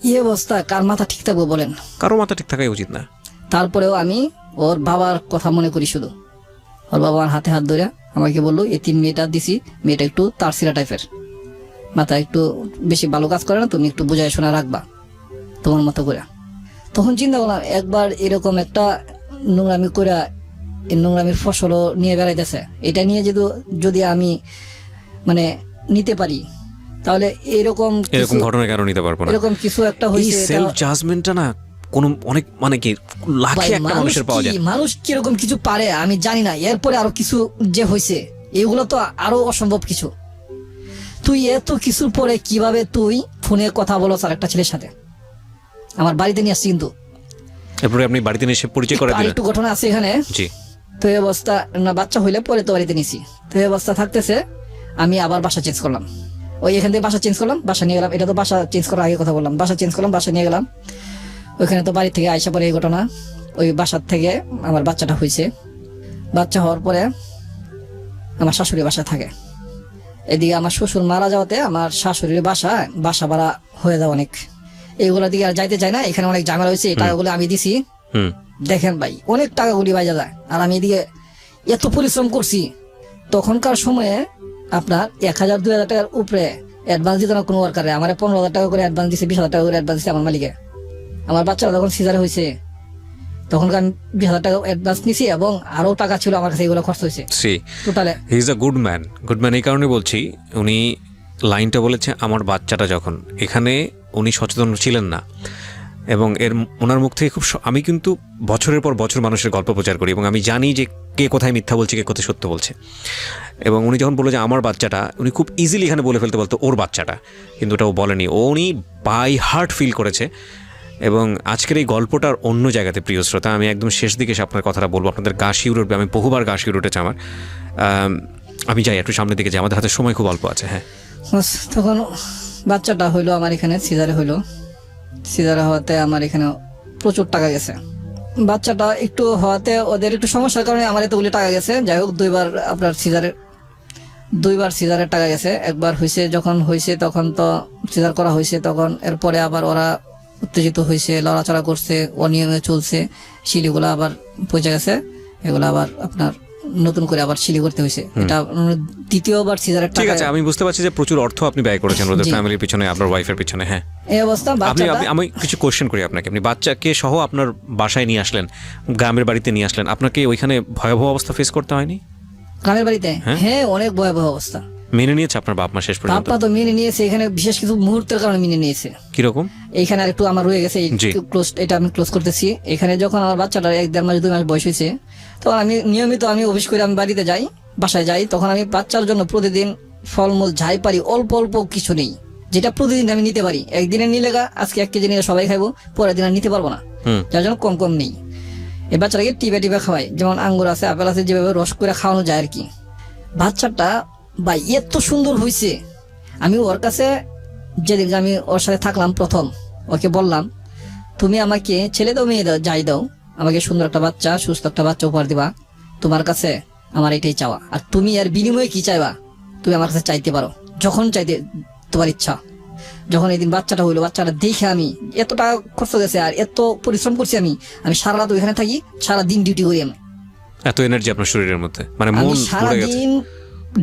এই অবস্থা কার মাথা ঠিক থাকবো বলেন? কারো মাথা ঠিক থাকাই উচিত না। তারপরেও আমি ওর বাবার কথা মনে করি শুধু। ওর বাবা হাতে হাত ধরে আমাকে বললো, এই 3 মেয়েটা দিছি, মেয়েটা একটু তারসিরা টাইপের, মাথা একটু বেশি ভালো কাজ করে না, তুমি একটু বুঝায় শোনা রাখবা তোমার মতো করে। তখন চিন্তা করলাম, একবার এরকম একটা নোংরামি করে এই নোংরামির ফসলও নিয়ে বেড়াইতেছে, এটা নিয়ে যদি আমি মানে নিতে পারি, তাহলে এরকম ঘটনার কারণ নিতে পারবো না। এরকম কিছু একটা হয়েছে। সেলফ জাজমেন্টটা না কোন অনেক মানে কি লাখে একটা মানুষের পাওয়া যায়। মানুষ কিরকম কিছু পারে আমি জানি না। এরপরে আরো কিছু যে হয়েছে, এগুলো তো আরো অসম্ভব কিছু। তুই এত কিছুর পরে কিভাবে তুই ফোনে কথা বলো আর একটা ছেলের সাথে? আমার বাড়িতে নিয়ে আসছি, কিন্তু এরপরে আপনি বাড়িতে নিয়ে এসে পরিচয় করে দিলেন। একটু ঘটনা আছে এখানে। জি। তো এই অবস্থা না, বাচ্চা হইলে পরে তো বাড়িতে নিছি। তো এই অবস্থা থাকতেছে, আমি আবার বাসা চেঞ্জ করলাম। ওই এখান থেকে বাসা চেঞ্জ করলাম, বাসা নিয়ে গেলাম। এটা তো বাসা চেঞ্জ করার আগে কথা বললাম। বাসা চেঞ্জ করলাম, বাসা নিয়ে গেলাম। ওইখানে তো বাড়ি থেকে আইসা পরে এই ঘটনা, ওই বাসার থেকে আমার বাচ্চাটা হয়েছে। বাচ্চা হওয়ার পরে আমার শাশুড়ি বাসা থাকে। এদিকে আমার শ্বশুর মারা যাওয়াতে আমার শাশুড়ির বাসা ভাড়া হয়ে যাওয়া অনেক, এইগুলো দিকে আর যাইতে চাই না। এখানে অনেক ঝামেলা হয়েছে, এই টাকাগুলো আমি দিছি। দেখেন ভাই, অনেক টাকাগুলি বাইজা যায়। আর আমি এদিকে এত পরিশ্রম করছি, তখনকার সময়ে আপনার 1,000 2,000 টাকার উপরে অ্যাডভান্স দিত না কোনো ওয়ার্কারে। আমার 15,000 টাকা করে অ্যাডভান্স দিছে, 20,000 টাকা করে অ্যাডভান্স দিছে আমার মালিকে। আমার বাচ্চারা যখন সিজারে হয়েছে তখনকার আমি 20,000 টাকা অ্যাডভান্স নিছি, এবং আরো টাকা ছিল আমার কাছে, এগুলো খরচ হয়েছে টোটালে। He is a good man. Good man এই কারণে বলছি, উনি লাইনটা বলেছে আমার বাচ্চাটা যখন এখানে, উনি সচেতন ছিলেন না। এবং ওনার মুখ থেকে আমি কিন্তু বছরের পর বছর মানুষের গল্প প্রচার করি, এবং আমি জানি যে কে কোথায় মিথ্যা বলছে, কে কোথায় সত্য বলছে। এবং উনি যখন বললো যে আমার বাচ্চাটা, উনি খুব ইজিলি এখানে বলে ফেলতে বলতো ওর বাচ্চাটা, কিন্তু ওটাও বলেনি। উনি বাই হার্ট ফিল করেছে। এবং আজকের এই গল্পটার অন্য জায়গাতে, প্রিয় শ্রোতা, আমি একদম শেষ দিকে এসে আপনার কথাটা বলবো, আপনাদের গা শিউরে উঠবে। আমি বহুবার গা শিউরে উঠেছে আমার। আমি যাই একটু সামনের দিকে যাই, আমাদের হাতে সময় খুব অল্প আছে। হ্যাঁ, তখন বাচ্চাটা হইলো আমার এখানে, সিজারে হইলো। সিজারে হওয়াতে আমার এখানে প্রচুর টাকা গেছে। বাচ্চাটা একটু হওয়াতে ওদের একটু সমস্যার কারণে আমার এতগুলি টাকা গেছে। যাই হোক, দুইবার সিজারের টাকা গেছে। একবার হয়েছে, যখন হয়েছে তখন তো সিজার করা হয়েছে, তখন এরপরে আবার ওরা উত্তেজিত হয়েছে, লড়াচড়া করছে, অনিয়মে চলছে, শিলিগুলো আবার পচে গেছে। এগুলো আবার আপনার নতুন করে আবার সিলি করতে হয়েছে। এটা দ্বিতীয়বার সিজারের টাকা। ঠিক আছে, আমি বুঝতে পারছি যে প্রচুর অর্থ আপনি ব্যয় করেছেন ওদের ফ্যামিলির পিছনে, আপনার ওয়াইফের পিছনে। হ্যাঁ, এই অবস্থা। আমি কিছু কোশ্চেন করি আপনাকে। আপনি বাচ্চাকে সহ আপনার বাসায় নিয়ে আসলেন, গ্রামের বাড়িতে নিয়ে আসলেন, আপনাকে ওইখানে ভয়াবহ অবস্থা ফেস করতে হয়নি? গ্রামের বাড়িতে হ্যাঁ, অনেক ভয়াবহ অবস্থা। মেনে নিয়েছে আপনার বাপ মা শেষ পর্যন্ত? বাপ মা তো মেনে নিয়েছে, এখানে বিশেষ কিছু মুহূর্তের কারণে মেনে নিয়েছে। কিরকম? এইখানে আর একটু আমার রয়ে গেছে, এটা আমি ক্লোজ করতেছি। এখানে যখন আমার বাচ্চাটা 1-1.5 মাস 2 মাস বয়স হয়েছে, তখন আমি নিয়মিত অফিস করে আমি বাড়িতে যাই, বাসায় যাই। তখন আমি বাচ্চার জন্য প্রতিদিন ফলমূল যাই পারি, অল্প অল্প কিছু নেই, যেটা প্রতিদিন আমি নিতে পারি। একদিনে নিলে আজকে 1 কেজি নিয়ে সবাই খাইবো, পরের দিন আর নিতে পারবো না, যার জন্য কম কম নেই। এই বাচ্চাটাকে টিপে খাওয়াই, যেমন আঙ্গুর আছে, আপেল আছে, যেভাবে রস করে খাওয়ানো যায় আর কি। বাচ্চাটা ভাই এত সুন্দর হয়েছে। আমি ওর কাছে যেদিন আমি ওর সাথে থাকলাম প্রথম, ওকে বললাম, তুমি আমাকে ছেলে দাও মেয়ে দাও যাই দাও, আমাকে সুন্দর একটা বাচ্চা, সুস্থ একটা বাচ্চা উপহার দিবা। তোমার কাছে আমার এটাই চাওয়া। আর তুমি আর বিনিময়ে কি চাইবা, তুমি আমার কাছে চাইতে পারো, যখন চাইতে তোমার ইচ্ছা। যখন এই দিন বাচ্চাটা হইলো, বাচ্চাটা দেখে আমি এত টাকা খরচ গেছে আর এত পরিশ্রম করছি। আমি সারা রাত ওইখানে থাকি, সারা দিন ডিউটি করি। আমি এত এনার্জি আপনার শরীরের মধ্যে, মানে মন সারা দিন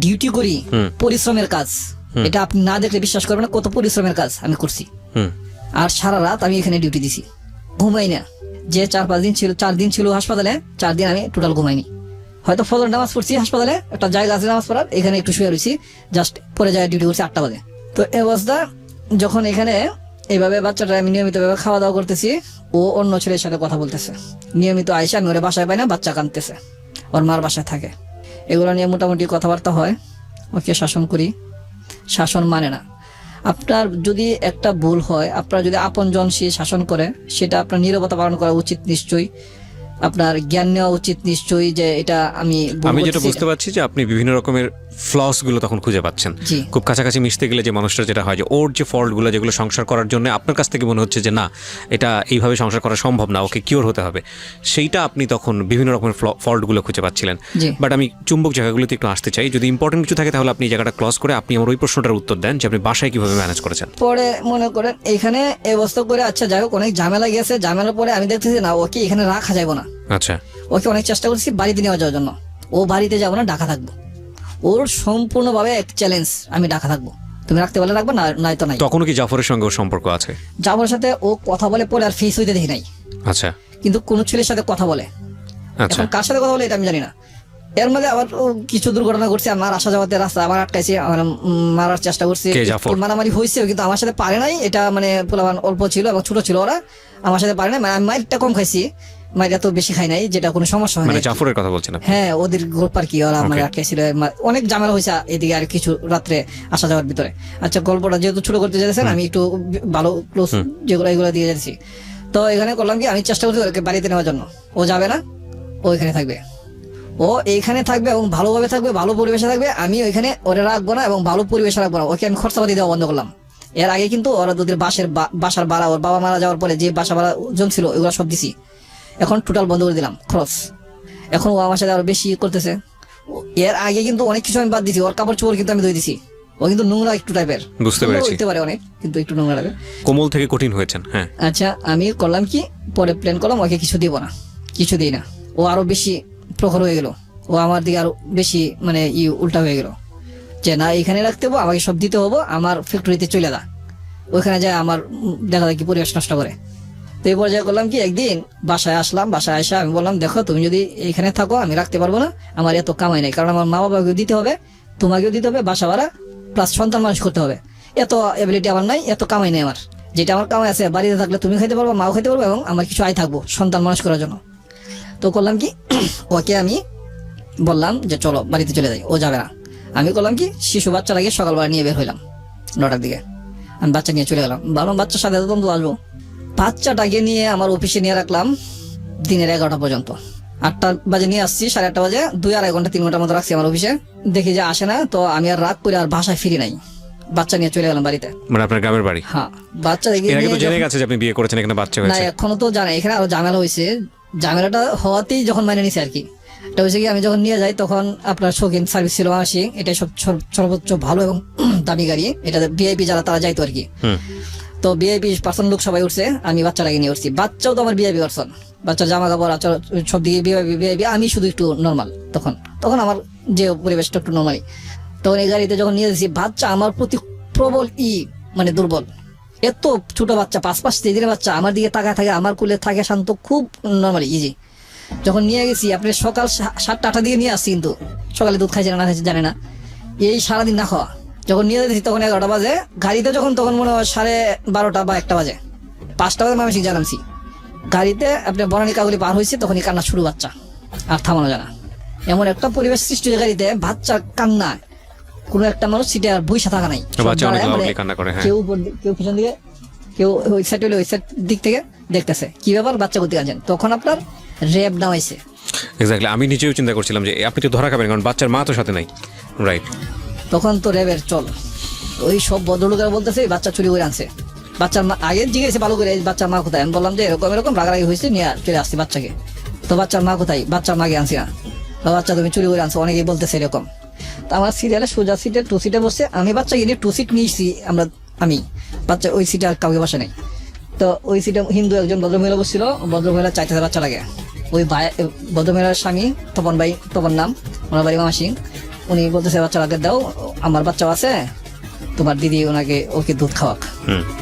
ডিউটি করি, পরিশ্রমের কাজ। এটা আপনি না দেখলে বিশ্বাস করবেন না কত পরিশ্রমের কাজ আমি করছি। আর সারা রাত আমি এখানে ডিউটি দিছি, ঘুমাই না। যে 4-5 দিন ছিল, 4 দিন ছিল হাসপাতালে, 4 দিন আমি টোটাল ঘুমাইনি। হয়তো ফজর নামাজ পড়ছি হাসপাতালে, একটা জায়গা আছে নামাজ পড়ার, এখানে একটু শুয়ে রয়েছি, জাস্ট পরে যায় ডিউটি করছি 8টা বাজে। তো এই অবস্থা যখন এখানে এইভাবে বাচ্চাটা আমি নিয়মিত ভাবে খাওয়া দাওয়া করতেছি, ও অন্য ছেলের সাথে কথা বলতেছে নিয়মিত। আইসা আমি ওরে বাসায় পাই না, বাচ্চা কাঁদতেছে, ওর মার বাসায় থাকে। এগুলো নিয়ে মোটামুটি কথাবার্তা হয়, ওকে শাসন করি, শাসন মানে না। আপনার যদি একটা ভুল হয়, আপনার যদি আপনজন সে শাসন করে, সেটা আপনার নীরবতা পালন করা উচিত নিশ্চয়ই, আপনার জ্ঞান নেওয়া উচিত নিশ্চয়ই যে এটা আমি যেটা বুঝতে পারছি যে আপনি বিভিন্ন রকমের ফ্লস গুলো তখন খুঁজে পাচ্ছেন। খুব কাছাকাছি মিশতে গেলে যে মানুষটা যেটা হয় যে ওর যে ফল্ট গুলো, যেগুলো সংসার করার জন্য আপনার কাছ থেকে মনে হচ্ছে যে না এটা এইভাবে সংসার করা সম্ভব না, ওকে কিওর হতে হবে, সেইটা আপনি তখন বিভিন্ন রকমের ফল্ট গুলো খুঁজে পাচ্ছিলেন। বাট আমি চুম্বক জায়গাগুলোতে একটু আসতে চাই, যদি ইম্পর্টেন্ট কিছু থাকে তাহলে আপনি এই জায়গাটা ক্লোজ করে আপনি আমার ওই প্রশ্নটার উত্তর দেন যে আপনি বাসায় কিভাবে ম্যানেজ করেছেন। পরে মনে করেন এখানে এই অবস্থা করে, আচ্ছা যাই হোক, অনেক ঝামেলা গেছে। ঝামেলার পরে আমি দেখতেছি না ওকে এখানে রাখা যাবে না। আচ্ছা, ওকে অনেক চেষ্টা করছি বাড়িতে নেওয়া যাওয়ার জন্য, ও বাড়িতে যাবো না, ঢাকা থাকবো। ওর সম্পূর্ণভাবে এক চ্যালেঞ্জ, আমি ঢাকা থাকবো, তুমি রাখতে পারলে রাখবো, নাই তো নাই। তখনও কি জাফরের সঙ্গে ওর সম্পর্ক আছে? জাফরের সাথে ও কথা বলে, পরে আর ফেস হইতে দেখি নাই। আচ্ছা, কিন্তু কোন ছেলের সাথে কথা বলে, এখন কার সাথে কথা বলে এটা আমি জানি না। এর মধ্যে আবার কিছু দুর্ঘটনা ঘটছে, আমার আসা যাওয়াতে রাস্তা আমার আটকাইছে, আমার মারার চেষ্টা করছে, মারামারি হয়েছে, কিন্তু আমার সাথে পারে নাই। এটা মানে পোলাপান অল্প ছিল এবং ছোট ছিল, ওরা আমার সাথে পারে নাই। আমি মাইরটা কম খাইছি, মাইর এত বেশি খাই নাই, যেটা কোনো সমস্যা হয় না। জাফরের কথা বলছেন? হ্যাঁ, ওদের গ্রুপ আর কি, ওরা আমার আটকাইছিল, অনেক ঝামেলা হয়েছে এদিকে আর কিছু রাত্রে আসা যাওয়ার ভিতরে। আচ্ছা, গল্পটা যেহেতু ছোট করতে চাইছেন, আমি একটু ভালো ক্লোজ যেগুলো এগুলো দিয়ে যাচ্ছি। তো এখানে করলাম কি, আমি চেষ্টা করছি ওকে বাড়িতে নেওয়ার জন্য। ও যাবে না, ও এখানে থাকবে। ও ও এইখানে থাকবে এবং ভালোভাবে থাকবে, ভালো পরিবেশে থাকবে, আমি ওইখানে ওরা রাখবো না এবং ভালো পরিবেশে রাখবো না, ওকে আমি খরচাপাতি দেওয়া বন্ধ করলাম। এর আগে কিন্তু ওরা ওদের বাসার ভাড়া, ওর বাবা মারা যাওয়ার পরে যে বাসা ভাড়া জমছিল ওগুলো সব দিছি, এখন টোটাল বন্ধ করে দিলাম খরচ। এখন ও আমার সাথে আরো বেশি করতেছে। এর আগে কিন্তু অনেক কিছু আমি বাদ দিছি, ওর কাপড় চোপড় কিন্তু আমি ধুয়ে দিছি। ও কিন্তু নোংরা একটু টাইপের, বুঝতে পেরেছি। হইতে পারে অনেক, কিন্তু একটু নোংরা টাইপের। কোমল থেকে কঠিন হয়েছেন, হ্যাঁ। আচ্ছা, আমি করলাম কি, পরে প্ল্যান করলাম ওকে কিছু দিব না, কিছু দিই না। ও আরো বেশি প্রখর হয়ে গেল, ও আমার দিকে আরো বেশি মানে উল্টা হয়ে গেল, যে না এখানে রাখতে হবো, আমাকে সব দিতে হবো, আমার ফ্যাক্টরিতে চলে যা, ওইখানে যায় আমার দেখা যায় কি পরিবেশ নষ্ট করে। তো এই পর্যায়ে করলাম কি, একদিন বাসায় আসলাম, বাসায় আসা আমি বললাম দেখো তুমি যদি এখানে থাকো আমি রাখতে পারবো না, আমার এত কামাই নাই, কারণ আমার মা বাবাকেও দিতে হবে, তোমাকেও দিতে হবে, বাসা ভাড়া প্লাস সন্তান মানুষ করতে হবে, এত এবিলিটি আমার নাই, এত কামাই নেই আমার। যেটা আমার কামাই আছে বাড়িতে থাকলে তুমি খাইতে পারবো, মাও খাইতে পারবো, এবং আমার কিছু আয় থাকবো সন্তান মানুষ করার জন্য। তো করলাম কি, ওকে আমি বললাম যে চলো বাড়িতে চলে যাই, ও যাবে না। আমি করলাম কি, শিশু বাচ্চাটাকে সকালবেলা নিয়ে বের হইলাম 9টার দিকে, আমি বাচ্চা নিয়ে চলে গেলাম, ভাবলাম বাচ্চার সাথে তো আসবো। বাচ্চাটাকে নিয়ে আমার অফিসে নিয়ে রাখলাম দিনের 11টা পর্যন্ত। 8টা বাজে নিয়ে আসছি, 8:30 বাজে 2-2.5 ঘন্টা 3 ঘন্টার মতো রাখছি আমার অফিসে। দেখি যে আসে না, তো আমি আর রাগ করে আর বাসায় ফিরি নাই, বাচ্চা নিয়ে চলে গেলাম বাড়িতে। মানে আপনার গ্রামের বাড়ি? হ্যাঁ, বাচ্চা দেখি এর আগে তো জেনে গেছে যে আপনি বিয়ে করেছেন, এখানে বাচ্চা না, হয়েছে? এখনো তো জানে, এখানে আরো ঝামেলা হয়েছে। ঝামেলাটা হওয়াতেই যখন মানে নিছে আর কি, এটা হয়েছে কি, আমি যখন নিয়ে যাই তখন আপনার শৌখিন সার্ভিস ছিল আসি, এটা সর্বোচ্চ ভালো এবং দামি গাড়ি, এটা ভিআইপি যারা তারা যাইতো আর কি। তো ভিআইপি পার্সন লোক সবাই উঠছে, আমি বাচ্চাটাকে নিয়ে উঠছি। বাচ্চাও তো আমার ভিআইপি পার্সন, বাচ্চার জামা কাপড় আচার সব দিকে ভিআইপি, আমি শুধু একটু নর্মাল। তখন আমার যে পরিবেশটা একটু নর্মালি, তখন এই গাড়িতে যখন নিয়ে যাচ্ছি, বাচ্চা আমার প্রতি প্রবল মানে দুর্বল। এত ছোট বাচ্চা, 5-5 দিনের বাচ্চা আমার দিকে তাকায় থাকে, আমার কুলে থাকে শান্ত, খুব নর্মালি ইজি। যখন নিয়ে গেছি, আপনি সকাল 7টা-8টার দিকে নিয়ে আসছি, কিন্তু সকালে দুধ খাইছে না খাইছে জানে না, এই সারাদিন না খাওয়া। যখন নিয়ে যেতেছি তখন 11টা বাজে, গাড়িতে তখন মনে হয় 12:30 বা 1টা বাজে, 5টা বাজে আমি জানামছি গাড়িতে। আপনি বনানী কাগুলি পার হয়েছে, তখনই কান্না শুরু, বাচ্চা আর থামানো যায় না। এমন একটা পরিবেশ সৃষ্টি হয়েছে গাড়িতে, বাচ্চার কান্না, কোনো একটা মানুষ সিটে আর বইসা থাকা নাই, কেউ উপর কেউ পিছন দিকে, কেউ ওই সাইড হলে ওই সাইড দিক থেকে দেখতেছে কি ব্যাপার, বাচ্চা করতে আছেন। তখন আপনার র্যাব নামাইছে। এক্স্যাক্টলি, আমি নিজেও চিন্তা করছিলাম যে আপনি তো ধরা খাবেন, কারণ বাচ্চার মা তো সাথে নাই, রাইট? তখন তো র্যাবের চল, ওই সব ভদ্রলোকেরা বলতেছে বাচ্চা চুরি করে আনছে। বাচ্চার মা আগে জিজ্ঞেসে ভালো করে, বাচ্চার মা কোথায়? আমি বললাম যে এরকম রাগারাগি হয়েছে, নিয়ে চলে আসছি বাচ্চাকে। তো বাচ্চার মা কোথায়? বাচ্চার মাকে আনছি না, বাচ্চা তুমি চুরি করে আনছো, অনেকেই বলতেছে এরকম। তো আমার সিরিয়ালে সোজা সিটে 2 সিটে বসছে, আমি বাচ্চাকে নিয়ে 2 সিট নিয়েছি আমি বাচ্চা ওই সিটে আর কাউকে বসে নাই। তো ওই সিটে হিন্দু একজন ভদ্রমহিলা বসছিল, ভদ্রমহিলা চাইতেছে বাচ্চাটাকে। ওই ভদ্রমহিলার স্বামী তপন নাম, ওনার বাড়ি মামা সিং, উনি বলতেছে বাচ্চাটাকে দাও, আমার বাচ্চাও আছে, তোমার দিদি ওকে দুধ খাওয়াক।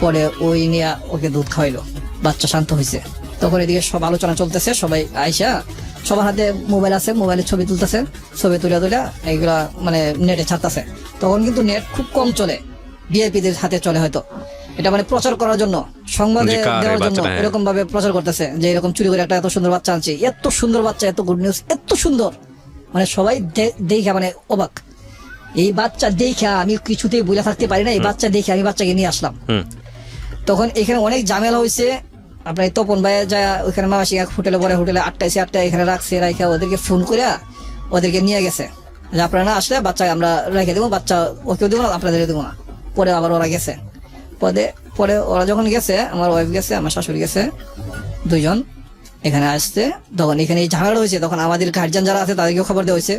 পরে ওই নিয়ে ওকে দুধ খাওয়াইলো, বাচ্চা শান্ত হয়েছে। তখন এদিকে সব আলোচনা চলতেছে, সবাই আইসা সবার হাতে মোবাইল আছে, মোবাইলে ছবি তুলতেছে, ছবি তুলে এইগুলা মানে নেটে ছাড়তেছে। তখন কিন্তু নেট খুব কম চলে, ভিআইপিদের হাতে চলে হয়তো, এটা মানে প্রচার করার জন্য, সংবাদে দেওয়ার জন্য এরকম ভাবে প্রচার করতেছে যে এরকম চুরি করে একটা এত সুন্দর বাচ্চা আনছে, এত সুন্দর বাচ্চা, এত গুড নিউজ, এত সুন্দর, মানে সবাই দেখা মানে অবাক। এই বাচ্চা দেখা আমি কিছুতেই বুঝে থাকতে পারি না, এই বাচ্চা দেখে আমি বাচ্চাকে নিয়ে আসলাম। তখন এখানে অনেক ঝামেলা হয়েছে। আপনার তপন ভাই যায় ওইখানে মামাসি হোটেলে, পরে হোটেলে 8টা এখানে রাখছে, রাখা ওদেরকে ফোন করে ওদেরকে নিয়ে গেছে যে আপনারা না আসলে বাচ্চা আমরা রেখে দেবো, বাচ্চা ওকেও দেবো না, আপনাদের দেবো না। পরে আবার ওরা গেছে, পরে ওরা যখন গেছে, আমার ওয়াইফ গেছে, আমার শাশুড়ি গেছে, 2 জন এখানে আসছে। তখন এখানে এই ঝামেলা হয়েছে, তখন আমাদের গার্জিয়ান যারা আছে তাদেরকে খবর দেওয়া হয়েছে,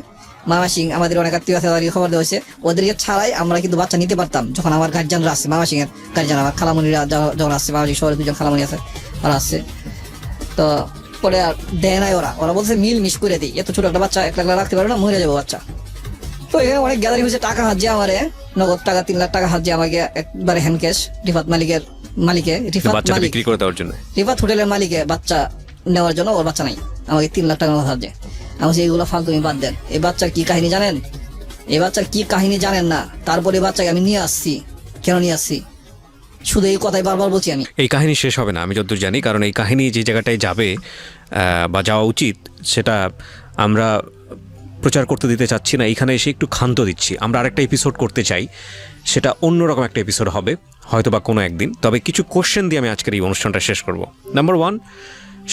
মামা সিং আমাদের অনেক আত্মীয় আছে তাদেরকে খবর দেওয়া হয়েছে। ওদেরকে ছাড়াই আমরা কিন্তু বাচ্চা নিতে পারতাম, যখন আমার গার্জিয়ানরা আসছে, মামা সিং এর গার্জিয়ান, আমার খালামণিরা যখন আসছে, মামা সিং শহরে 2 জন খালামণি আছে, ওরা আসছে। তো পরে আর দেয় নাই, ওরা বলছে মিশ করে দিই, এত ছোট একটা বাচ্চা 1 লাখ রাখতে পারবে না, মরে যাবো বাচ্চা। তো এখানে অনেক গ্যাদারিং হয়েছে, টাকা হাজিয়ে আমারে নগদ টাকা 3 লাখ টাকা হাজিয়ে আমাকে একবারে হ্যান্ড ক্যাশ, রিফাত হোটেলের মালিকে বাচ্চা নেওয়ার জন্য, ওর বাচ্চা নাই, আমাকে 3 লাখ টাকা হাজিয়ে। আমি এইগুলো ফালতু বাদ দেন, এই বাচ্চার কি কাহিনী জানেন? এই বাচ্চার কি কাহিনী জানেন না? তারপরে বাচ্চাকে আমি নিয়ে আসছি, কেন নিয়ে আসছি শুধু এই কথাই বারবার বলছি আমি। এই কাহিনী শেষ হবে না আমি যতদূর জানি, কারণ এই কাহিনী যে জায়গাটায় যাবে বা যাওয়া উচিত সেটা আমরা প্রচার করতে দিতে চাচ্ছি না, এখানে এসে একটু ক্ষান্ত দিচ্ছি। আমরা আরেকটা এপিসোড করতে চাই, সেটা অন্যরকম একটা এপিসোড হবে হয়তো বা কোনো একদিন। তবে কিছু কোশ্চেন দিয়ে আমি আজকের এই অনুষ্ঠানটা শেষ করব। নাম্বার 1,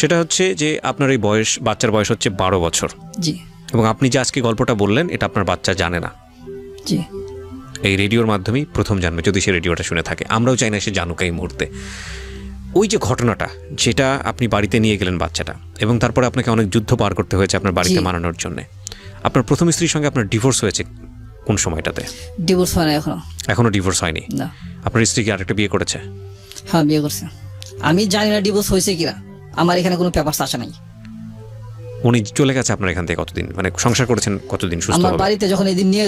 সেটা হচ্ছে যে আপনার এই বাচ্চার বয়স হচ্ছে 12 বছর। জি। এবং আপনি যে আজকে গল্পটা বললেন এটা আপনার বাচ্চা জানে না, জি এই রেডিওর মাধ্যমেই প্রথম জানবে, যদি সে রেডিওটা শুনে থাকে। আমরাও চাই না সে জানুক এই মুহূর্তে। ওই যে ঘটনাটা যেটা আপনি বাড়িতে নিয়ে গেলেন বাচ্চাটা, এবং তারপরে আপনাকে অনেক যুদ্ধ পার করতে হয়েছে আপনার বাড়িতে জি। মানানোর জন্য। আপনার প্রথম স্ত্রীর সঙ্গে আপনার ডিভোর্স হয়েছে কোন সময়টাতে? ডিভোর্স হয় না এখনো। এখনো ডিভোর্স হয়নি? না। আপনার স্ত্রী কি আরেকটা বিয়ে করেছে? হ্যাঁ বিয়ে করছে। আমি জানি না ডিভোর্স হয়েছে কিনা, আমার এখানে কোনো পেপারস আসে নাই। উনি চলে গেছে আপনার এখান থেকে কতদিন, মানে সংসার করেছেন কতদিন সুস্থ আমার হবে? বাড়িতে যখন এদিন নিয়ে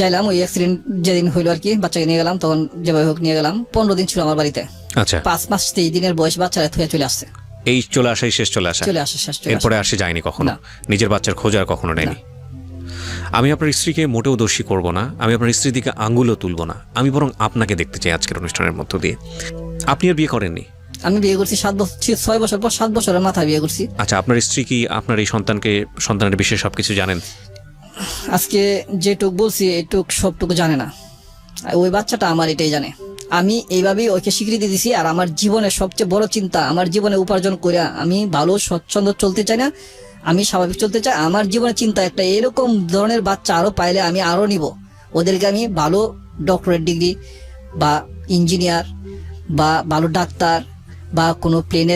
যাইলাম, ওই অ্যাক্সিডেন্ট যেদিন হইলো আর কি, বাচ্চাকে নিয়ে গেলাম, তখন যেভাবে হোক নিয়ে গেলাম। 15 দিন ছিল আমার বাড়িতে। আচ্ছা, 5 মাস 23 দিনের বয়স বাচ্চারা থুয়ে চলে আসছে। এই চলে আসাই শেষ চলে আসা? চলে আসে, শেষ চলে আসে। এরপরে আসে যায়নি কখনো? না। নিজের বাচ্চার খোঁজ আর কখনো নেয়নি? আমি আপনার স্ত্রীকে মোটেও দোষী করব না, আমি আপনার স্ত্রীর দিকে আঙ্গুলও তুলব না, আমি বরং আপনাকে দেখতে চাই আজকের অনুষ্ঠানের মধ্য দিয়ে। আপনি আর বিয়ে করেননি? আমি বিয়ে করছি 7 বছর, 6 বছর পর, 7 বছরের মাথায় বিয়ে করছি। আচ্ছা, আপনার স্ত্রী কি আপনার এই সন্তানের বিষয়ে সবকিছু জানেন? আজকে যেটুক বলছি এটুক সবটুকু জানে না। ওই বাচ্চাটা আমার এটাই জানে। আমি এইভাবেই ওকে স্বীকৃতি দিছি। আর আমার জীবনের সবচেয়ে বড় চিন্তা, আমার জীবনে উপার্জন করে আমি ভালো স্বচ্ছন্দ চলতে চাই না, আমি স্বাভাবিক চলতে চাই। আমার জীবনের চিন্তা একটা, এরকম ধরনের বাচ্চা আরো পাইলে আমি আরো নিব। ওদেরকে আমি ভালো ডক্টরেট ডিগ্রি বা ইঞ্জিনিয়ার বা ভালো ডাক্তার বা কোনো প্লেনের